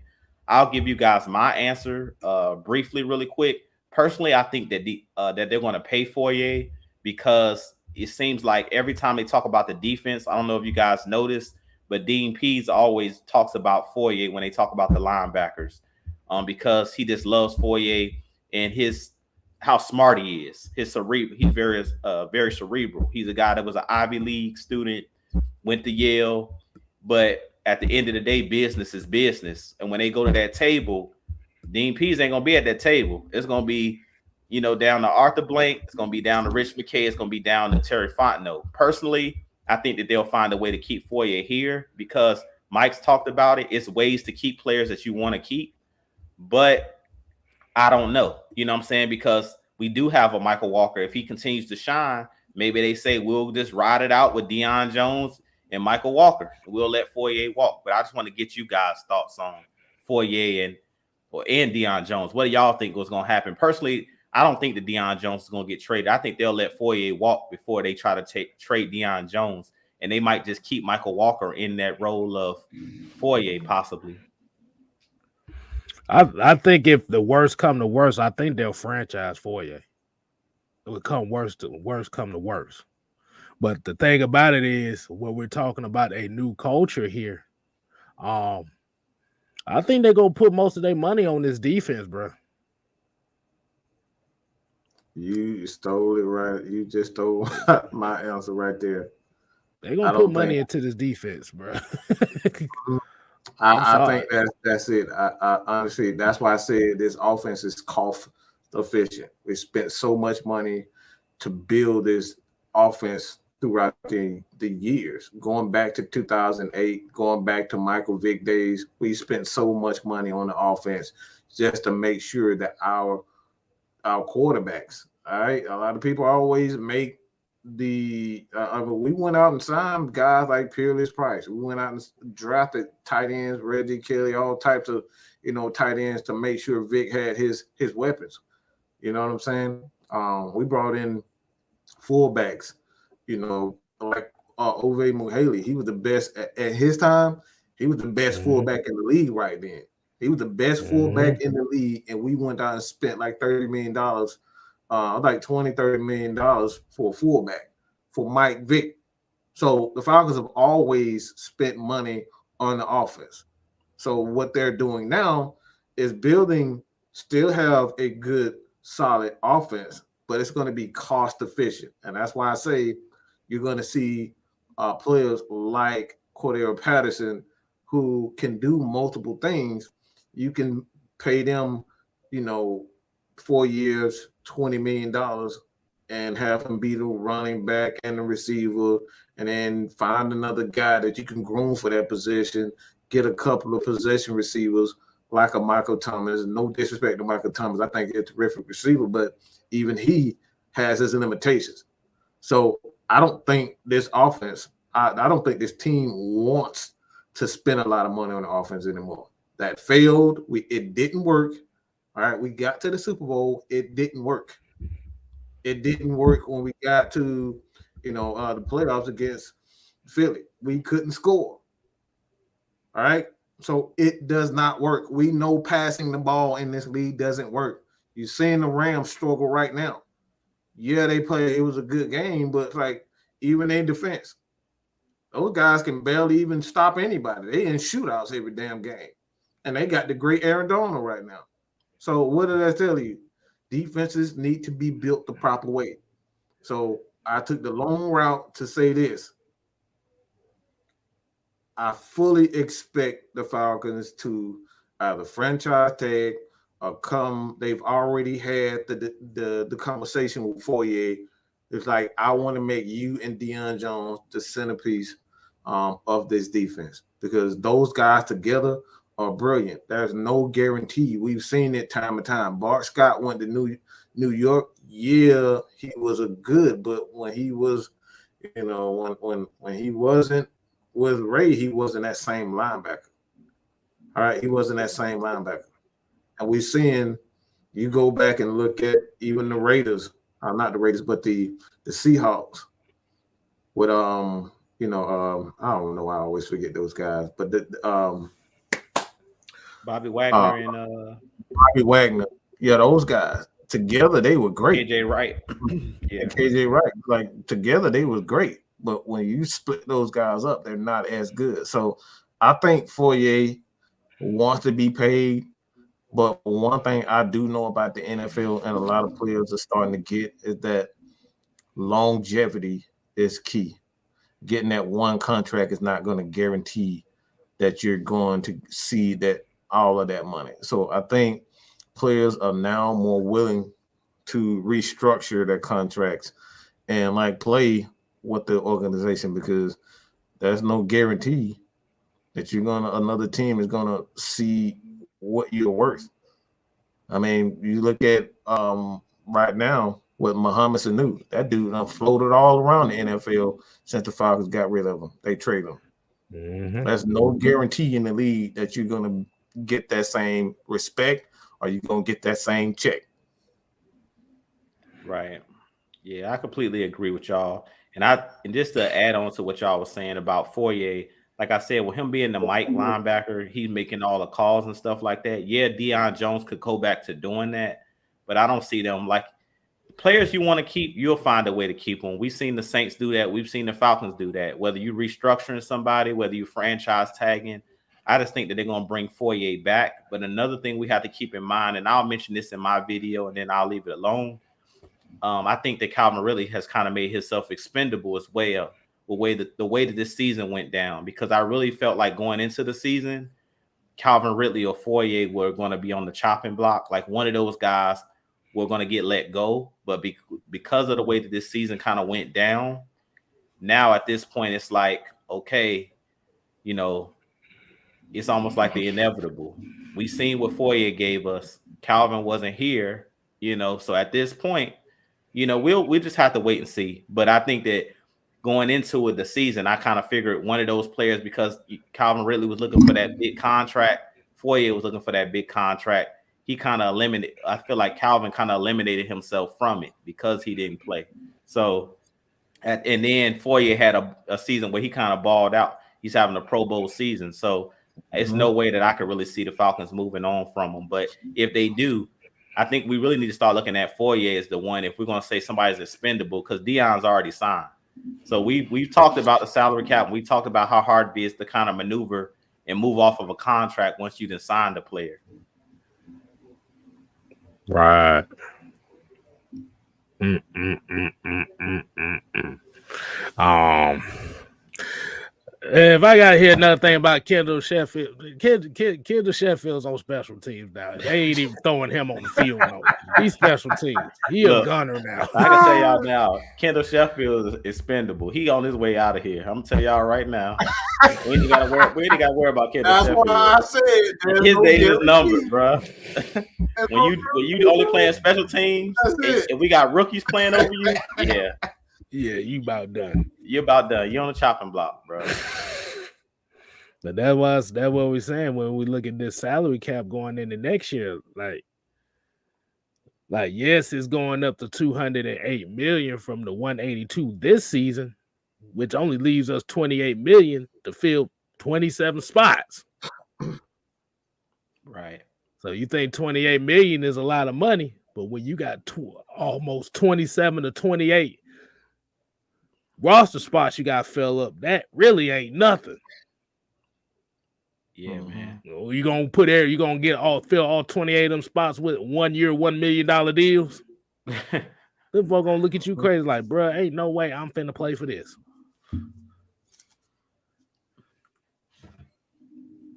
I'll give you guys my answer briefly, really quick. Personally, I think that that they're going to pay Foye because it seems like every time they talk about the defense, I don't know if you guys noticed, but Dean Pease always talks about Foye when they talk about the linebackers because he just loves Foye and how smart he is. He's very cerebral. He's a guy that was an Ivy League student, went to Yale, but at the end of the day, business is business. And when they go to that table, Dean Pease ain't gonna be at that table. It's gonna be, down to Arthur Blank. It's gonna be down to Rich McKay. It's gonna be down to Terry Fontenot. Personally, I think that they'll find a way to keep Foye here because Mike's talked about it. It's ways to keep players that you want to keep, but I don't know. You know what I'm saying? Because we do have a Michael Walker. If he continues to shine, maybe they say we'll just ride it out with Deion Jones and Michael Walker. We'll let Foye walk. But I just want to get you guys' thoughts on Foye and Deion Jones. What do y'all think was going to happen? Personally, I don't think that Deion Jones is going to get traded. I think they'll let Foye walk before they try to trade Deion Jones. And they might just keep Michael Walker in that role of Foye possibly. I think if the worst come to worst, I think they'll franchise Foye. It would come worst come to worst. But the thing about it is, when we're talking about a new culture here, I think they're gonna put most of their money on this defense, bro. You stole it right. You just stole my answer right there. They're gonna put money into this defense, bro. I think that's it. I honestly, that's why I said this offense is cost efficient. We spent so much money to build this offense throughout the years, going back to 2008, going back to Michael Vick days. We spent so much money on the offense just to make sure that our quarterbacks, all right, a lot of people always make we went out and signed guys like Peerless Price. We went out and drafted tight ends, Reggie Kelly, all types of tight ends to make sure Vic had his weapons. You know what I'm saying? We brought in fullbacks, like Ove Muhaley. He was the best at his time. He was the best fullback in the league right then. He was the best fullback in the league, and we went down and spent like $30 million, like $20-30 million for a fullback for Mike Vick. So the Falcons have always spent money on the offense. So what they're doing now is building, still have a good, solid offense, but it's going to be cost efficient. And that's why I say you're going to see players like Cordell Patterson who can do multiple things. You can pay them, 4 years, $20 million and have him be the running back and the receiver, and then find another guy that you can groom for that position, get a couple of possession receivers like a Michael Thomas. No disrespect to Michael Thomas. I think he's a terrific receiver, but even he has his limitations. So I don't think this offense, I don't think this team wants to spend a lot of money on the offense anymore. That failed. It didn't work. All right, we got to the Super Bowl. It didn't work. It didn't work when we got to, the playoffs against Philly. We couldn't score. All right, so it does not work. We know passing the ball in this league doesn't work. You're seeing the Rams struggle right now. Yeah, they played. It was a good game, but like even in defense, those guys can barely even stop anybody. They in shootouts every damn game, and they got the great Aaron Donald right now. So what did I tell you? Defenses need to be built the proper way. So I took the long route to say this. I fully expect the Falcons to either franchise tag or come. They've already had the conversation with Fourier. It's like, I want to make you and Deion Jones the centerpiece of this defense, because those guys together are brilliant. There's no guarantee. We've seen it time and time. Bart Scott went to New York. Yeah, he was a good, but when he was, when he wasn't with Ray, he wasn't that same linebacker. All right, he wasn't that same linebacker. And we're seeing, you go back and look at even the Raiders, not the Raiders, but the Seahawks with I don't know why I always forget those guys, but Bobby Wagner and Bobby Wagner. Yeah, those guys together, they were great. KJ Wright. Yeah, KJ Wright. Like together, they was great. But when you split those guys up, they're not as good. So I think Fourier wants to be paid. But one thing I do know about the NFL, and a lot of players are starting to get, is that longevity is key. Getting that one contract is not going to guarantee that you're going to see that all of that money. So I think players are now more willing to restructure their contracts and like play with the organization, because there's no guarantee that another team is gonna see what you're worth. I mean, you look at right now with Mohamed Sanu, that dude floated all around the NFL since the Falcons got rid of him. They traded him. Mm-hmm. There's no guarantee in the league that you're gonna get that same respect or you're gonna get that same check. Right. Yeah, I completely agree with y'all. And just to add on to what y'all was saying about Fourier, like I said, with him being the Mike linebacker, he's making all the calls and stuff like that. Yeah, Deion Jones could go back to doing that, but I don't see them like players you want to keep. You'll find a way to keep them. We've seen the Saints do that. We've seen the Falcons do that. Whether you restructuring somebody, whether you franchise tagging, I just think that they're going to bring Fourier back. But another thing we have to keep in mind, and I'll mention this in my video and then I'll leave it alone. I think that Calvin really has kind of made himself expendable as well. The way that this season went down, because I really felt like going into the season, Calvin Ridley or Fourier were going to be on the chopping block. Like one of those guys were going to get let go. But because of the way that this season kind of went down, now at this point, it's like, okay, it's almost like the inevitable. We seen what Fourier gave us. Calvin wasn't here, so at this point, we'll just have to wait and see. But I think that going into the season, I kind of figured one of those players, because Calvin Ridley was looking for that big contract, Fourier was looking for that big contract. He kind of eliminated. I feel like Calvin kind of eliminated himself from it because he didn't play. So, and then Fourier had a season where he kind of balled out. He's having a Pro Bowl season. So it's no way that I could really see the Falcons moving on from him. But if they do, I think we really need to start looking at Fourier as the one if we're going to say somebody's expendable, because Deion's already signed. So we've talked about the salary cap. We talked about how hard it is to kind of maneuver and move off of a contract once you done signed the player. Right. If I got to hear another thing about Kendall Sheffield, Kendall Sheffield's on special teams now. They ain't even throwing him on the field no. He's special teams. He a gunner now. I can tell y'all now, Kendall Sheffield is expendable. He on his way out of here. I'm gonna tell y'all right now. We ain't got to worry about Kendall Sheffield. That's why I said his day is numbered, bro. when you only playing special teams and we got rookies playing over you, yeah, you about done. You're about done. You're on the chopping block, bro. But that's what we're saying when we look at this salary cap going into next year. Like yes, it's going up to $208 million from the $182 this season, which only leaves us $28 million to fill 27 spots. Right. So you think $28 million is a lot of money, but when you got almost 27 to 28 roster spots you got to fill up, that really ain't nothing. Yeah, man. You gonna fill all 28 of them spots with 1 year, $1 million deals? Them folks gonna look at you crazy like, bro, ain't no way I'm finna play for this.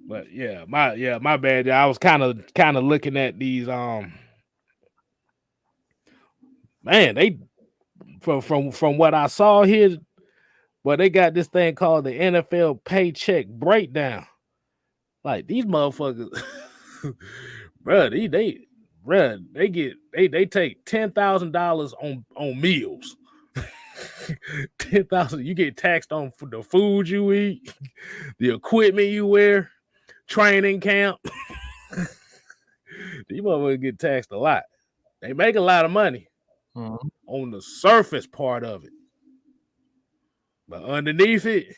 But my bad. I was kind of looking at these. Man, they from what I saw here, but they got this thing called the NFL paycheck breakdown. Like these motherfuckers, bro, they take $10,000 on meals. 10,000. You get taxed on the food you eat, the equipment you wear, training camp. These motherfuckers get taxed a lot. They make a lot of money on the surface part of it, but underneath it,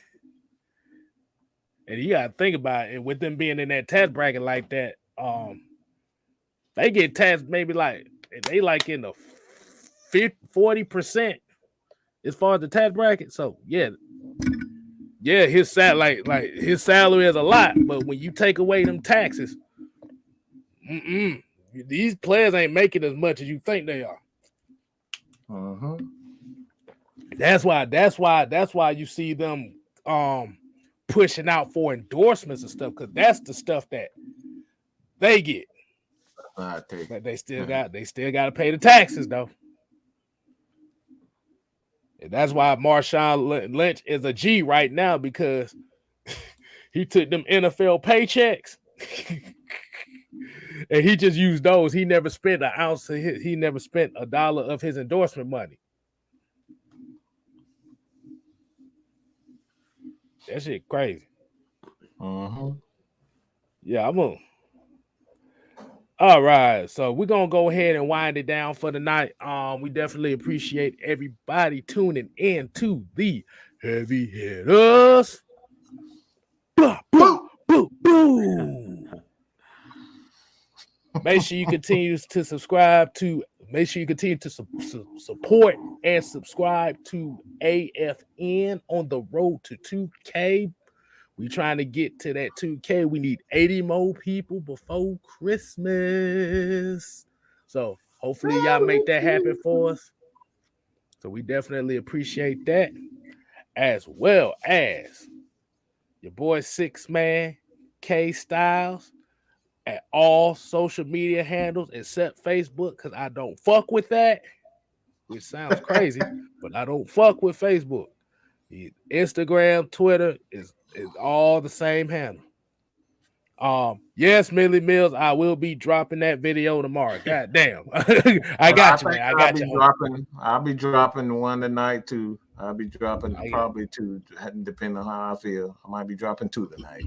and you gotta think about it. And with them being in that tax bracket like that, they get taxed maybe like they like in the 40% as far as the tax bracket. So yeah, his salary his salary is a lot, but when you take away them taxes, these players ain't making as much as you think they are. That's why you see them pushing out for endorsements and stuff, because that's the stuff that they get. But they still got to pay the taxes though. And that's why Marshawn Lynch is a G right now, because he took them NFL paychecks and he just used those. He never spent an ounce of he never spent $1 of his endorsement money. That shit crazy. Yeah, I'm on. All right, so we're gonna go ahead and wind it down for the night. We definitely appreciate everybody tuning in to the Heavy Hitters. Boom, boom, boom, boom. Make sure you continue to subscribe to. Make sure you continue to support and subscribe to AFN on the road to 2K. We trying to get to that 2K. We need 80 more people before Christmas. So hopefully y'all make that happen for us. So we definitely appreciate that, as well as your boy 6-Man KStylzz at all social media handles except Facebook, because I don't fuck with that, which sounds crazy, but I don't fuck with Facebook. Instagram, Twitter is all the same handle. Yes, Millie Mills, I will be dropping that video tomorrow. God damn. I got you, man. I got you. I'll be dropping one tonight too. I'll be dropping probably two, depending on how I feel. I might be dropping 2 tonight.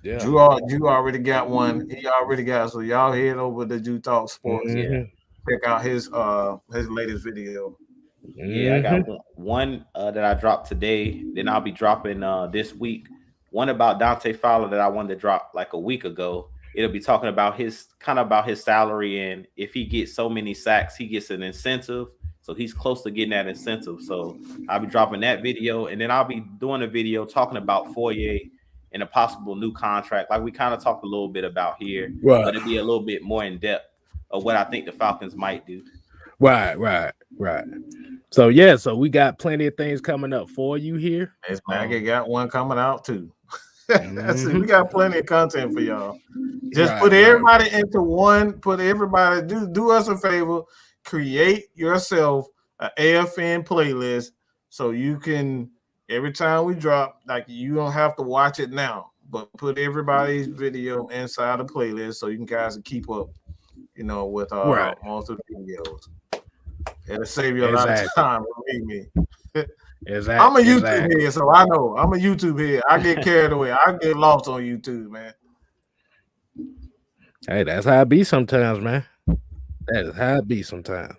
Yeah. Drew already got one. He already got, so y'all head over to Drew TalkSports. Yeah. Check out his latest video. Yeah, I got one that I dropped today. Then I'll be dropping this week one about Dante Fowler that I wanted to drop like a week ago. It'll be talking about his salary, and if he gets so many sacks, he gets an incentive. So he's close to getting that incentive. So I'll be dropping that video, and then I'll be doing a video talking about Foyer and a possible new contract, like we kind of talked a little bit about here, Right. but it'd be a little bit more in depth of what I think the Falcons might do. Right. So yeah, so we got plenty of things coming up for you here. Miss Maggie got one coming out too. See, we got plenty of content for y'all. Just put everybody into one. Put everybody. Do us a favor. Create yourself an AFN playlist so you can every time we drop, like you don't have to watch it now, but put everybody's video inside the playlist so you can guys keep up, with most of the videos. It'll save you a lot of time. Believe me. Exactly. I'm a YouTube head, so I know. I'm a YouTube head. I get carried away. I get lost on YouTube, man. Hey, that's how it be sometimes, man. That is how it be sometimes.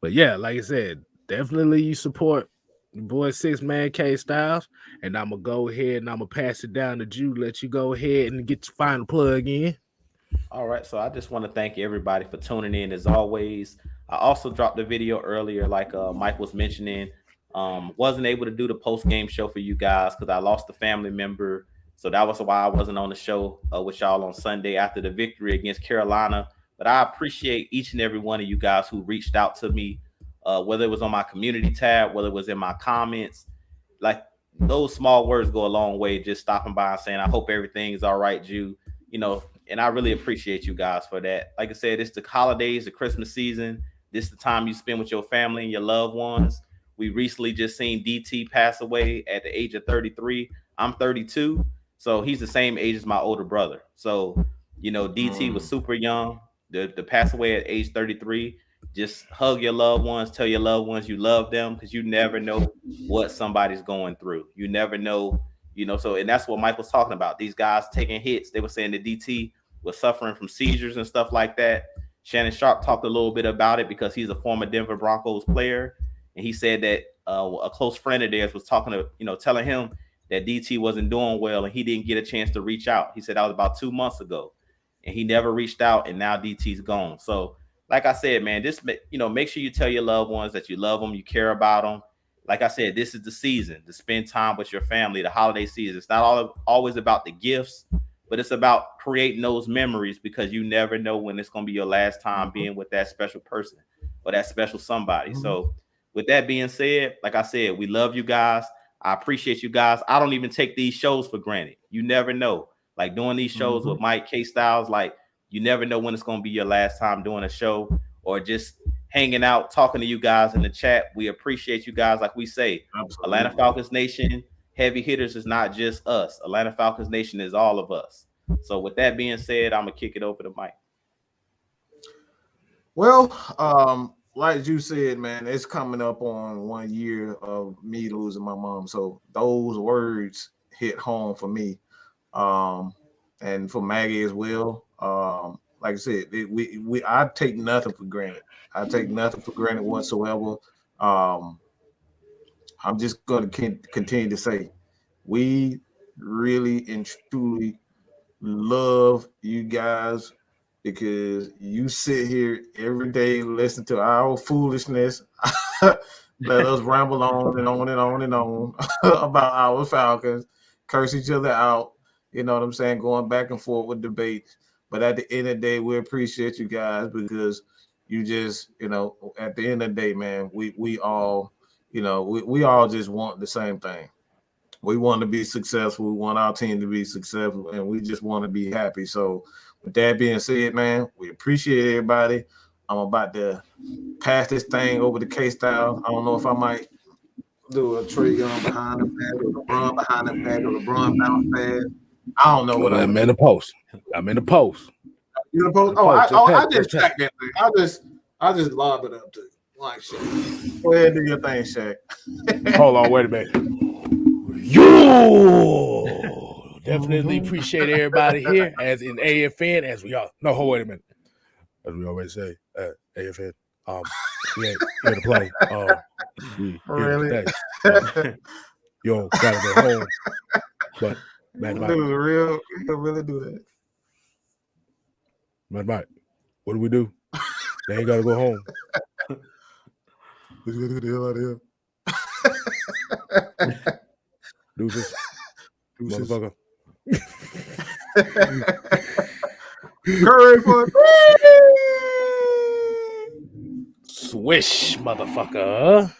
But yeah, like I said, definitely you support your boy 6-Man KStylzz, and I'm gonna go ahead and I'm gonna pass it down to Drew. Let you go ahead and get your final plug in. All right, so I just want to thank everybody for tuning in as always. I also dropped a video earlier, like Mike was mentioning. Wasn't able to do the post-game show for you guys because I lost a family member. So that was why I wasn't on the show with y'all on Sunday after the victory against Carolina. But I appreciate each and every one of you guys who reached out to me, whether it was on my community tab, whether it was in my comments. Like, those small words go a long way, just stopping by and saying, I hope everything is all right, Jew. And I really appreciate you guys for that. Like I said, it's the holidays, the Christmas season. This is the time you spend with your family and your loved ones. We recently just seen DT pass away at the age of 33. I'm 32. So he's the same age as my older brother. So, DT was super young to pass away at age 33. Just hug your loved ones. Tell your loved ones you love them, because you never know what somebody's going through. You never know, so, and that's what Mike was talking about. These guys taking hits. They were saying that DT was suffering from seizures and stuff like that. Shannon Sharp talked a little bit about it because he's a former Denver Broncos player. And he said that a close friend of theirs was talking to, telling him that DT wasn't doing well and he didn't get a chance to reach out. He said that was about 2 months ago and he never reached out, and now DT's gone. So like I said, man, just, make sure you tell your loved ones that you love them, you care about them. Like I said, this is the season to spend time with your family, the holiday season. It's not always about the gifts, but it's about creating those memories, because you never know when it's going to be your last time being with that special person or that special somebody. So with that being said, like I said, we love you guys. I appreciate you guys. I don't even take these shows for granted. You never know. Like doing these shows with Mike KStylzz, like you never know when it's going to be your last time doing a show or just hanging out, talking to you guys in the chat. We appreciate you guys. Like we say, Atlanta Falcons Nation Heavy Hitters is not just us. Atlanta Falcons Nation is all of us. So with that being said, I'm going to kick it over to Mike. Well, like you said, man, it's coming up on 1 year of me losing my mom. So those words hit home for me, and for Maggie as well. Like I said, I take nothing for granted. I take nothing for granted whatsoever. I'm just going to continue to say, we really and truly love you guys, because you sit here every day, listen to our foolishness, let us ramble on and on and on and on about our Falcons, curse each other out, you know what I'm saying, going back and forth with debates. But at the end of the day, we appreciate you guys, because you just, at the end of the day, man, we all, we all just want the same thing. We want to be successful. We want our team to be successful, and we just want to be happy. So with that being said, man, we appreciate everybody. I'm about to pass this thing over to KStylzz. I don't know if I might do a Trey Young behind the back, or LeBron behind the back, or LeBron bounce pass. I don't know what I'm in the post. I'm in the post. You in the post? I just check that thing. I just lob it up to you. Like Shaq. Go ahead and do your thing, Shaq. Hold on, wait a minute. Yo, definitely appreciate everybody here, as in AFN, as we all. No, hold, wait a minute. As we always say, AFN. We ain't here to play. We here to stay. Yo, gotta go home. But man, real, you can really do that. Mike, what do we do? They ain't gotta go home. Let's get the hell out of here. Deuces. Motherfucker. Curry for Swish, motherfucker.